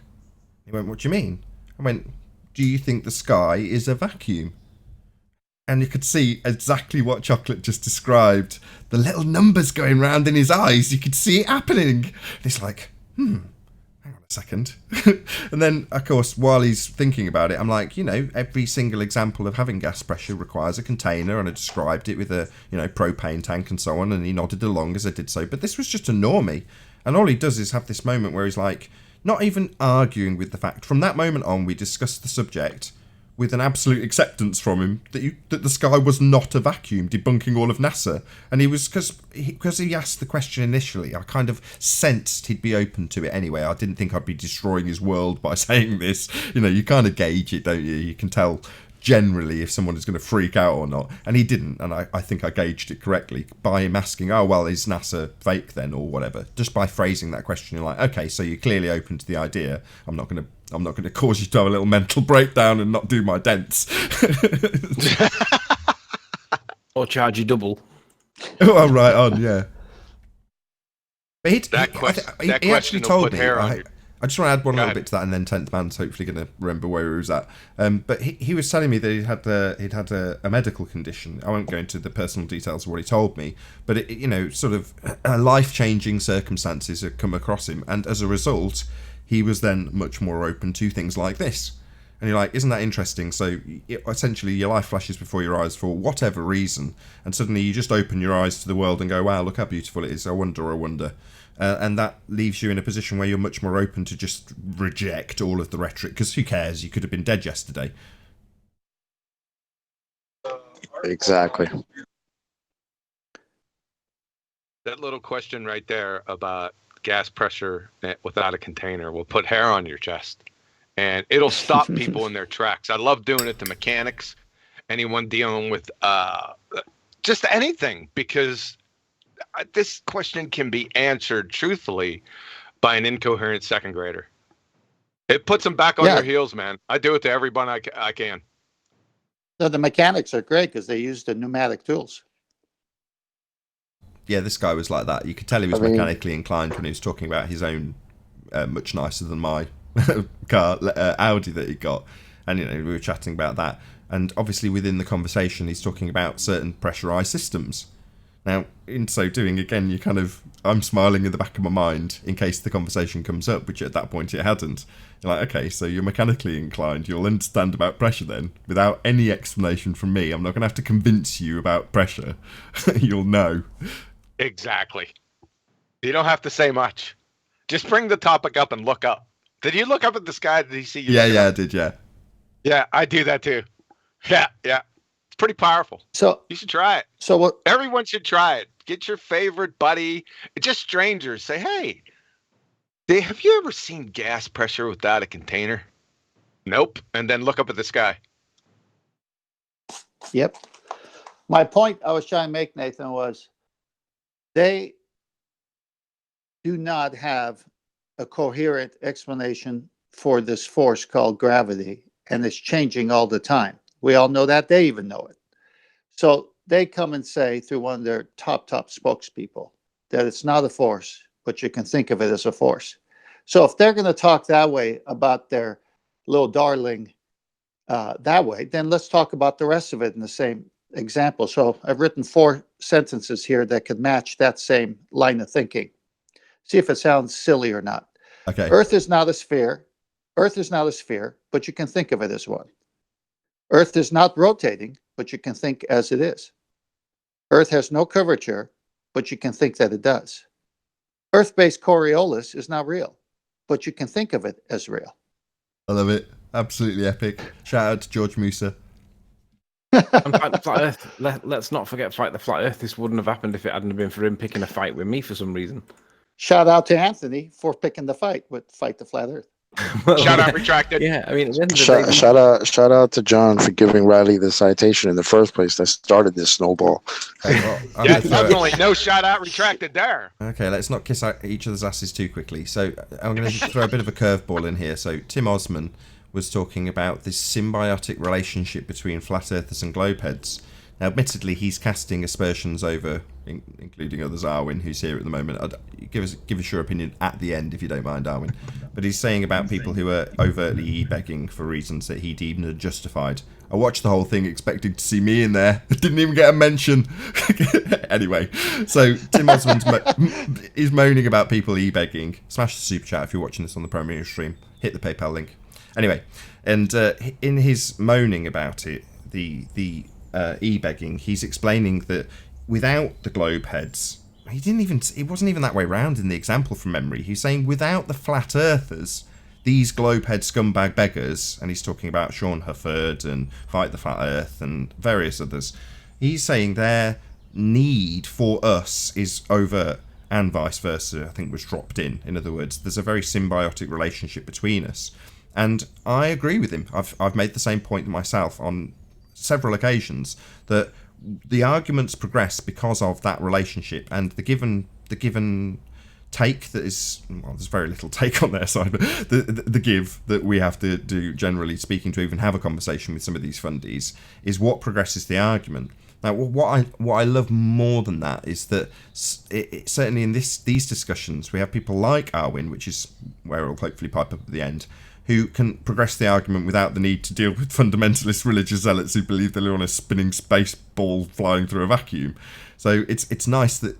[SPEAKER 2] He went, what do you mean? I went, do you think the sky is a vacuum? And you could see exactly what Chocolate just described. The little numbers going round in his eyes. You could see it happening. And he's like, hang on a second. And then, of course, while he's thinking about it, I'm like, you know, every single example of having gas pressure requires a container, and I described it with a, you know, propane tank and so on, and he nodded along as I did so. But this was just a normie. And all he does is have this moment where he's like, not even arguing with the fact. From that moment on, we discussed the subject with an absolute acceptance from him that the sky was not a vacuum, debunking all of NASA. And he was, because he asked the question initially, I kind of sensed he'd be open to it anyway. I didn't think I'd be destroying his world by saying this. You know, you kind of gauge it, don't you? You can tell generally if someone is going to freak out or not, and he didn't, and I think I gauged it correctly by him asking, oh well, is NASA fake then, or whatever. Just by phrasing that question, you're like, okay, so you're clearly open to the idea. I'm not going to cause you to have a little mental breakdown and not do my dents.
[SPEAKER 10] Or charge you double.
[SPEAKER 2] Oh, right on, yeah. But he actually
[SPEAKER 12] will
[SPEAKER 2] told
[SPEAKER 12] put
[SPEAKER 2] me.
[SPEAKER 12] hair on you.
[SPEAKER 2] I just want to add one little bit to that, and then 10th Man's hopefully going to remember where he was at. But he was telling me that he'd had a medical condition. I won't go into the personal details of what he told me, but you know, sort of life-changing circumstances had come across him, and as a result, he was then much more open to things like this. And you're like, isn't that interesting? So essentially, your life flashes before your eyes for whatever reason, and suddenly you just open your eyes to the world and go, wow, look how beautiful it is. I wonder. And that leaves you in a position where you're much more open to just reject all of the rhetoric, because who cares? You could have been dead yesterday.
[SPEAKER 8] Exactly.
[SPEAKER 12] That little question right there about gas pressure without a container will put hair on your chest, and it'll stop people in their tracks. I love doing it to mechanics, anyone dealing with just anything, because this question can be answered truthfully by an incoherent second grader. It puts them back on their heels, man. I do it to everyone I can.
[SPEAKER 3] So the mechanics are great because they use the pneumatic tools.
[SPEAKER 2] Yeah, this guy was like that. You could tell he was mechanically inclined when he was talking about his own much nicer than my car, Audi that he got. And, you know, we were chatting about that. And obviously within the conversation, he's talking about certain pressurized systems. Now, in so doing, again, I'm smiling in the back of my mind in case the conversation comes up, which at that point it hadn't. You're like, okay, so you're mechanically inclined. You'll understand about pressure then, without any explanation from me. I'm not going to have to convince you about pressure. You'll know.
[SPEAKER 12] Exactly. You don't have to say much. Just bring the topic up and look up. Did you look up at the sky? Did you see you?
[SPEAKER 2] Yeah, I did, yeah.
[SPEAKER 12] Yeah, I do that too. Yeah. It's pretty powerful.
[SPEAKER 3] So
[SPEAKER 12] you should try it.
[SPEAKER 3] So what?
[SPEAKER 12] Everyone should try it. Get your favorite buddy, just strangers. Say, hey, have you ever seen gas pressure without a container? Nope. And then look up at the sky.
[SPEAKER 3] Yep. My point I was trying to make, Nathan, was they do not have a coherent explanation for this force called gravity, and it's changing all the time. We all know that. They even know it. So they come and say through one of their top spokespeople that it's not a force, but you can think of it as a force. So if they're going to talk that way about their little darling that way, then let's talk about the rest of it in the same example. So I've written 4 sentences here that could match that same line of thinking. See if it sounds silly or not.
[SPEAKER 2] Okay.
[SPEAKER 3] Earth is not a sphere. Earth is not a sphere, but you can think of it as one. Earth is not rotating, but you can think as it is. Earth has no curvature, but you can think that it does. Earth-based Coriolis is not real, but you can think of it as real.
[SPEAKER 2] I love it. Absolutely epic. Shout out to George Musa.
[SPEAKER 10] And Fight the Flat Earth. Let's not forget Fight the Flat Earth. This wouldn't have happened if it hadn't been for him picking a fight with me for some reason.
[SPEAKER 3] Shout out to Anthony for picking the fight with Fight the Flat Earth.
[SPEAKER 12] Shout out retracted.
[SPEAKER 10] Yeah, I mean, at the end of the day,
[SPEAKER 8] Shout out to John for giving Riley the citation in the first place that started this snowball.
[SPEAKER 12] Yeah, definitely no shout out retracted there.
[SPEAKER 2] Okay, let's not kiss each other's asses too quickly. So I'm going to throw a bit of a curveball in here. So Tim Osman was talking about this symbiotic relationship between flat earthers and globeheads. Now, admittedly, he's casting aspersions over, including others, Arwin, who's here at the moment. Give us your opinion at the end, if you don't mind, Arwin. But he's saying about people who are overtly e-begging for reasons that he deemed justified. I watched the whole thing expecting to see me in there. Didn't even get a mention. Anyway, so Tim Osmond's is moaning about people e-begging. Smash the super chat if you're watching this on the premiere stream. Hit the PayPal link. Anyway, and in his moaning about it, the e-begging, he's explaining that without the globe heads, it wasn't even that way round in the example from memory. He's saying without the flat earthers, these globehead scumbag beggars, and he's talking about Sean Hufford and Fight the Flat Earth and various others, he's saying their need for us is overt and vice versa, I think was dropped in. In other words, there's a very symbiotic relationship between us. And I agree with him. I've made the same point myself on several occasions, that the arguments progress because of that relationship and the given take that is, well, there's very little take on their side, but the give that we have to do, generally speaking, to even have a conversation with some of these fundies is what progresses the argument. Now, what I love more than that is that it certainly in these discussions we have people like Arwin, which is where I'll hopefully pipe up at the end, who can progress the argument without the need to deal with fundamentalist religious zealots who believe they're on a spinning space ball flying through a vacuum. So it's nice that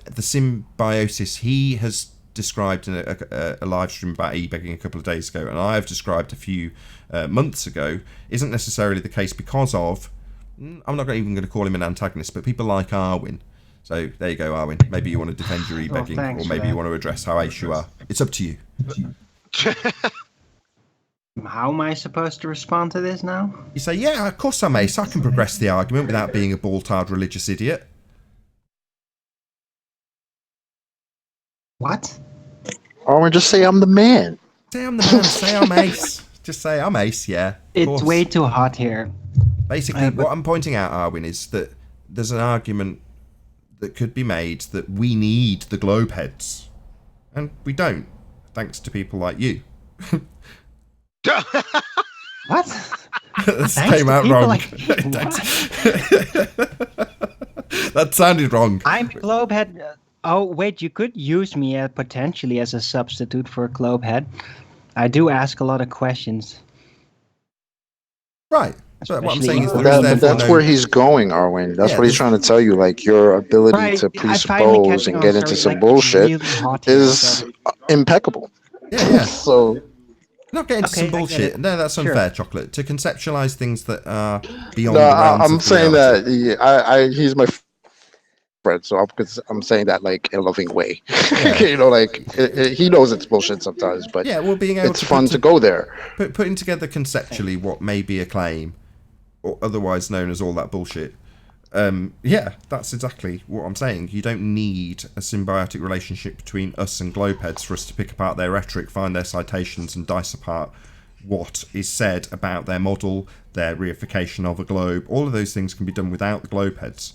[SPEAKER 2] the symbiosis he has described in a live stream about e-begging a couple of days ago, and I have described a few months ago, isn't necessarily the case because of, I'm not even going to call him an antagonist, but people like Arwin. So there you go, Arwin. Maybe you want to defend your e-begging, or maybe you want to address how ace you are. It's up to you.
[SPEAKER 11] How am I supposed to respond to this now?
[SPEAKER 2] You say, yeah, of course I'm ace. I can progress the argument without being a ball-tarred religious idiot.
[SPEAKER 11] What?
[SPEAKER 8] Or just say I'm the man.
[SPEAKER 2] Say I'm the man. Say I'm ace. Just say I'm ace, yeah.
[SPEAKER 11] It's way too hot here.
[SPEAKER 2] Basically, what I'm pointing out, Arwin, is that there's an argument that could be made that we need the globe heads. And we don't, thanks to people like you.
[SPEAKER 11] What?
[SPEAKER 2] This came out wrong.
[SPEAKER 11] Like
[SPEAKER 2] That sounded wrong.
[SPEAKER 11] I'm a globehead. Oh, wait, you could use me potentially as a substitute for a globehead. I do ask a lot of questions.
[SPEAKER 2] Right. But what I'm saying is
[SPEAKER 8] that's where he's going, Arwin. That's what he's trying to tell you. Like, your ability to presuppose and get into some bullshit is impeccable.
[SPEAKER 2] Yeah.
[SPEAKER 8] So...
[SPEAKER 2] Not getting into some bullshit. No, that's unfair, Chocolate. To conceptualize things that are beyond
[SPEAKER 8] no,
[SPEAKER 2] the realms
[SPEAKER 8] I'm
[SPEAKER 2] of
[SPEAKER 8] saying
[SPEAKER 2] reality.
[SPEAKER 8] that he's my friend, so I'm saying that like in a loving way. Yeah. You know, like he knows it's bullshit sometimes, but
[SPEAKER 2] yeah, well, being able
[SPEAKER 8] it's fun to go there.
[SPEAKER 2] Putting together conceptually what may be a claim, or otherwise known as all that bullshit. Yeah, that's exactly what I'm saying. You don't need a symbiotic relationship between us and globeheads for us to pick apart their rhetoric, find their citations, and dice apart what is said about their model, their reification of a globe. All of those things can be done without the globeheads.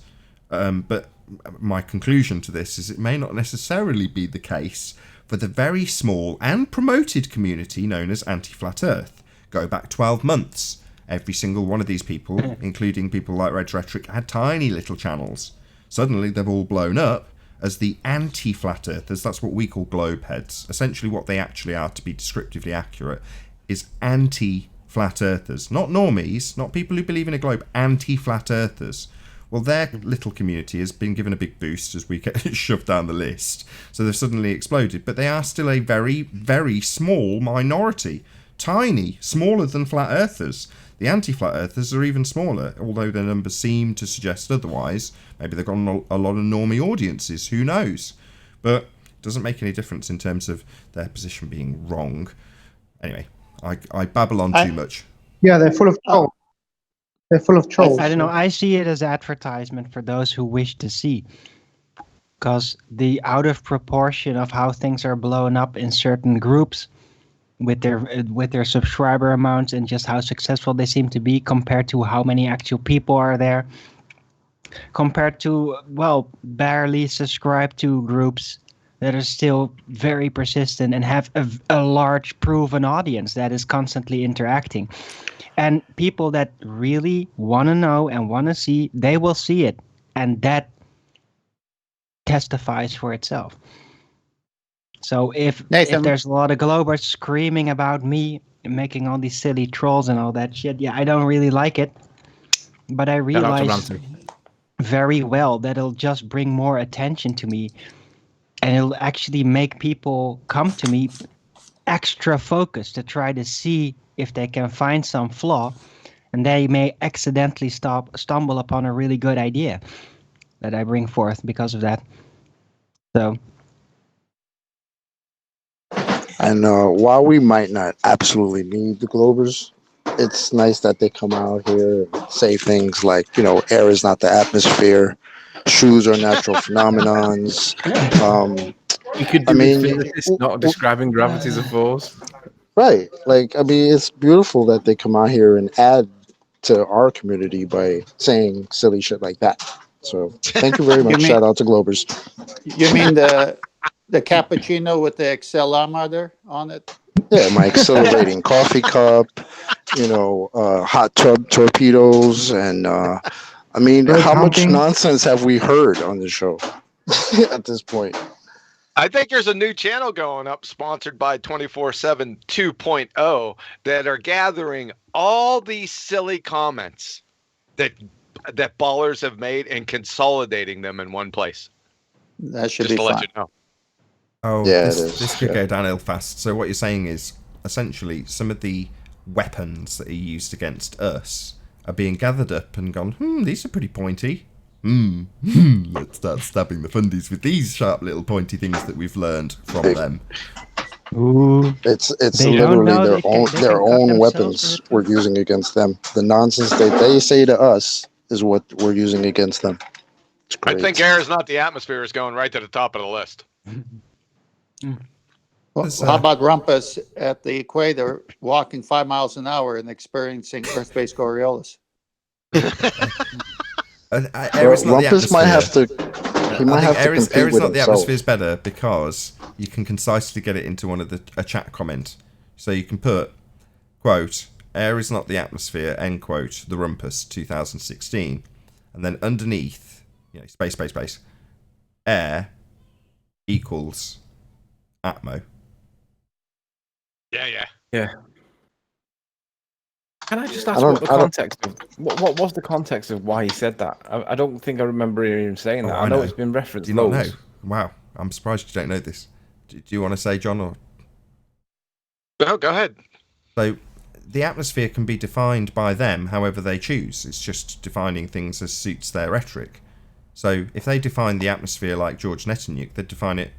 [SPEAKER 2] But my conclusion to this is it may not necessarily be the case for the very small and promoted community known as Anti-Flat Earth. Go back 12 months. Every single one of these people, including people like Red's Rhetoric, had tiny little channels. Suddenly they've all blown up as the anti-flat earthers. That's what we call globe heads. Essentially what they actually are, to be descriptively accurate, is anti-flat earthers. Not normies, not people who believe in a globe, anti-flat earthers. Well, their little community has been given a big boost as we get shoved down the list. So they've suddenly exploded. But they are still a very, very small minority. Tiny, smaller than flat earthers. The anti-flat earthers are even smaller, although their numbers seem to suggest otherwise. Maybe they've got a lot of normie audiences, who knows? But it doesn't make any difference in terms of their position being wrong. Anyway, I babble on too much.
[SPEAKER 4] Yeah, they're full of trolls. They're full of trolls.
[SPEAKER 11] I don't know. I see it as advertisement for those who wish to see. Because the out of proportion of how things are blown up in certain groups with their subscriber amounts and just how successful they seem to be compared to how many actual people are there, compared to, well, barely subscribed to groups that are still very persistent and have a large proven audience that is constantly interacting. And people that really want to know and want to see, they will see it. And that testifies for itself. So if there's a lot of Globers screaming about me making all these silly trolls and all that shit, yeah, I don't really like it. But I realize very well that it'll just bring more attention to me. And it'll actually make people come to me extra focused to try to see if they can find some flaw. And they may accidentally stumble upon a really good idea that I bring forth because of that. So...
[SPEAKER 8] And while we might not absolutely need the Globers, it's nice that they come out here and say things like, air is not the atmosphere, shoes are natural phenomenons.
[SPEAKER 10] You could do physicists not describing gravity as a force.
[SPEAKER 8] Right. It's beautiful that they come out here and add to our community by saying silly shit like that. So thank you very much. Shout out to Globers.
[SPEAKER 3] You mean the cappuccino with the Excel there on it?
[SPEAKER 8] Yeah, my accelerating coffee cup, hot tub torpedoes, and how much nonsense have we heard on the show at this point?
[SPEAKER 12] I think there's a new channel going up sponsored by 24/7 2.0 that are gathering all these silly comments that ballers have made and consolidating them in one place.
[SPEAKER 3] That should
[SPEAKER 12] just
[SPEAKER 3] be
[SPEAKER 12] to
[SPEAKER 3] fun.
[SPEAKER 12] let you know.
[SPEAKER 2] Oh,
[SPEAKER 8] yeah,
[SPEAKER 2] this could go downhill fast. So what you're saying is, essentially, some of the weapons that are used against us are being gathered up and gone, these are pretty pointy. Let's start stabbing the fundies with these sharp little pointy things that we've learned from them.
[SPEAKER 11] Ooh.
[SPEAKER 8] It's literally their own weapons we're using against them. The nonsense that they say to us is what we're using against them.
[SPEAKER 12] I think air is not the atmosphere is going right to the top of the list.
[SPEAKER 3] Well, how about Rumpus at the equator walking 5 miles an hour and experiencing Earth-based Coriolis?
[SPEAKER 8] Rumpus might have to. He might have to compete with himself.
[SPEAKER 2] Air is not the atmosphere is better because you can concisely get it into one of a chat comment. So you can put, quote, air is not the atmosphere, end quote, the Rumpus 2016. And then underneath, space, air equals Atmo.
[SPEAKER 12] Yeah.
[SPEAKER 10] Can I just ask what was the context of why he said that? I don't think I remember him saying that. I know it's been referenced.
[SPEAKER 2] Do you not know? Wow, I'm surprised you don't know this. Do you want to say, John, or?
[SPEAKER 12] No, go ahead.
[SPEAKER 2] So, the atmosphere can be defined by them however they choose. It's just defining things as suits their rhetoric. So, if they define the atmosphere like George Netanyahu, they'd define it,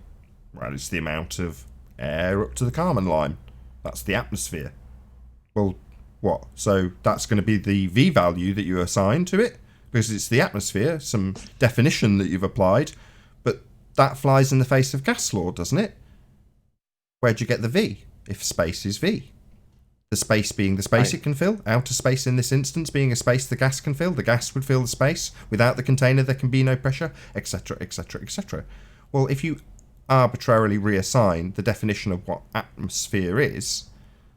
[SPEAKER 2] well, it's the amount of air up to the Kármán line. That's the atmosphere. Well, what? So that's going to be the V value that you assign to it because it's the atmosphere, some definition that you've applied, but that flies in the face of gas law, doesn't it? Where'd you get the V if space is V? The space being the space it can fill, outer space in this instance being a space the gas can fill, the gas would fill the space, without the container there can be no pressure, etc, etc, etc. Well, if you arbitrarily reassign the definition of what atmosphere is,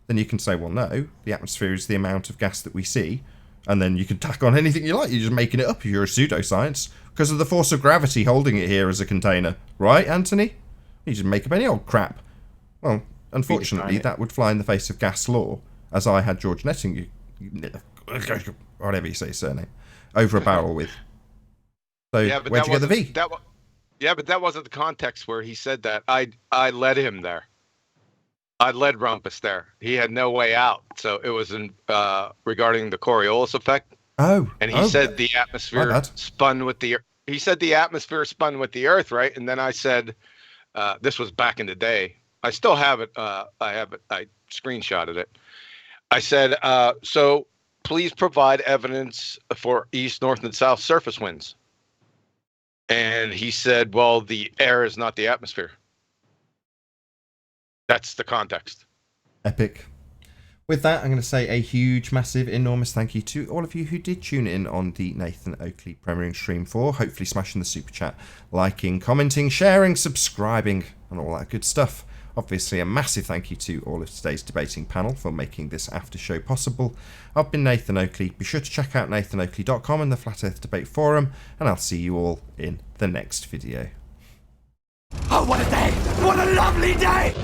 [SPEAKER 2] then you can say, well, no, the atmosphere is the amount of gas that we see, and then you can tack on anything you like. You're just making it up if you're a pseudoscience, because of the force of gravity holding it here as a container. Right, Anthony? You just make up any old crap. Well, unfortunately, that would fly in the face of gas law, as I had George Netanyahu, whatever you say his surname, over a barrel with. So, where'd you get the V?
[SPEAKER 12] Yeah, but that wasn't the context where he said that. I led him there. I led Rumpus there. He had no way out. So it was regarding the Coriolis effect.
[SPEAKER 2] Oh.
[SPEAKER 12] And he said the atmosphere spun with the Earth, right? And then I said, this was back in the day. I still have it. I screenshotted it. I said, so please provide evidence for east, north, and south surface winds. And he said, well, the air is not the atmosphere. That's the context.
[SPEAKER 2] Epic. With that, I'm going to say a huge, massive, enormous thank you to all of you who did tune in on the Nathan Oakley Premiering Stream 4. Hopefully smashing the super chat, liking, commenting, sharing, subscribing, and all that good stuff. Obviously, a massive thank you to all of today's debating panel for making this after show possible. I've been Nathan Oakley. Be sure to check out nathanoakley.com and the Flat Earth Debate Forum, and I'll see you all in the next video.
[SPEAKER 1] Oh, what a day! What a lovely day!